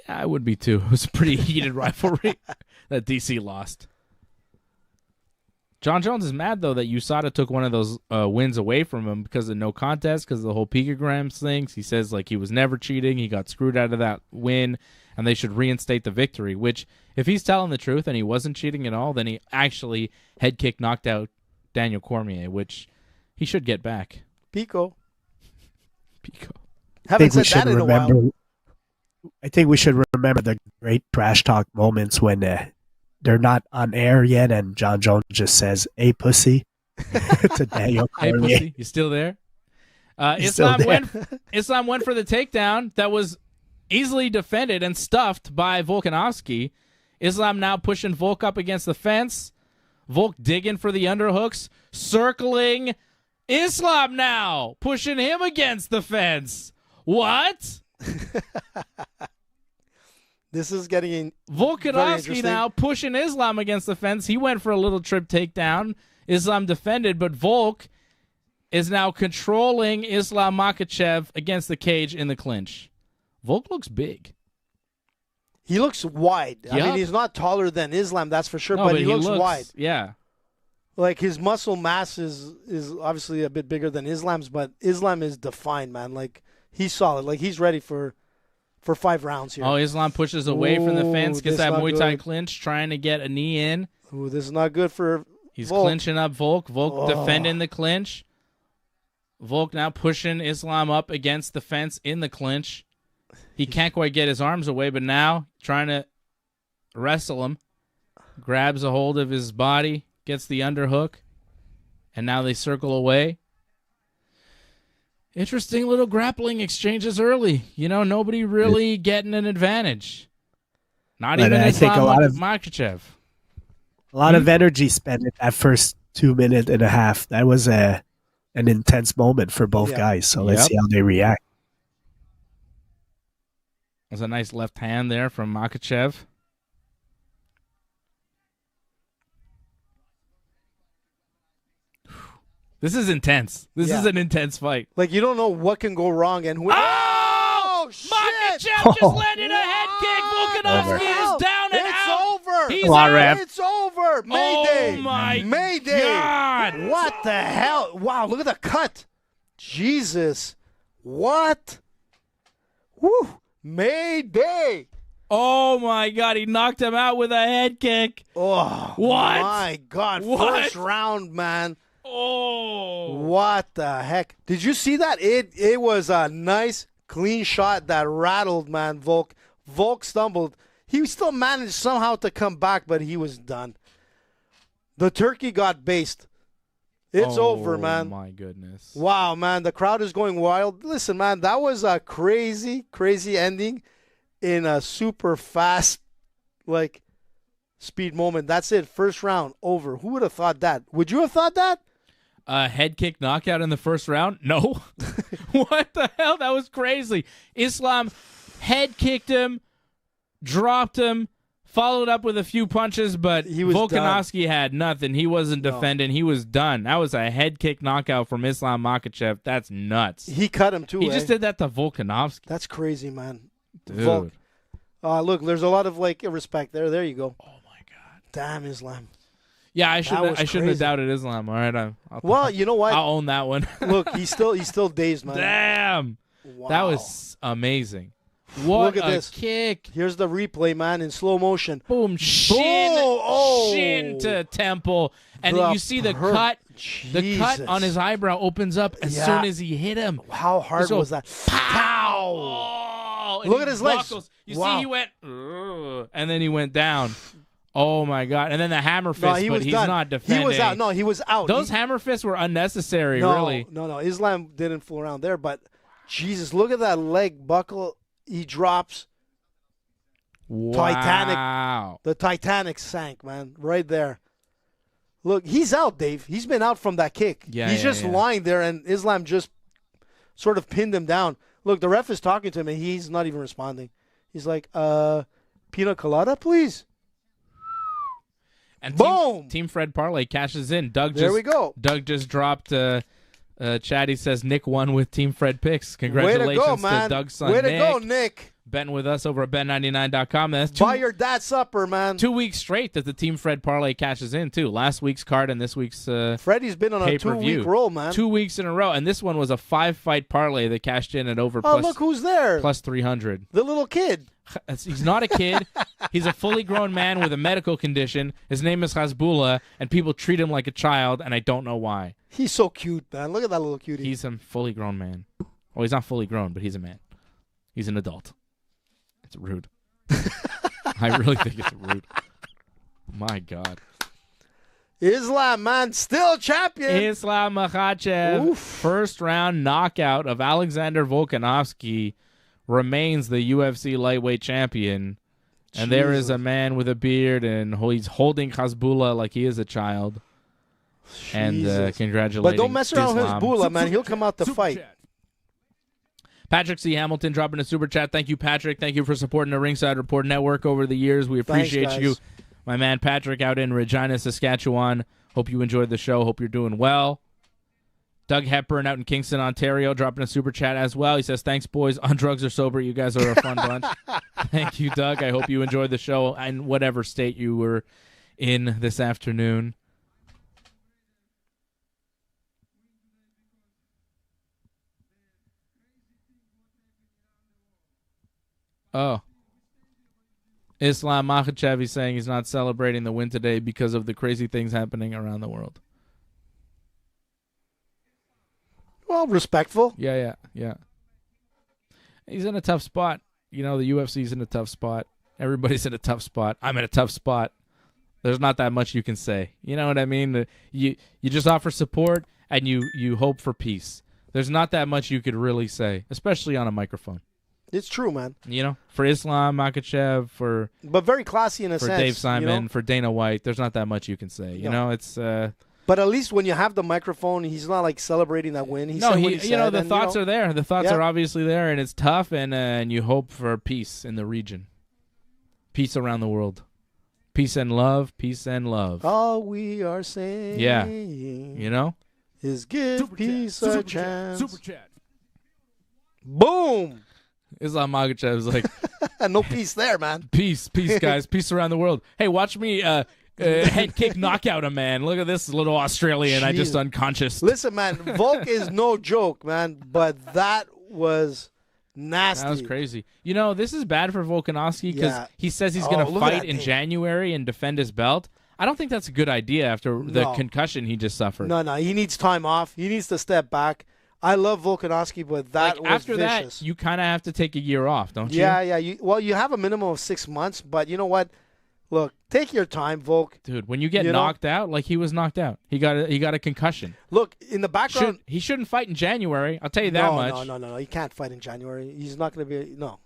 Yeah, I would be too. It was a pretty heated rivalry that DC lost. John Jones is mad, though, that USADA took one of those wins away from him because of no contest, because of the whole picograms things. He says, like, he was never cheating. He got screwed out of that win, and they should reinstate the victory, which, if he's telling the truth and he wasn't cheating at all, then he actually head kick knocked out Daniel Cormier, which he should get back. Pico. I think Haven't we said should that in a remember. while. I think we should remember the great trash talk moments when they're not on air yet, and John Jones just says, "Hey, pussy," to Daniel Hey, Cormier. pussy, you still there? He's still Islam went for the takedown that was easily defended and stuffed by Volkanovski. Islam now pushing Volk up against the fence. Volk digging for the underhooks, circling Islam now, pushing him against the fence. What? This is getting Volkanovski now pushing Islam against the fence. He went for a little trip takedown. Islam defended, but Volk is now controlling Islam Makhachev against the cage in the clinch. Volk looks big. He looks wide. I Yup. mean, he's not taller than Islam, that's for sure, No, but he looks wide. Yeah. Like, his muscle mass is obviously a bit bigger than Islam's, but Islam is defined, man. Like, he's solid. Like, he's ready for 5 rounds here. Oh, Islam pushes away from the fence, gets this that not Muay Thai good. clinch, trying to get a knee in. Ooh, this is not good for He's Volk. clinching up Volk. Volk defending the clinch. Volk now pushing Islam up against the fence in the clinch. He can't quite get his arms away, but now trying to wrestle him. Grabs a hold of his body, gets the underhook, and now they circle away. Interesting little grappling exchanges early. You know, nobody really getting an advantage. Not But even I think Islam a lot of- Makhachev. A lot of energy spent in that first 2.5 minutes. That was an intense moment for both Yeah. guys. So let's Yep. see how they react. There's a nice left hand there from Makhachev. This is intense. This Yeah. is an intense fight. Like, you don't know what can go wrong and who. Oh! shit! Makhachev just landed a head kick. Volkanovski is down and It's out. over. He's Come on, out. ref. It's over. Mayday. Oh, my Mayday. God. What the hell? Wow, look at the cut. Jesus. What? Woo. Mayday. Oh, my God. He knocked him out with a head kick. Oh, What? my God. What? First round, man. Oh. What the heck? Did you see that? It was a nice, clean shot that rattled, man, Volk. Volk stumbled. He still managed somehow to come back, but he was done. The turkey got based. It's over, man. Oh, my goodness. Wow, man. The crowd is going wild. Listen, man, that was a crazy, crazy ending in a super fast, like, speed moment. That's it. First round, over. Who would have thought that? Would you have thought that? Head kick knockout in the first round? No. What the hell? That was crazy. Islam head kicked him, dropped him, followed up with a few punches, but He was Volkanovski had nothing. He wasn't defending. He was done. That was a head kick knockout from Islam Makhachev. That's nuts. He cut him, too, He just did that to Volkanovski. That's crazy, man. Dude. Volk. Look, there's a lot of, like, respect there. There you go. Oh, my God. Damn, Islam. Yeah, I was shouldn't have crazy. doubted Islam. All right. Well, you know what? I'll own that one. Look, he's still dazed, man. Damn. Wow. That was amazing. What Look at a this. kick. Here's the replay, man, in slow motion. Boom, shin, Oh. shin to temple, and The you see the per- cut. The cut Jesus. on his eyebrow opens up as Yeah. soon as he hit him. How hard So, was that? Pow! Oh, and Look he at his legs. buckles. You Wow. see, he went, "Ugh," and then he went down. Oh my God! And then the hammer fist, No, he but was he's done. not defending. He was out. No, he was out. Those hammer fists were unnecessary. No, Really. no. Islam didn't fool around there, but Jesus, look at that leg buckle. He drops. Wow. Titanic. The Titanic sank, man, right there. Look, he's out, Dave. He's been out from that kick. Yeah, he's just lying there, and Islam just sort of pinned him down. Look, the ref is talking to him, and he's not even responding. He's like, pina colada, please. And boom! Team Fred Parlay cashes in. There we go. Doug just dropped. Chatty says Nick won with Team Fred picks. Congratulations Way to go, man. Doug's son Way to Nick. go, Nick. Betting with us over at bet99.com. That's Buy your dad's supper, man. 2 weeks straight that the Team Fred Parlay cashes in, too. Last week's card and this week's Freddie's been on a pay-per-view. 2-week roll, man. 2 weeks in a row. And this one was a 5-fight parlay that cashed in at over look who's there. plus 300. The little kid. He's not a kid. He's a fully grown man with a medical condition. His name is Hasbullah, and people treat him like a child, and I don't know why. He's so cute, man. Look at that little cutie. He's a fully grown man. Well, he's not fully grown, but he's a man. He's an adult. It's rude. I really think it's rude. My God. Islam, man, still champion. Islam Makhachev, Oof. first round knockout of Alexander Volkanovski, remains the UFC lightweight champion. And there is a man with a beard, and he's holding Hasbullah like he is a child. And congratulating But don't mess around with Islam. Hasbullah, man. He'll come out to fight. Patrick C. Hamilton dropping a super chat. Thank you, Patrick. Thank you for supporting the Ringside Report Network over the years. We appreciate Thanks, you. My man Patrick out in Regina, Saskatchewan. Hope you enjoyed the show. Hope you're doing well. Doug Hepburn out in Kingston, Ontario, dropping a super chat as well. He says, thanks, boys. On drugs or sober, you guys are a fun bunch. Thank you, Doug. I hope you enjoyed the show in whatever state you were in this afternoon. Oh. Islam Makhachev is saying he's not celebrating the win today because of the crazy things happening around the world. Well, respectful. Yeah. He's in a tough spot. You know, the UFC's in a tough spot. Everybody's in a tough spot. I'm in a tough spot. There's not that much you can say. You know what I mean? You just offer support and you hope for peace. There's not that much you could really say, especially on a microphone. It's true, man. You know, for Islam Makhachev, but very classy in a for sense. Dave Simon, you know? For Dana White, there's not that much you can say. You know, it's. But at least when you have the microphone, he's not like celebrating that win. He no, said he, what he you know, said, the and, thoughts you know, are there. The thoughts are obviously there, and it's tough, and you hope for peace in the region, peace around the world, peace and love, peace and love. All we are saying, you know, is give peace a chance. Super chat. Boom. Islam Makhachev is like, no peace there, man. Peace, guys, peace around the world. Hey, watch me head kick knockout a man. Look at this little Australian. I just unconscious. Listen, man, Volk is no joke, man. But that was nasty. That was crazy. You know, this is bad for Volkanovski because he says he's going to look at fight that in thing. January and defend his belt. I don't think that's a good idea after the concussion he just suffered. No, he needs time off. He needs to step back. I love Volkanovski, but that was after vicious. that, you kind of have to take a year off, don't you? Yeah. You have a minimum of 6 months, but you know what? Look, take your time, Volk. Dude, when you get knocked out, like he was knocked out, he got a concussion. Look, in the background, he shouldn't fight in January. I'll tell you that much. No. He can't fight in January. He's not going to be. No,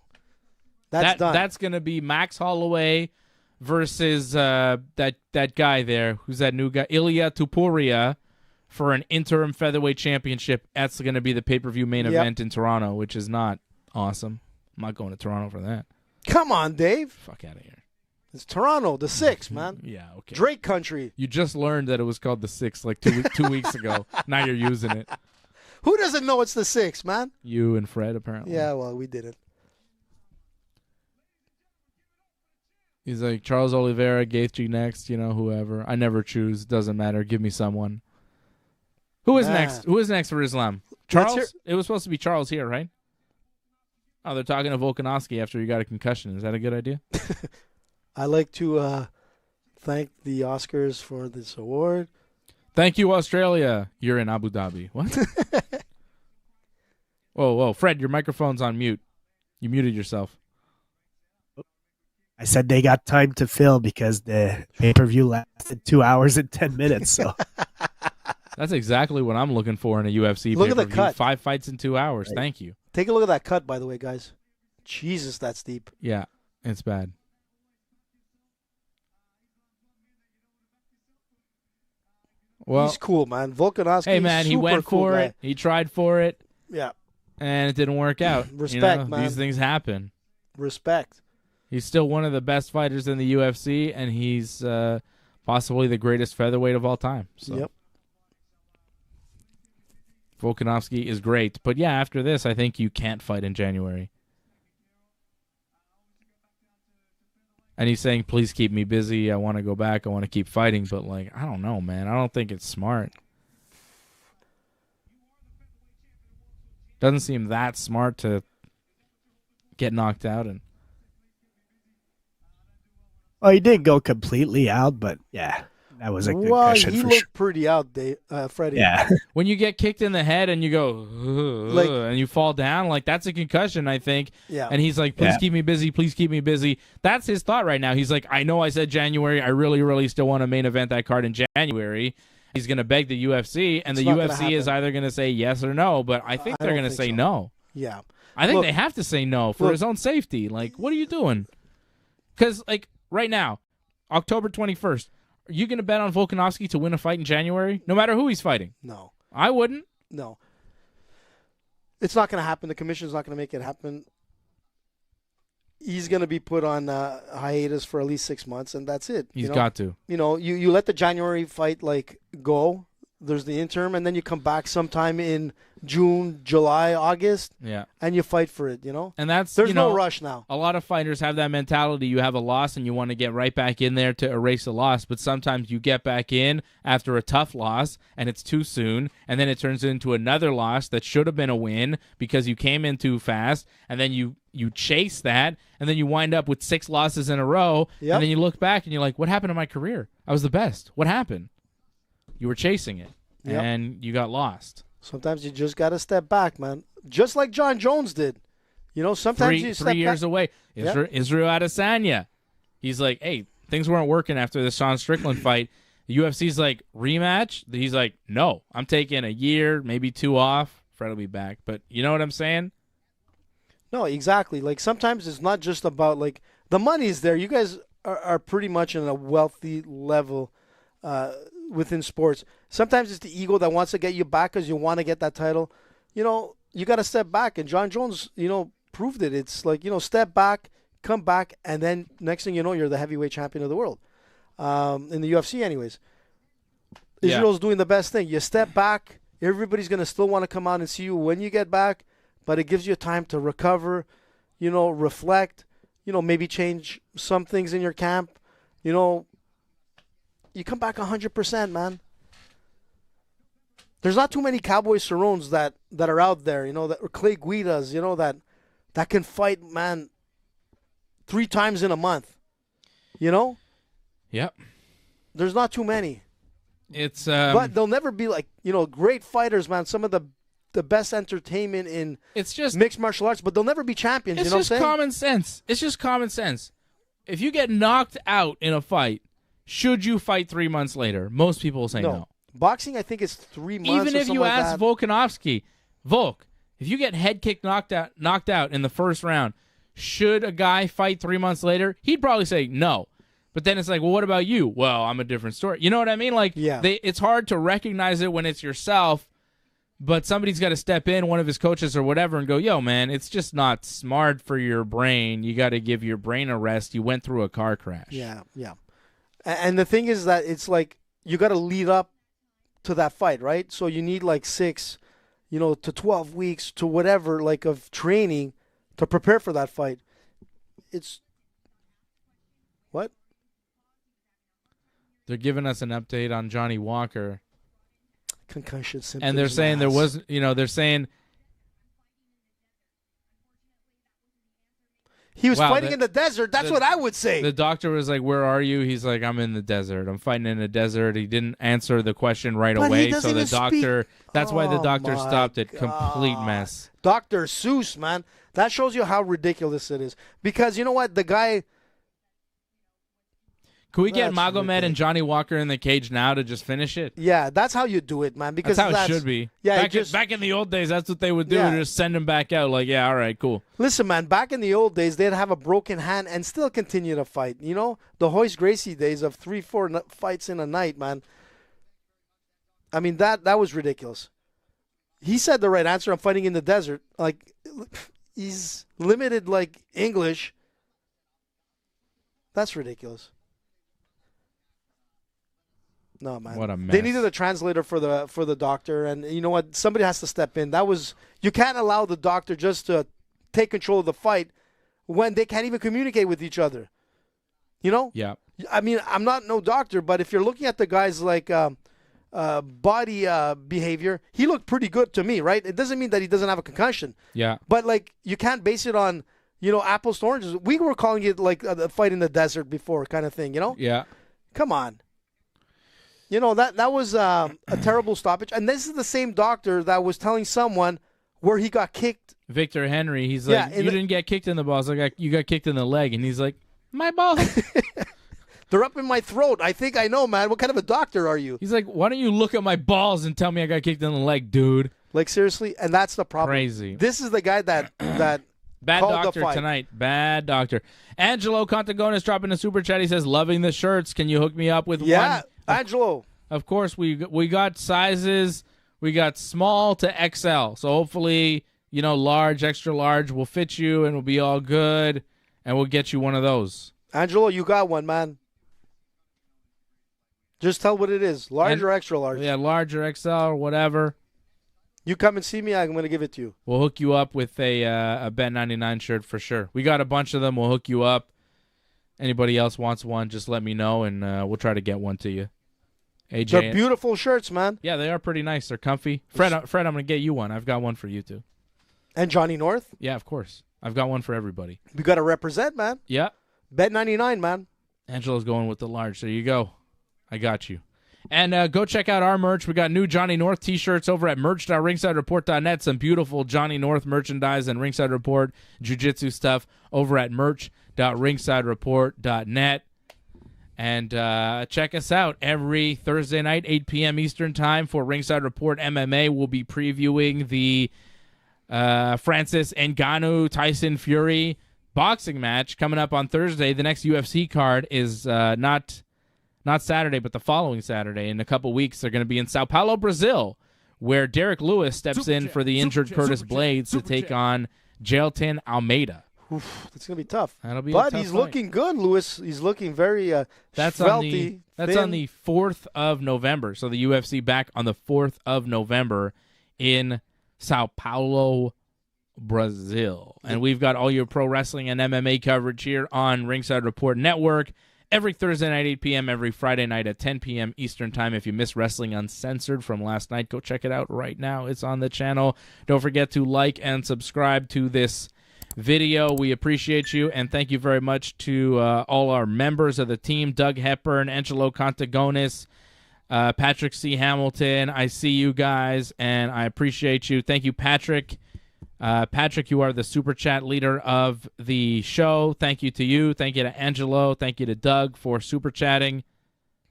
that's done. That's going to be Max Holloway versus that guy there. Who's that new guy? Ilya Tupuria. For an interim featherweight championship, that's going to be the pay-per-view main event in Toronto, which is not awesome. I'm not going to Toronto for that. Come on, Dave. Fuck out of here. It's Toronto, the 6, man. Yeah, okay. Drake country. You just learned that it was called the 6 like 2 weeks ago. Now you're using it. Who doesn't know it's the 6, man? You and Fred, apparently. Yeah, well, we didn't. He's like, Charles Oliveira, Gaethje next, you know, whoever. I never choose. Doesn't matter. Give me someone. Who is next? Who is next for Islam? Charles? It was supposed to be Charles here, right? Oh, they're talking to Volkanovski after he got a concussion. Is that a good idea? I like to thank the Oscars for this award. Thank you, Australia. You're in Abu Dhabi. What? Whoa. Fred, your microphone's on mute. You muted yourself. I said they got time to fill because the pay-per-view lasted 2 hours and 10 minutes. So That's exactly what I'm looking for in a UFC Look at the pay-per-view. cut. 5 fights in 2 hours. Right. Thank you. Take a look at that cut, by the way, guys. Jesus, that's deep. Yeah, it's bad. Well, He's cool, man. Volkanovski. hey, man, he super went cool for guy. it. He tried for it, Yeah, and it didn't work out. Respect, man. These things happen. respect. He's still one of the best fighters in the UFC, and he's possibly the greatest featherweight of all time. So. Yep. Volkanovski is great. But, yeah, after this, I think you can't fight in January. And he's saying, please keep me busy. I want to go back. I want to keep fighting. But, like, I don't know, man. I don't think it's smart. Doesn't seem that smart to get knocked out. And well, he didn't go completely out, but yeah, that was a good concussion he for looked sure. pretty out, Freddie. Yeah. when you get kicked in the head and you go, Like- and you fall down, like, that's a concussion, I think. Yeah. And he's like, please Yeah. keep me busy. Please keep me busy. That's his thought right now. He's like, I know I said January. I really, really still want to main event that card in January. He's going to beg the UFC, and It's the not gonna UFC is happen. either going to say yes or no, but I think I they're don't going to think say so. no. Yeah. I think Look- they have to say no for look- his own safety. Like, what are you doing? Because, like, right now, October 21st, are you going to bet on Volkanovski to win a fight in January? No matter who he's fighting. No. I wouldn't. No. It's not going to happen. The commission's not going to make it happen. He's going to be put on hiatus for at least 6 months, and that's it. He's got to. You let the January fight like go. There's the interim, and then you come back sometime in June, July, August, Yeah. and you fight for it. And that's, There's no rush now. A lot of fighters have that mentality. You have a loss and you want to get right back in there to erase the loss, but sometimes you get back in after a tough loss and it's too soon, and then it turns into another loss that should have been a win because you came in too fast, and then you chase that, and then you wind up with 6 losses in a row, Yep. and then you look back and you're like, what happened to my career? I was the best. What happened? You were chasing it, Yep. and you got lost. Sometimes you just got to step back, man. Just like John Jones did. Sometimes you step Three years back. away. Israel Adesanya. He's like, hey, things weren't working after the Sean Strickland fight. The UFC's like, rematch? He's like, no, I'm taking a year, maybe 2 off. Fred will be back. But you know what I'm saying? No, exactly. Like sometimes it's not just about like the money's there. You guys are pretty much in a wealthy level within sports. Sometimes it's the ego that wants to get you back because you want to get that title. You got to step back, and John Jones, proved it. It's like step back, come back, and then next thing you know, you're the heavyweight champion of the world in the UFC, anyways. Yeah. Israel's doing the best thing. You step back, everybody's gonna still want to come out and see you when you get back, but it gives you time to recover, reflect, maybe change some things in your camp. You come back 100%, man. There's not too many Cowboy Cerrones that are out there, that or Clay Guidas, that can fight, man, 3 times in a month. Yep. There's not too many. It's But they'll never be like, great fighters, man. Some of the best entertainment in it's just mixed martial arts, but they'll never be champions. it's You know what I'm just saying? common sense. It's just common sense. If you get knocked out in a fight, should you fight 3 months later? Most people will say no. Boxing, I think it's 3 months. Even or if something you like ask that. Volkanovski, Volk, if you get head kick knocked out in the first round, should a guy fight 3 months later? He'd probably say no. But then it's like, well, what about you? Well, I'm a different story. You know what I mean? Like, Yeah. it's hard to recognize it when it's yourself, but somebody's got to step in, one of his coaches or whatever, and go, yo, man, it's just not smart for your brain. You got to give your brain a rest. You went through a car crash. Yeah. And the thing is that it's like you got to lead up to that fight, right? So you need like 6, to 12 weeks to whatever, like of training to prepare for that fight. It's what? They're giving us an update on Johnny Walker. Concussion symptoms. And they're saying there was, they're saying he was Wow, fighting in the desert. That's what I would say. the doctor was like, where are you? He's like, I'm in the desert. I'm fighting in the desert. He didn't answer the question right But he away. doesn't So the even doctor, that's why the Oh, doctor my stopped it. Complete God. mess. Dr. Seuss, man. That shows you how ridiculous it is. Because you know what? The guy, Can we get That's Magomed and ridiculous. Johnny Walker in the cage now to just finish it? Yeah, that's how you do it, man. Because That's how it should be. Yeah, back in the old days, that's what they would do. Yeah. Just send him back out. Like, yeah, all right, cool. Listen, man, back in the old days, they'd have a broken hand and still continue to fight. You know, the Hoist Gracie days of 3-4 fights in a night, man. I mean, that was ridiculous. He said the right answer. I'm fighting in the desert. Like, he's limited, like, English. That's ridiculous. No, man. What a mess. They needed a translator for the doctor, and you know what? Somebody has to step in. You can't allow the doctor just to take control of the fight when they can't even communicate with each other. You know? Yeah. I mean, I'm not no doctor, but if you're looking at the guy's like body behavior, he looked pretty good to me, right? It doesn't mean that he doesn't have a concussion, Yeah. but like you can't base it on apples to oranges. We were calling it like a fight in the desert before, kind of thing. You know? Yeah. Come on. You know, that was a terrible stoppage. And this is the same doctor that was telling someone where he got kicked. Victor Henry, he's like, you didn't get kicked in the balls. Like, you got kicked in the leg. And he's like, my balls. They're up in my throat. I think I know, man. What kind of a doctor are you? He's like, why don't you look at my balls and tell me I got kicked in the leg, dude? Like, seriously? And that's the problem. Crazy. This is the guy that Bad called the doctor fight. tonight. Bad doctor. Angelo Contagonis dropping a super chat. He says, loving the shirts. Can you hook me up with Yeah, one? Angelo. Of course, we got sizes. We got small to XL. So hopefully, large, extra large will fit you and will be all good. And we'll get you one of those. Angelo, you got one, man. Just tell what it is. Large or extra large. Yeah, large or XL or whatever. You come and see me, I'm going to give it to you. We'll hook you up with a Bet 99 shirt for sure. We got a bunch of them. We'll hook you up. Anybody else wants one, just let me know, and we'll try to get one to you. AJ, They're beautiful shirts, man. yeah, they are pretty nice. They're comfy. Fred, I'm going to get you one. I've got one for you, too. And Johnny North. Yeah, of course. I've got one for everybody. We got to represent, man. Yeah. Bet 99, man. Angelo's going with the large. There you go. I got you. And go check out our merch. We got new Johnny North t-shirts over at merch.ringsidereport.net. Some beautiful Johnny North merchandise and Ringside Report jiu-jitsu stuff over at merch.ringsidereport.net. And check us out every Thursday night, 8 p.m. Eastern Time for Ringside Report MMA. We'll be previewing the Francis Ngannou Tyson Fury boxing match coming up on Thursday. The next UFC card is not Saturday, but the following Saturday. In a couple weeks, they're going to be in Sao Paulo, Brazil, where Derek Lewis steps in for the injured Curtis Blades to take on Jailton Almeida. Oof, that's going to be tough. That'll be a But tough he's fight. looking good, Lewis. He's looking very That's svelte, on the 4th of November. So the UFC back on the 4th of November in Sao Paulo, Brazil. And we've got all your pro wrestling and MMA coverage here on Ringside Report Network every Thursday night, 8 p.m., every Friday night at 10 p.m. Eastern Time. If you missed Wrestling Uncensored from last night, go check it out right now. It's on the channel. Don't forget to like and subscribe to this video. We appreciate you, and thank you very much to all our members of the team: Doug Hepburn, Angelo Contagonis, Patrick C. Hamilton. I see you guys, and I appreciate you. Thank you, Patrick. Patrick, you are the super chat leader of the show. Thank you to you. Thank you to Angelo. Thank you to Doug for super chatting.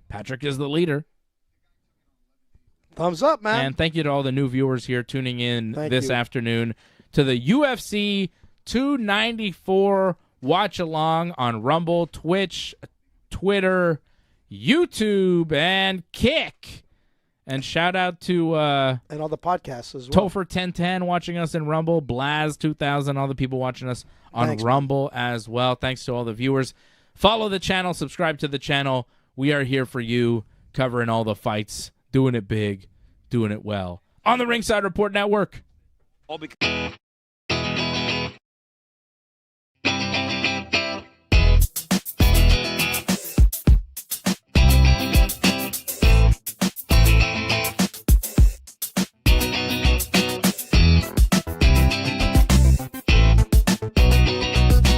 Patrick is the leader. Thumbs up, man. And thank you to all the new viewers here tuning in Thank this you. afternoon to the UFC 294 watch along on Rumble, Twitch, Twitter, YouTube, and Kick. And shout out to and all the podcasts as well. Topher 1010 watching us in Rumble, Blaz 2000, all the people watching us on Thanks, Rumble as well. Thanks to all the viewers. Follow the channel, subscribe to the channel. We are here for you, covering all the fights, doing it big, doing it well. On the Ringside Report Network. All because